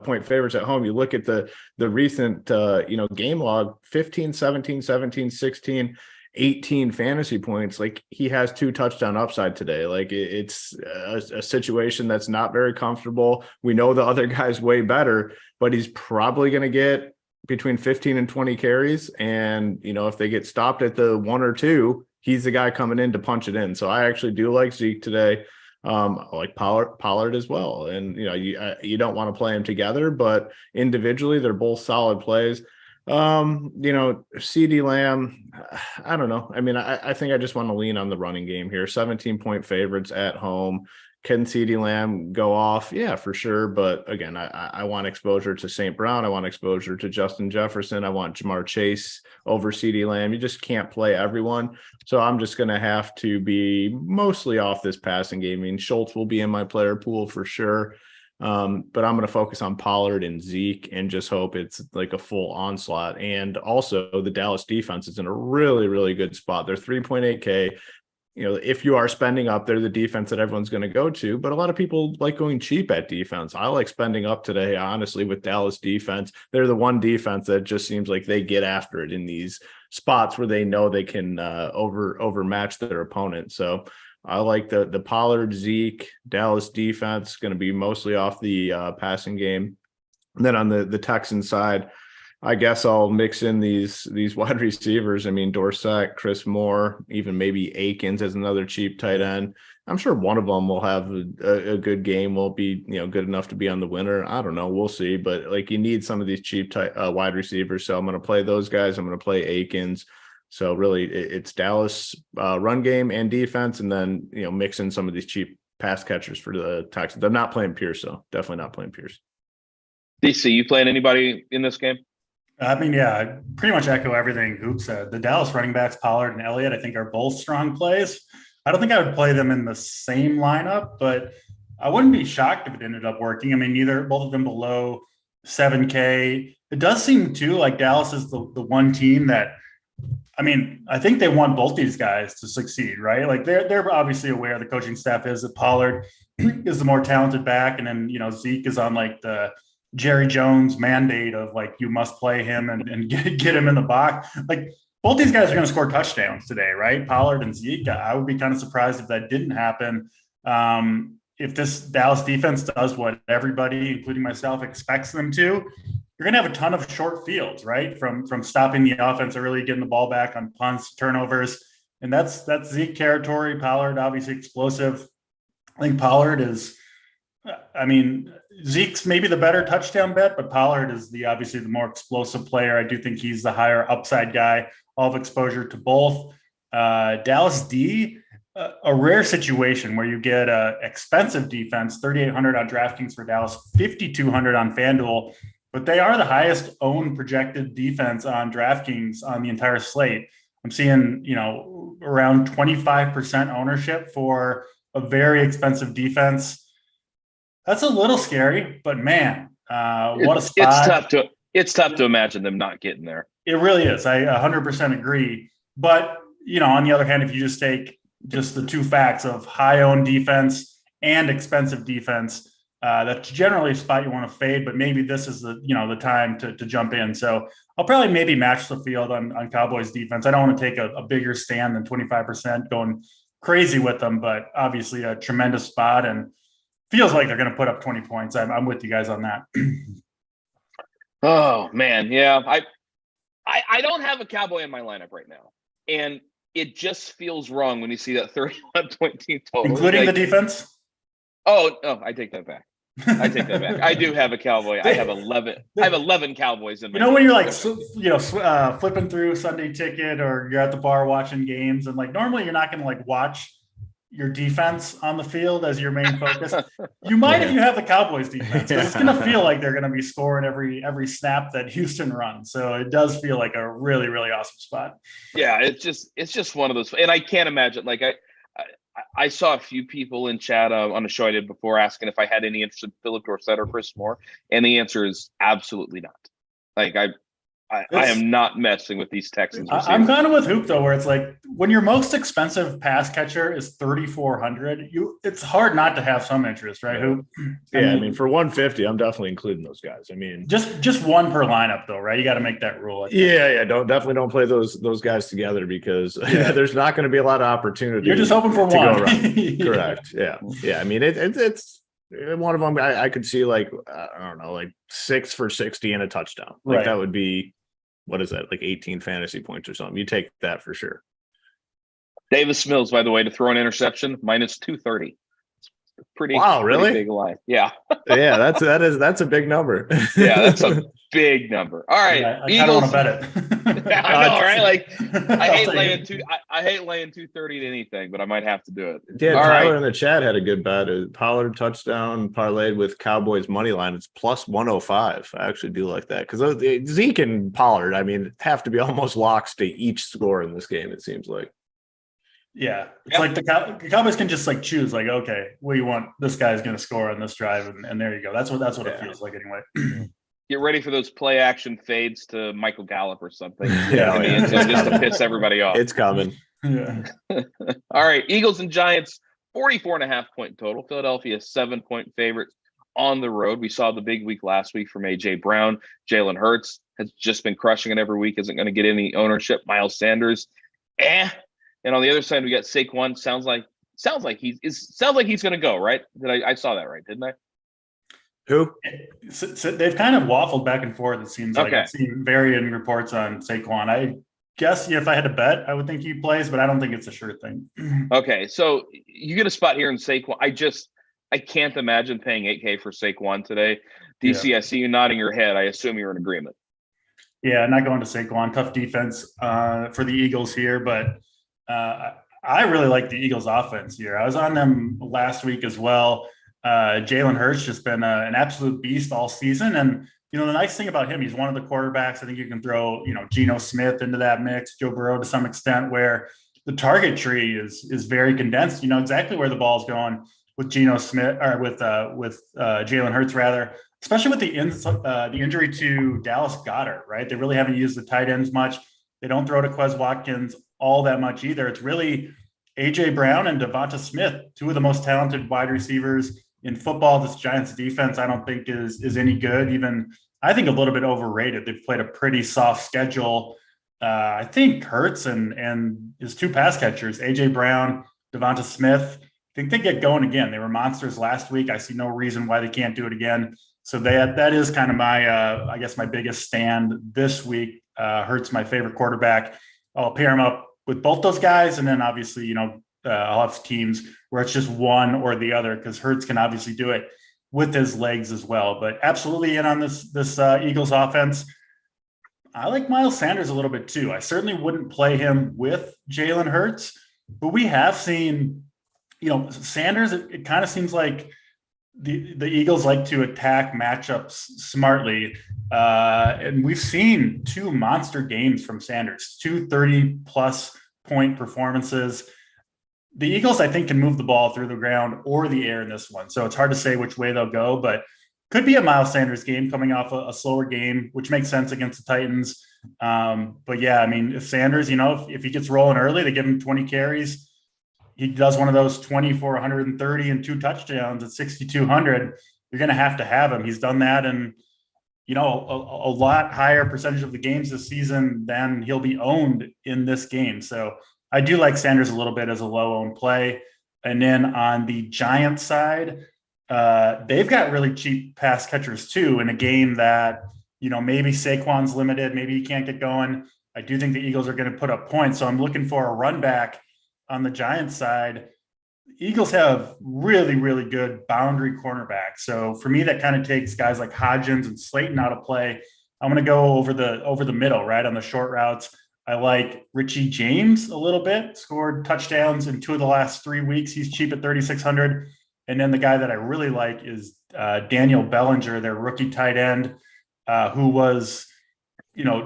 point favorites at home. You look at the recent game log: 15, 17, 17, 16, 18 fantasy points. Like he has 2 touchdown upside today. Like it's a situation that's not very comfortable. We know the other guy's way better, but he's probably going to get between 15 and 20 carries. And, if they get stopped at the 1 or 2, he's the guy coming in to punch it in. So I actually do like Zeke today. I like Pollard as well. And, you don't want to play them together, but individually, they're both solid plays. CD Lamb, I don't know. I mean, I think I just want to lean on the running game here. 17 point favorites at home. Can CD Lamb go off? Yeah, for sure. But again, I want exposure to St. Brown. I want exposure to Justin Jefferson. I want Jamar Chase over CD Lamb. You just can't play everyone. So I'm just going to have to be mostly off this passing game. I mean, Schultz will be in my player pool for sure. But I'm going to focus on Pollard and Zeke and just hope it's like a full onslaught. And also the Dallas defense is in a really, really good spot. They're 3.8K. If you are spending up, they're the defense that everyone's going to go to, but a lot of people like going cheap at defense. I like spending up today, honestly, with Dallas defense. They're the one defense that just seems like they get after it in these spots where they know they can overmatch their opponent. So I like the Pollard, Zeke, Dallas defense, going to be mostly off the passing game. And then on the Texans side, I guess I'll mix in these wide receivers. I mean, Dorsett, Chris Moore, even maybe Akins as another cheap tight end. I'm sure one of them will have a good game, will be good enough to be on the winner. I don't know. We'll see. But like you need some of these cheap wide receivers. So I'm going to play those guys. I'm going to play Akins. So really it's Dallas run game and defense, and then mix in some of these cheap pass catchers for the Texans. I'm not playing Pierce, though. Definitely not playing Pierce. DC, you playing anybody in this game? I mean, yeah, I pretty much echo everything Hoop said. The Dallas running backs, Pollard and Elliott, I think are both strong plays. I don't think I would play them in the same lineup, but I wouldn't be shocked if it ended up working. I mean, both of them below 7K. It does seem too like Dallas is the one team that, I mean, I think they want both these guys to succeed, right? Like they're obviously aware, the coaching staff is, that Pollard is the more talented back, and then Zeke is on like the Jerry Jones mandate of like you must play him and get him in the box. Like both these guys are going to score touchdowns today, right? Pollard and Zeke. I would be kind of surprised if that didn't happen. If this Dallas defense does what everybody, including myself, expects them to, you're going to have a ton of short fields, right? From stopping the offense early, getting the ball back on punts, turnovers, and that's Zeke territory. Pollard obviously explosive. I think Pollard is. I mean, Zeke's maybe the better touchdown bet, but Pollard is obviously the more explosive player. I do think he's the higher upside guy. I'll have exposure to both. Dallas D, a rare situation where you get a expensive defense, 3,800 on DraftKings for Dallas, 5,200 on FanDuel. but they are the highest owned projected defense on DraftKings on the entire slate. I'm seeing, around 25% ownership for a very expensive defense. That's a little scary, but man, what a spot. It's tough to imagine them not getting there. It really is. I 100% agree. But, on the other hand, if you just take just the two facts of high owned defense and expensive defense, that's generally a spot you want to fade, but maybe this is the time to jump in. So I'll probably maybe match the field on Cowboys defense. I don't want to take a bigger stand than 25% going crazy with them, but obviously a tremendous spot and feels like they're going to put up 20 points. I'm with you guys on that. Oh man. Yeah. I don't have a Cowboy in my lineup right now. And it just feels wrong when you see that 31-point team total. Including the defense? Oh, I take that back. I do have a Cowboy. I have 11. I have 11 Cowboys in my. When you're like, flipping through Sunday Ticket, or you're at the bar watching games, and like normally you're not going to like watch your defense on the field as your main focus. You might if you have the Cowboys defense, because it's going to feel like they're going to be scoring every snap that Houston runs. So it does feel like a really, really awesome spot. Yeah, it's just one of those, and I can't imagine. Like I saw a few people in chat on a show I did before asking if I had any interest in Philip Dorsett or Chris Moore, and the answer is absolutely not. Like I am not messing with these Texans receivers. I'm kind of with Hoop though, where it's like when your most expensive pass catcher is 3,400, it's hard not to have some interest, right? Hoop. I mean, for 150, I'm definitely including those guys. I mean, just one per lineup though, right? You got to make that rule. Definitely don't play those guys together because there's not going to be a lot of opportunity. You're just hoping for one. Correct. Yeah. I mean, it's one of them. I could see like I don't know, like 6 for 60 and a touchdown. Like that would be. What is that, like 18 fantasy points or something? You take that for sure. Davis Mills, by the way, to throw an interception, minus 230. Pretty big line. Yeah. Yeah, that's a big number. Yeah, that's a big number. All right. Yeah, I kind of want to bet it. I know, right? Like I hate laying 230 to anything, but I might have to do it. Yeah, Tyler in the chat had a good bet. Pollard touchdown parlayed with Cowboys money line. It's plus 105. I actually do like that because Zeke and Pollard, I mean, have to be almost locks to each score in this game, it seems like. Yeah, it's like the Cowboys can just like choose, like, okay, we want this guy's going to score on this drive, and there you go. That's what it feels like anyway. Get ready for those play action fades to Michael Gallup or something. Yeah, just to piss everybody off. It's coming. Yeah. All right, Eagles and Giants, 44.5-point total. Philadelphia 7-point favorites on the road. We saw the big week last week from AJ Brown. Jalen Hurts has just been crushing it every week. Isn't going to get any ownership. Miles Sanders, And on the other side, we got Saquon. Sounds like he's going to go, right? I saw that right, didn't I? Who? So they've kind of waffled back and forth. It seems like I've seen varying reports on Saquon. I guess if I had to bet, I would think he plays, but I don't think it's a sure thing. Okay, so you get a spot here in Saquon. I can't imagine paying $8K for Saquon today. DC, I see you nodding your head. I assume you're in agreement. Yeah, not going to Saquon. Tough defense for the Eagles here, but. I really like the Eagles offense here. I was on them last week as well. Jalen Hurts just been an absolute beast all season. And, the nice thing about him, he's one of the quarterbacks. I think you can throw, Geno Smith into that mix, Joe Burrow to some extent, where the target tree is very condensed. You know exactly where the ball's going with Geno Smith or with Jalen Hurts rather, especially with the injury to Dallas Goedert, right? They really haven't used the tight ends much. They don't throw to Quez Watkins all that much either. It's really AJ Brown and Devonta Smith, two of the most talented wide receivers in football. This Giants defense, I don't think is any good. Even I think a little bit overrated. They've played a pretty soft schedule. I think Hurts and his two pass catchers, AJ Brown, Devonta Smith, I think they get going again. They were monsters last week. I see no reason why they can't do it again. So that is kind of my, I guess my biggest stand this week. Hurts my favorite quarterback. I'll pair him up with both those guys. And then obviously, I'll have teams where it's just one or the other because Hurts can obviously do it with his legs as well. But absolutely in on this Eagles offense. I like Miles Sanders a little bit too. I certainly wouldn't play him with Jalen Hurts, but we have seen, Sanders, it kind of seems like the Eagles like to attack matchups smartly. And we've seen 2 monster games from Sanders, 2 30-plus point performances. The Eagles, I think, can move the ball through the ground or the air in this one. So it's hard to say which way they'll go, but could be a Miles Sanders game coming off a slower game, which makes sense against the Titans. But yeah, I mean, if Sanders, if he gets rolling early, they give him 20 carries. He does one of those 24, 130 and 2 touchdowns at 6,200. You're going to have him. He's done that in, a lot higher percentage of the games this season than he'll be owned in this game. So I do like Sanders a little bit as a low owned play. And then on the Giants side, they've got really cheap pass catchers too in a game that, maybe Saquon's limited, maybe he can't get going. I do think the Eagles are going to put up points. So I'm looking for a run back on the Giants side. Eagles have really, really good boundary cornerbacks. So for me, that kind of takes guys like Hodgins and Slayton out of play. I'm going to go over the middle, right, on the short routes. I like Richie James a little bit, scored touchdowns in 2 of the last 3 weeks. He's cheap at 3,600. And then the guy that I really like is Daniel Bellinger, their rookie tight end, who was,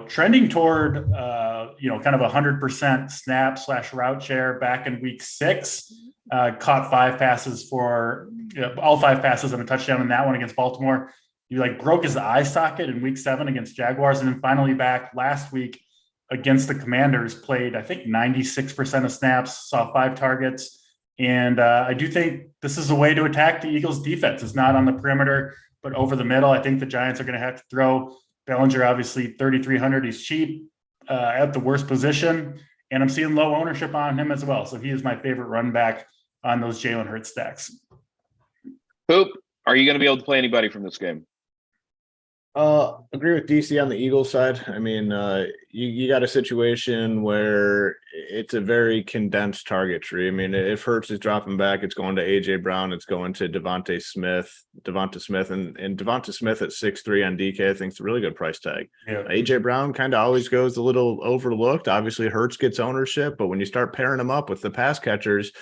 trending toward, kind of 100% snap / route share back in week 6. Caught 5 passes for all 5 passes and a touchdown in that one against Baltimore. He broke his eye socket in week 7 against Jaguars, and then finally back last week against the Commanders, played, I think, 96% of snaps, saw 5 targets. And I do think this is a way to attack the Eagles defense. It's not on the perimeter, but over the middle. I think the Giants are going to have to throw. Bellinger, obviously 3,300. He's cheap at the worst position. And I'm seeing low ownership on him as well. So he is my favorite run back on those Jalen Hurts stacks. Hoop, are you going to be able to play anybody from this game? Agree with DC on the Eagles side. I mean, you got a situation where it's a very condensed target tree. I mean, if Hurts is dropping back, it's going to AJ Brown, it's going to Devonta Smith, and Devonta Smith at 6'3" on DK, I think it's a really good price tag. Yeah. AJ Brown kind of always goes a little overlooked. Obviously, Hurts gets ownership, but when you start pairing them up with the pass catchers,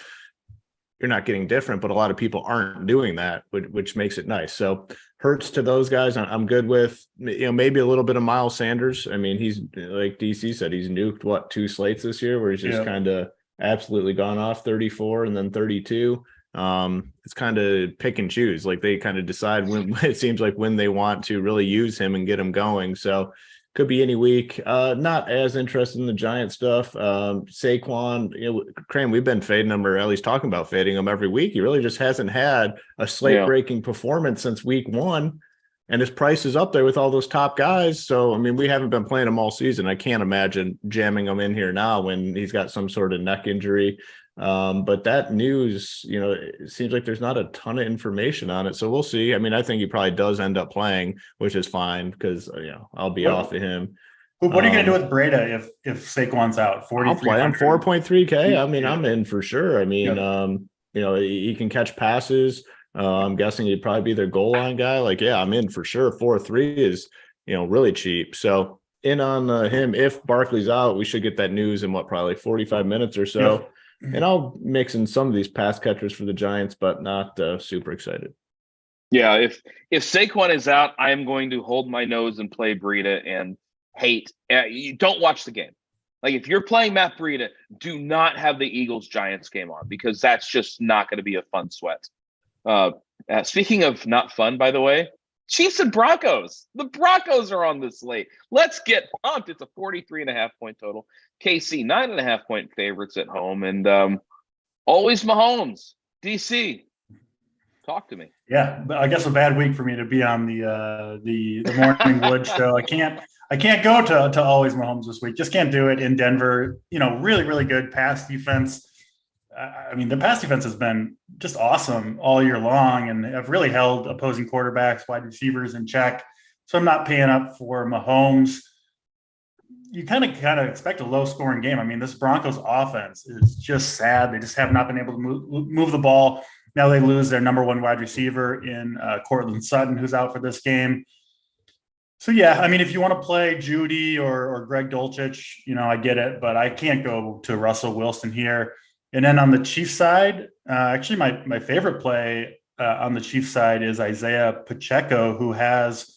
you're not getting different, but a lot of people aren't doing that, which makes it nice. So Hurts to those guys, I'm good with, maybe a little bit of Miles Sanders. I mean, he's, like DC said, he's nuked 2 slates this year where he's just kind of absolutely gone off 34 and then 32. It's kind of pick and choose. They kind of decide when it seems like when they want to really use him and get him going. So could be any week. Not as interested in the Giant stuff. Saquon, Crain, we've been fading him, or at least talking about fading him every week. He really just hasn't had a slate-breaking performance since week 1, and his price is up there with all those top guys. So, I mean, we haven't been playing him all season. I can't imagine jamming him in here now when he's got some sort of neck injury. But that news, it seems like there's not a ton of information on it. So we'll see. I mean, I think he probably does end up playing, which is fine because, I'll be off of him. What are you going to do with Breda if Saquon's out? I'll play him 4.3K. I mean, I'm in for sure. I mean, he can catch passes. I'm guessing he'd probably be their goal line guy. I'm in for sure. 4.3 is, really cheap. So in on him. If Barkley's out, we should get that news in probably 45 minutes or so. Yep. And I'll mix in some of these pass catchers for the Giants, but not super excited. Yeah, if Saquon is out, I am going to hold my nose and play Breida and hate. You don't watch the game. If you're playing Matt Breida, do not have the Eagles-Giants game on because that's just not going to be a fun sweat. Speaking of not fun, by the way, Chiefs and Broncos. The Broncos are on this slate. Let's get pumped. It's a 43.5 point total. KC 9.5 point favorites at home, and always Mahomes. DC, talk to me. Yeah, but I guess a bad week for me to be on the Morning Wood show. I can't go to always Mahomes this week. Just can't do it in Denver. Really, really good pass defense. I mean, the pass defense has been just awesome all year long and have really held opposing quarterbacks, wide receivers in check. So I'm not paying up for Mahomes. You kind of expect a low-scoring game. I mean, this Broncos offense is just sad. They just have not been able to move the ball. Now they lose their number 1 wide receiver in Cortland Sutton, who's out for this game. So, yeah, I mean, if you want to play Judy or Greg Dulcich, I get it. But I can't go to Russell Wilson here. And then on the Chiefs side, actually my favorite play on the Chiefs side is Isaiah Pacheco, who has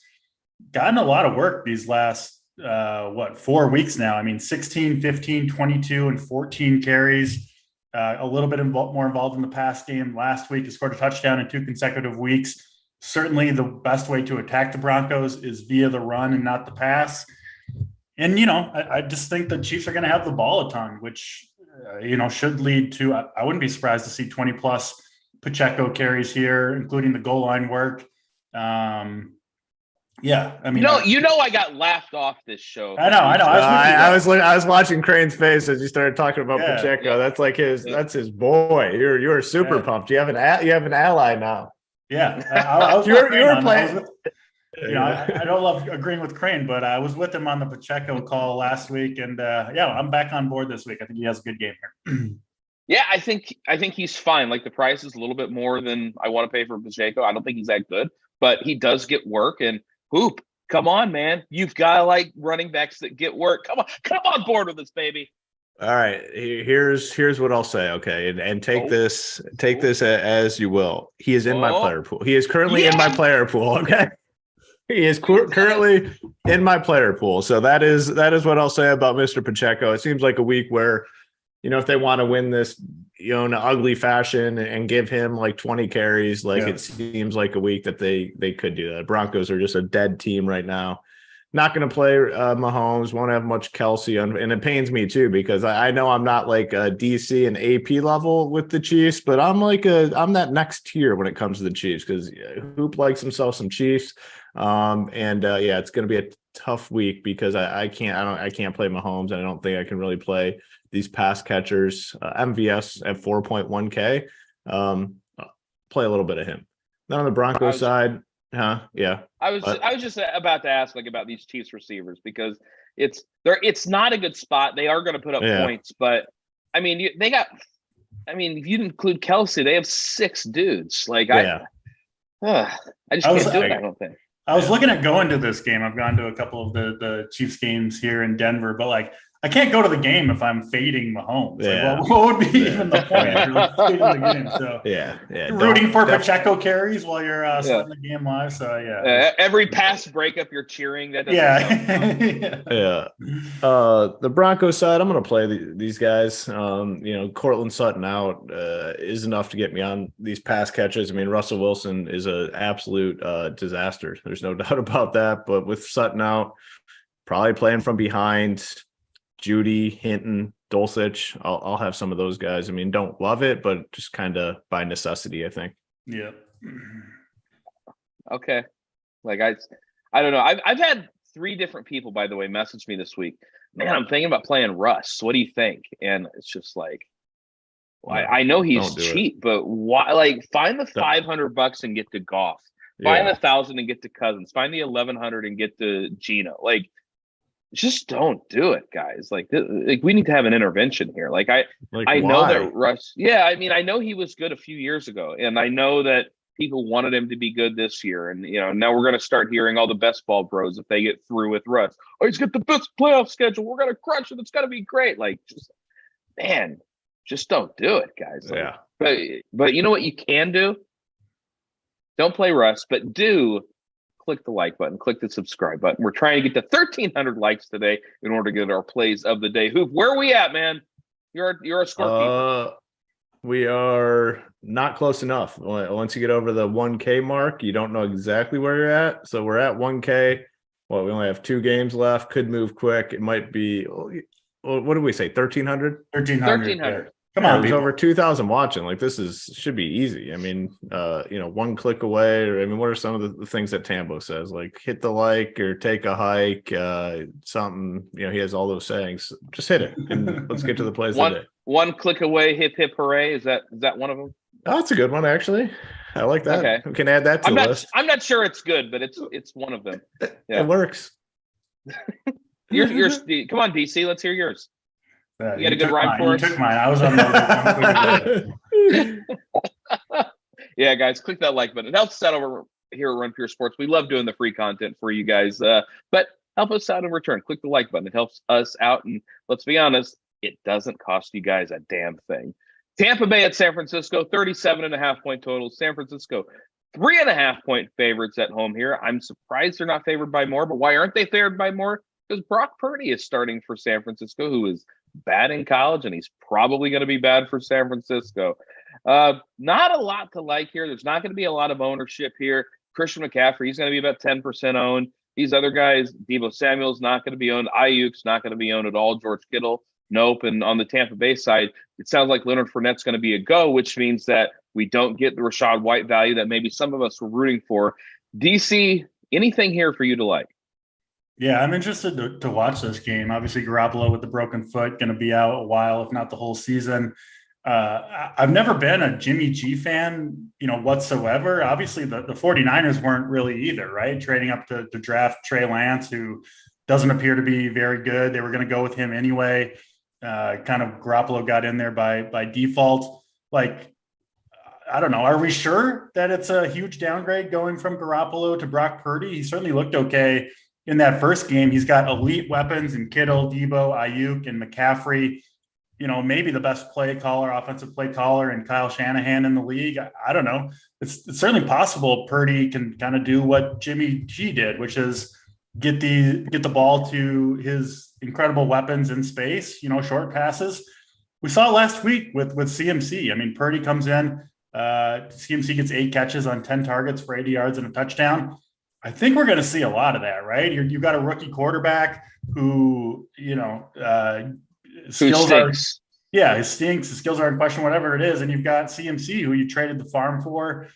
gotten a lot of work these last 4 weeks now. I mean, 16, 15, 22, and 14 carries. A little bit more involved in the pass game. Last week, he scored a touchdown in 2 consecutive weeks. Certainly the best way to attack the Broncos is via the run and not the pass. And, I just think the Chiefs are going to have the ball a ton, which, should lead to, I wouldn't be surprised to see 20 plus Pacheco carries here, including the goal line work. Yeah, I mean, I got laughed off this show. I know. I was watching Crane's face as you started talking about Pacheco. That's like that's his boy. You're super pumped. You have an ally now. Yeah, I was you're playing. I don't love agreeing with Crain, but I was with him on the Pacheco call last week, and I'm back on board this week. I think he has a good game here. Yeah, I think he's fine. Like, the price is a little bit more than I want to pay for Pacheco. I don't think he's that good, but he does get work. And Hoop, come on, man. You've got running backs that get work. Come on board with this, baby. All right. Here's what I'll say. Okay. And take this as you will. He is in my player pool. He is currently in my player pool. Okay. He is currently in my player pool. So that is what I'll say about Mr. Pacheco. It seems like a week where, if they want to win this, in an ugly fashion and give him like 20 carries, it seems like a week that they could do that. Broncos are just a dead team right now. Not going to play Mahomes, won't have much Kelsey. And it pains me too, because I know I'm not like a DC and AP level with the Chiefs, but I'm that next tier when it comes to the Chiefs, because Hoop likes himself some Chiefs. It's going to be a tough week because I can't play Mahomes, and I don't think I can really play these pass catchers. MVS at 4.1K. Play a little bit of him. Then on the Broncos side, yeah. I was just about to ask about these Chiefs receivers, because it's not a good spot. They are going to put up points, but I mean, if you include Kelsey, they have 6 dudes. I just can't do it. I don't think. I was looking at going to this game. I've gone to a couple of the Chiefs games here in Denver, but I can't go to the game if I'm fading Mahomes. What would be even the point if you're fading the game? So rooting for Pacheco carries while you're setting the game live. So every pass breakup you're cheering. That The Broncos side, I'm going to play these guys. Cortland Sutton out is enough to get me on these pass catches. I mean, Russell Wilson is an absolute disaster. There's no doubt about that. But with Sutton out, probably playing from behind. Judy, Hinton, Dulcich. I'll have some of those guys. I mean, don't love it, but just kind of by necessity, I think. Yeah. Okay. I don't know. I've had 3 different people, by the way, message me this week. Man, I'm thinking about playing Russ. What do you think? And it's just I know he's cheap, but why? Find the $500 and get to Goff. Find the $1,000 and get to Cousins. Find the $1,100 and get to Gino. Just don't do it, guys. We need to have an intervention here. I know that Russ. Yeah, I mean, I know he was good a few years ago, and I know that people wanted him to be good this year. And now we're going to start hearing all the best ball bros if they get through with Russ. Oh, he's got the best playoff schedule. We're going to crush it. It's going to be great. Just don't do it, guys. But you know what you can do? Don't play Russ, but do. Click the like button, click the subscribe button. We're trying to get to 1,300 likes today in order to get our plays of the day. Hoop, where are we at, man? You're a scorekeeper. We are not close enough. Once you get over the 1K mark, you don't know exactly where you're at. So we're at 1K. Well, we only have 2 games left. Could move quick. It might be. What did we say? 1,300. 1,300. Come on, there's over 2,000 watching. This should be easy. I mean, 1 click away. Or what are some of the things that Tambo says? Hit the like or take a hike, something. He has all those sayings. Just hit it and let's get to the plays of the day. 1 click away, hip hip hooray. Is that one of them? Oh, that's a good one, actually. I like that. Okay. We can add that to the list. I'm not sure it's good, but it's one of them. Yeah. It works. Yours. Come on, DC. Let's hear yours. You got a good rhyme for us? You took mine. I was on the Yeah, guys, click that like button. It helps us out over here at Run Pure Sports. We love doing the free content for you guys, but help us out in return. Click the like button. It helps us out, and let's be honest, it doesn't cost you guys a damn thing. Tampa Bay at San Francisco, 37.5-point total. San Francisco, 3.5-point favorites at home here. I'm surprised they're not favored by more, but why aren't they favored by more? Because Brock Purdy is starting for San Francisco, who is bad in college, and he's probably going to be bad for San Francisco. Not a lot to like here. There's not going to be a lot of ownership here. Christian McCaffrey, he's going to be about 10% owned. These other guys, Deebo Samuel's not going to be owned. Ayuk's not going to be owned at all. George Kittle, nope. And on the Tampa Bay side, it sounds like Leonard Fournette's going to be a go, which means that we don't get the Rachaad White value that maybe some of us were rooting for. DC, anything here for you to like? Yeah, I'm interested to watch this game. Obviously, Garoppolo with the broken foot, going to be out a while, if not the whole season. I've never been a Jimmy G fan, whatsoever. Obviously, the 49ers weren't really either, right? Trading up to draft Trey Lance, who doesn't appear to be very good. They were going to go with him anyway. Kind of Garoppolo got in there by default. Like, I don't know. Are we sure that it's a huge downgrade going from Garoppolo to Brock Purdy? He certainly looked okay in that first game. He's got elite weapons in Kittle, Deebo, Ayuk, and McCaffrey. Maybe the best offensive play caller, and Kyle Shanahan in the league. I don't know. It's certainly possible Purdy can kind of do what Jimmy G did, which is get the ball to his incredible weapons in space, short passes. We saw it last week with CMC. I mean, Purdy comes in, CMC gets 8 catches on 10 targets for 80 yards and a touchdown. I think we're going to see a lot of that, right? You've got a rookie quarterback who, skills are, his skills are in question, whatever it is. And you've got CMC, who you traded the farm for.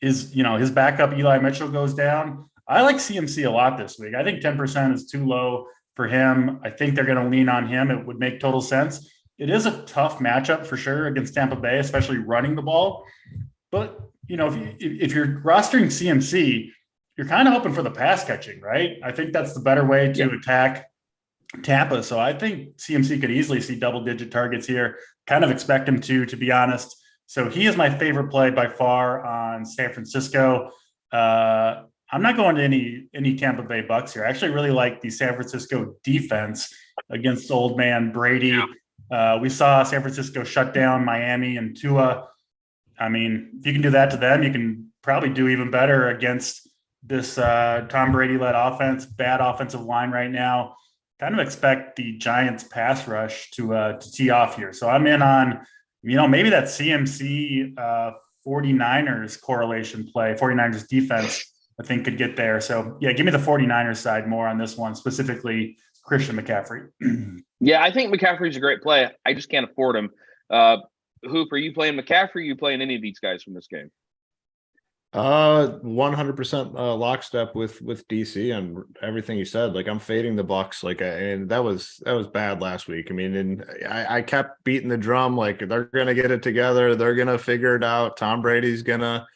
His backup Eli Mitchell goes down. I like CMC a lot this week. I think 10% is too low for him. I think they're going to lean on him. It would make total sense. It is a tough matchup for sure against Tampa Bay, especially running the ball. But, if you're rostering CMC, you're kind of hoping for the pass catching, right? I think that's the better way to attack Tampa. So I think CMC could easily see double-digit targets here. Kind of expect him to be honest. So he is my favorite play by far on San Francisco. I'm not going to any Tampa Bay Bucks here. I actually really like the San Francisco defense against old man Brady. We saw San Francisco shut down Miami and Tua. I mean, if you can do that to them, you can probably do even better against this Tom Brady-led offense, bad offensive line right now. Kind of expect the Giants pass rush to tee off here. So I'm in on, maybe that CMC 49ers correlation play, 49ers defense, I think could get there. So yeah, give me the 49ers side more on this one, specifically Christian McCaffrey. Yeah, I think McCaffrey's a great play. I just can't afford him. Hoop, are you playing McCaffrey? Are you playing any of these guys from this game? 100% lockstep with DC and everything you said. Like, I'm fading the Bucks. And that was bad last week. I mean, and I kept beating the drum. Like, they're gonna get it together. They're gonna figure it out. Tom Brady's gonna,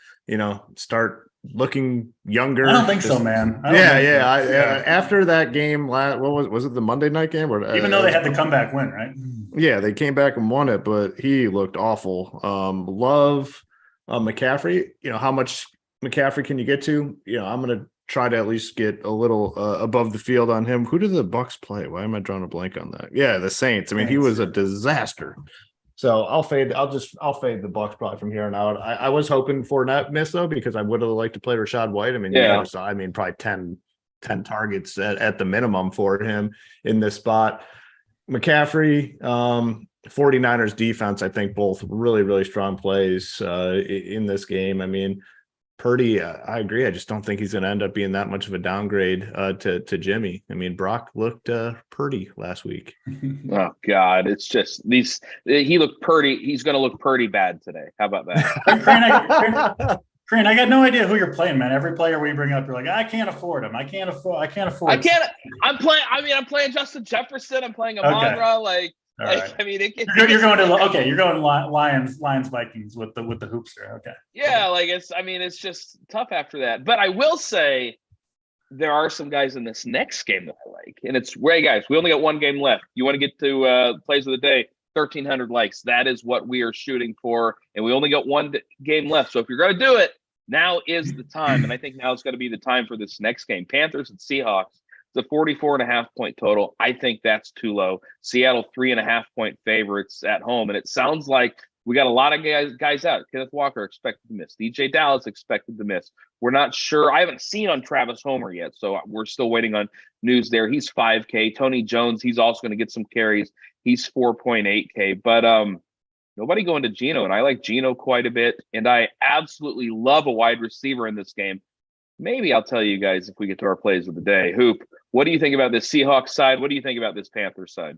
start looking younger. I don't think so, man. After that game, what was it? The Monday night game? Even though they had the comeback win, right? Yeah, they came back and won it, but he looked awful. Love McCaffrey. How much McCaffrey can you get to? I'm going to try to at least get a little above the field on him. Who did the Bucks play? Why am I drawing a blank on that? Yeah, the Saints. I mean, he was a disaster. So I'll fade the Bucks probably from here on out. I was hoping for Fournette miss though, because I would have liked to play Rachaad White. I mean, probably 10 targets at the minimum for him in this spot. McCaffrey, 49ers defense, I think both really, really strong plays in this game. I mean, Purdy, I agree. I just don't think he's going to end up being that much of a downgrade to Jimmy. I mean, Brock looked Purdy last week. Oh God, it's just he looked Purdy. He's going to look Purdy bad today. How about that? Crain, I got no idea who you're playing, man. Every player we bring up, you're like, I can't afford him. I'm playing Justin Jefferson. I'm playing Amon-Ra. Okay. Right. I mean, you're going Lions Vikings with the hoopster. Okay. Yeah, it's just tough after that. But I will say there are some guys in this next game that I like, and it's guys. We only got one game left. You want to get to plays of the day? 1,300 likes. That is what we are shooting for, and we only got one game left. So if you're going to do it, now is the time, and I think now is going to be the time for this next game. Panthers and Seahawks. It's a 44.5-point total. I think that's too low. Seattle 3.5-point favorites at home. And it sounds like We got a lot of guys out. Kenneth Walker expected to miss. DJ Dallas expected to miss. We're not sure. I haven't seen on Travis Homer yet, so we're still waiting on news there. He's 5K. Tony Jones, he's also going to get some carries. He's 4.8K. But nobody going to Geno, and I like Geno quite a bit, and I absolutely love a wide receiver in this game. Maybe I'll tell you guys if we get to our plays of the day. Hoop, what do you think about this Seahawks side? What do you think about this Panthers side?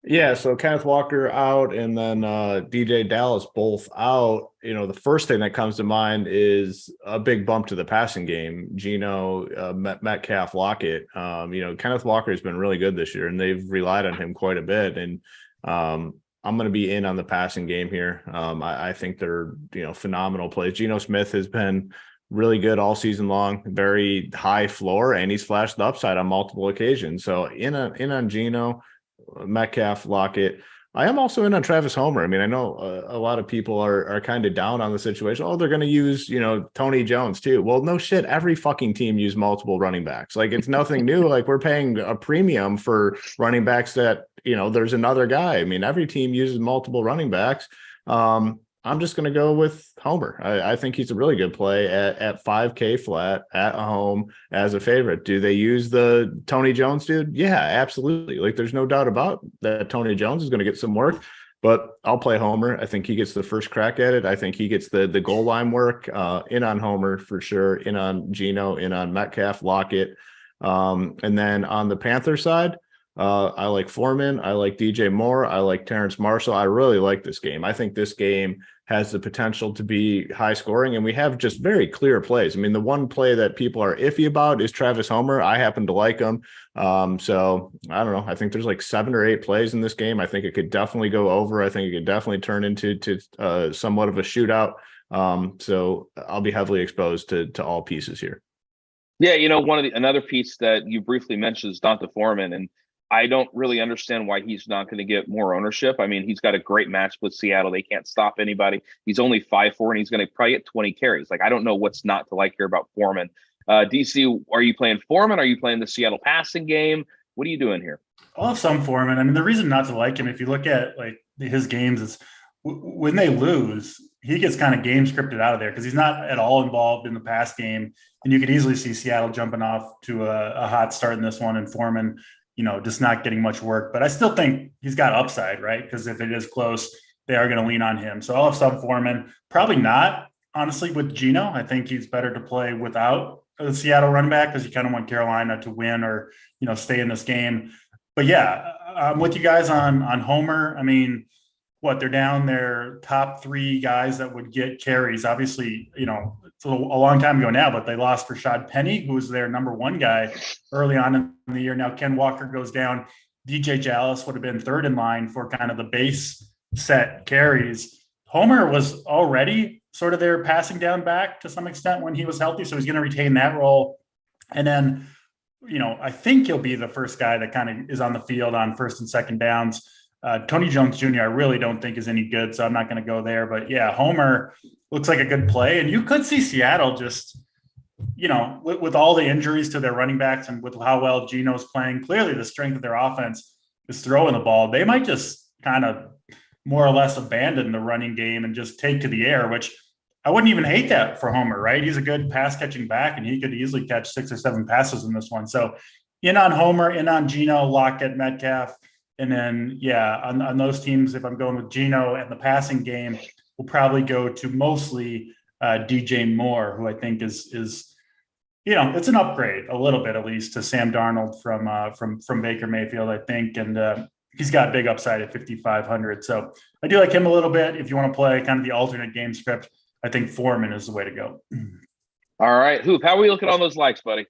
Yeah, so Kenneth Walker out and then DJ Dallas both out. You know, the first thing that comes to mind is a big bump to the passing game. Geno, Metcalf, Lockett. You know, Kenneth Walker has been really good this year, and they've relied on him quite a bit. And I'm going to be in on the passing game here. I think they're, you know, phenomenal plays. Geno Smith has been really good all season long, very high floor, and he's flashed the upside on multiple occasions. So in on Geno, Metcalf, Lockett. I am also in on Travis Homer. I mean, I know a lot of people are kind of down on the situation. Oh, they're going to use, you know, Tony Jones too. Well, no shit. Every fucking team use multiple running backs. Like, it's nothing new. Like, we're paying a premium for running backs that, you know, there's another guy. I mean, every team uses multiple running backs. I'm just going to go with Homer. I think he's a really good play at 5K flat at home as a favorite. Do they use the Tony Jones dude? Yeah, absolutely. Like, there's no doubt about that. Tony Jones is going to get some work, but I'll play Homer. I think he gets the first crack at it. I think he gets the goal line work. In on Homer for sure. In on Geno. In on Metcalf, Lockett. And then on the Panther side, I like Foreman. I like DJ Moore. I like Terrence Marshall. I really like this game. I think this game has the potential to be high scoring, and we have just very clear plays. I mean, the one play that people are iffy about is Travis Homer. I happen to like him. So I don't know. I think there's like 7 or 8 plays in this game. I think it could definitely go over. I think it could definitely turn into somewhat of a shootout. So I'll be heavily exposed to all pieces here. Yeah, you know, another piece that you briefly mentioned is Donta Foreman, and I don't really understand why he's not going to get more ownership. I mean, he's got a great match with Seattle. They can't stop anybody. He's only 5'4", and he's going to probably get 20 carries. Like, I don't know what's not to like here about Foreman. DC, are you playing Foreman? Are you playing the Seattle passing game? What are you doing here? I'll have some Foreman. I mean, the reason not to like him, if you look at like his games, is when they lose, he gets kind of game scripted out of there because he's not at all involved in the pass game. And you could easily see Seattle jumping off to a hot start in this one, and Foreman, you know, just not getting much work. But I still think he's got upside, right? Because if it is close, they are going to lean on him. So I'll have some Foreman. Probably not, honestly, with Geno. I think he's better to play without the Seattle running back because you kind of want Carolina to win or, you know, stay in this game. But yeah, I'm with you guys on Homer. I mean, they're down their top 3 guys that would get carries. Obviously, you know, it's a long time ago now, but they lost Rashad Penny, who was their number 1 guy early on in the year. Now Ken Walker goes down. DJ Dallas would have been 3rd in line for kind of the base set carries. Homer was already sort of their passing down back to some extent when he was healthy, so he's going to retain that role. And then, you know, I think he'll be the first guy that kind of is on the field on 1st and 2nd downs. Tony Jones Jr., I really don't think is any good, so I'm not going to go there. But yeah, Homer looks like a good play. And you could see Seattle just, you know, with all the injuries to their running backs and with how well Geno's playing, clearly the strength of their offense is throwing the ball. They might just kind of more or less abandon the running game and just take to the air, which I wouldn't even hate that for Homer, right? He's a good pass catching back, and he could easily catch 6 or 7 passes in this one. So in on Homer, in on Geno, Lockett, Metcalf. And then, yeah, on those teams, if I'm going with Geno and the passing game, we'll probably go to mostly DJ Moore, who I think is you know, it's an upgrade a little bit, at least, to Sam Darnold from Baker Mayfield, I think. And he's got big upside at 5,500. So I do like him a little bit. If you want to play kind of the alternate game script, I think Foreman is the way to go. All right, Hoop, how are we looking on those likes, buddy?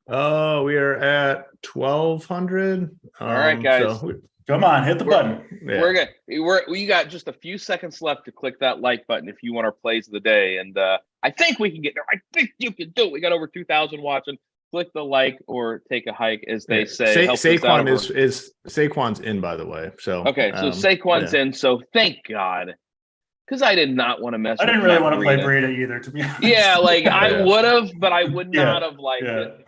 Oh, we are at 1,200. All right, guys. So come on, hit the button. Yeah. We're good. We got just a few seconds left to click that like button if you want our plays of the day. And I think we can get there. I think you can do it. We got over 2,000 watching. Click the like or take a hike, as they say. Saquon's in, by the way. So okay, so Saquon's in. So thank God. Because I did not want to mess with I didn't really want to play Breida either, to be honest. Yeah, like I would have, but I would not have liked it.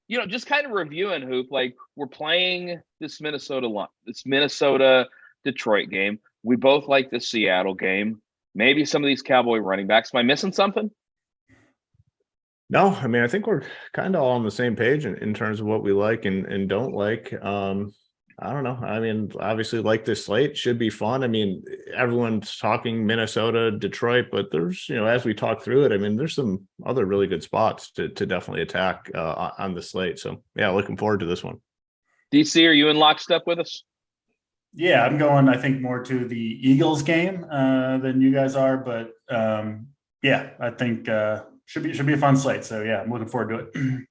You know, just kind of reviewing, Hoop, like we're playing this Minnesota Detroit game. We both like the Seattle game. Maybe some of these Cowboy running backs. Am I missing something? No, I mean, I think we're kind of all on the same page in terms of what we like and don't like. I don't know. I mean, obviously, like this slate should be fun. I mean, everyone's talking Minnesota, Detroit, but there's, as we talk through it, I mean, there's some other really good spots to definitely attack on the slate. So, yeah, looking forward to this one. DC, are you in lockstep with us? Yeah, I'm going, I think, more to the Eagles game than you guys are. But, yeah, I think should be a fun slate. So, yeah, I'm looking forward to it.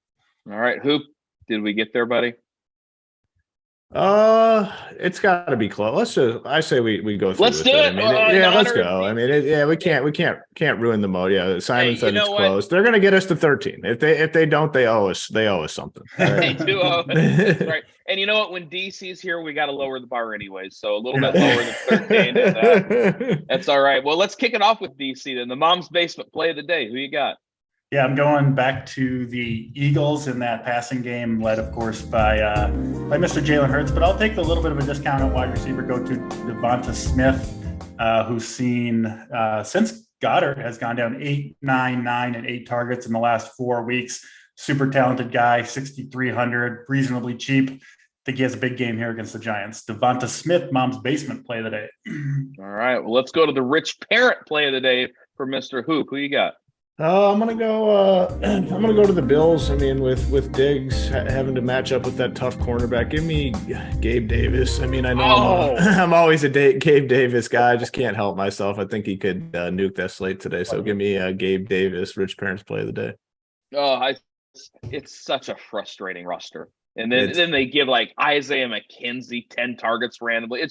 All right. Hoop, did we get there, buddy? It's got to be close. I say we go through. Let's do it. I mean, yeah, let's go. I mean, we can't ruin the mode. Yeah, Simon said it's close. They're gonna get us to 13. If they don't, they owe us something. They do owe us. Right. And you know what? When DC's here, we got to lower the bar anyways. So a little bit lower than 13. And, that's all right. Well, let's kick it off with DC then. The mom's basement play of the day. Who you got? Yeah, I'm going back to the Eagles in that passing game, led, of course, by Mr. Jalen Hurts. But I'll take a little bit of a discount at wide receiver, go to Devonta Smith, who's seen since Goddard has gone down 8, 9, 9, and 8 targets in the last 4 weeks. Super talented guy, 6,300, reasonably cheap. I think he has a big game here against the Giants. Devonta Smith, mom's basement play of the day. All right. Well, let's go to the rich parent play of the day for Mr. Hoop. Who you got? I'm gonna go to the Bills. I mean, with Diggs having to match up with that tough cornerback, give me Gabe Davis. I mean, I know I'm always a Gabe Davis guy. I just can't help myself. I think he could nuke that slate today. So give me Gabe Davis, rich parents play of the day. It's such a frustrating roster. And then they give like Isaiah McKenzie 10 targets randomly.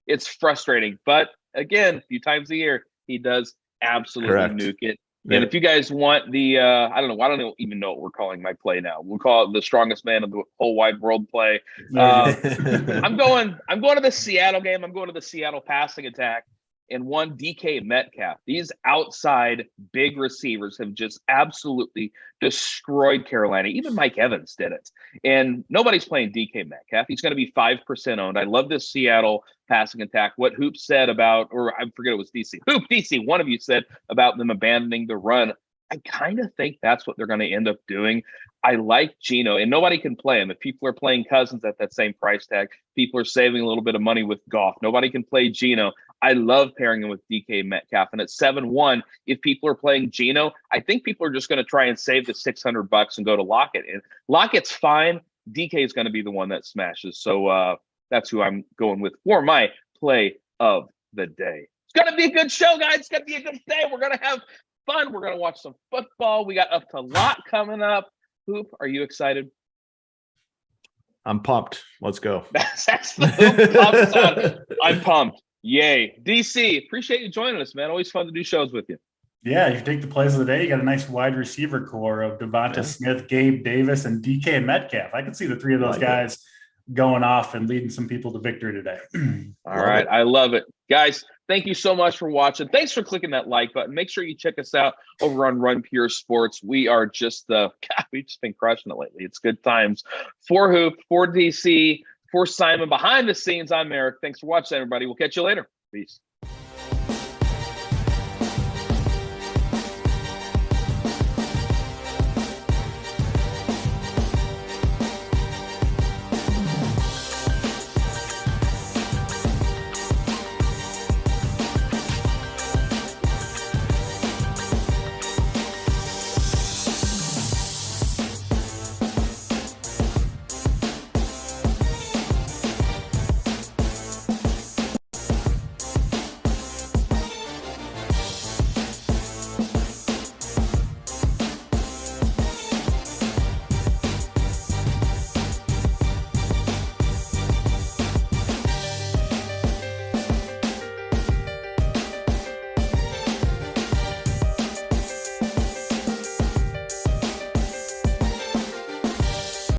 It's frustrating. But again, a few times a year, he does absolutely nuke it. And if you guys want the, I don't even know what we're calling my play now. We'll call it the strongest man of the whole wide world play. I'm going to the Seattle game. I'm going to the Seattle passing attack and one DK Metcalf. These outside big receivers have just absolutely destroyed Carolina. Even Mike Evans did it. And nobody's playing DK Metcalf. He's going to be 5% owned. I love this Seattle passing attack. What Hoop said about, or I forget it was DC. Hoop, DC, one of you said about them abandoning the run. I kind of think that's what they're going to end up doing. I like Geno, and nobody can play him. If people are playing Cousins at that same price tag, people are saving a little bit of money with Goff. Nobody can play Geno. I love pairing him with DK Metcalf. And at 7-1, if people are playing Geno, I think people are just going to try and save the $600 and go to Lockett. And Lockett's fine. DK is going to be the one that smashes. So that's who I'm going with for my play of the day. It's going to be a good show, guys. It's going to be a good day. We're going to have fun. We're going to watch some football. We got up to lot coming up. Hoop, are you excited? I'm pumped. Let's go. That's the Hoop pump sound. I'm pumped. Yay. DC, appreciate you joining us, man. Always fun to do shows with you. Yeah, you take the plays of the day. You got a nice wide receiver core of Devonta Smith, Gabe Davis, and DK Metcalf. I can see the three of those guys going off and leading some people to victory today. All right. I love it. Guys, thank you so much for watching. Thanks for clicking that like button. Make sure you check us out over on RunPureSports. We are just we've just been crushing it lately. It's good times. For Hoop, for DC, for Simon, behind the scenes, I'm Eric. Thanks for watching, everybody. We'll catch you later. Peace.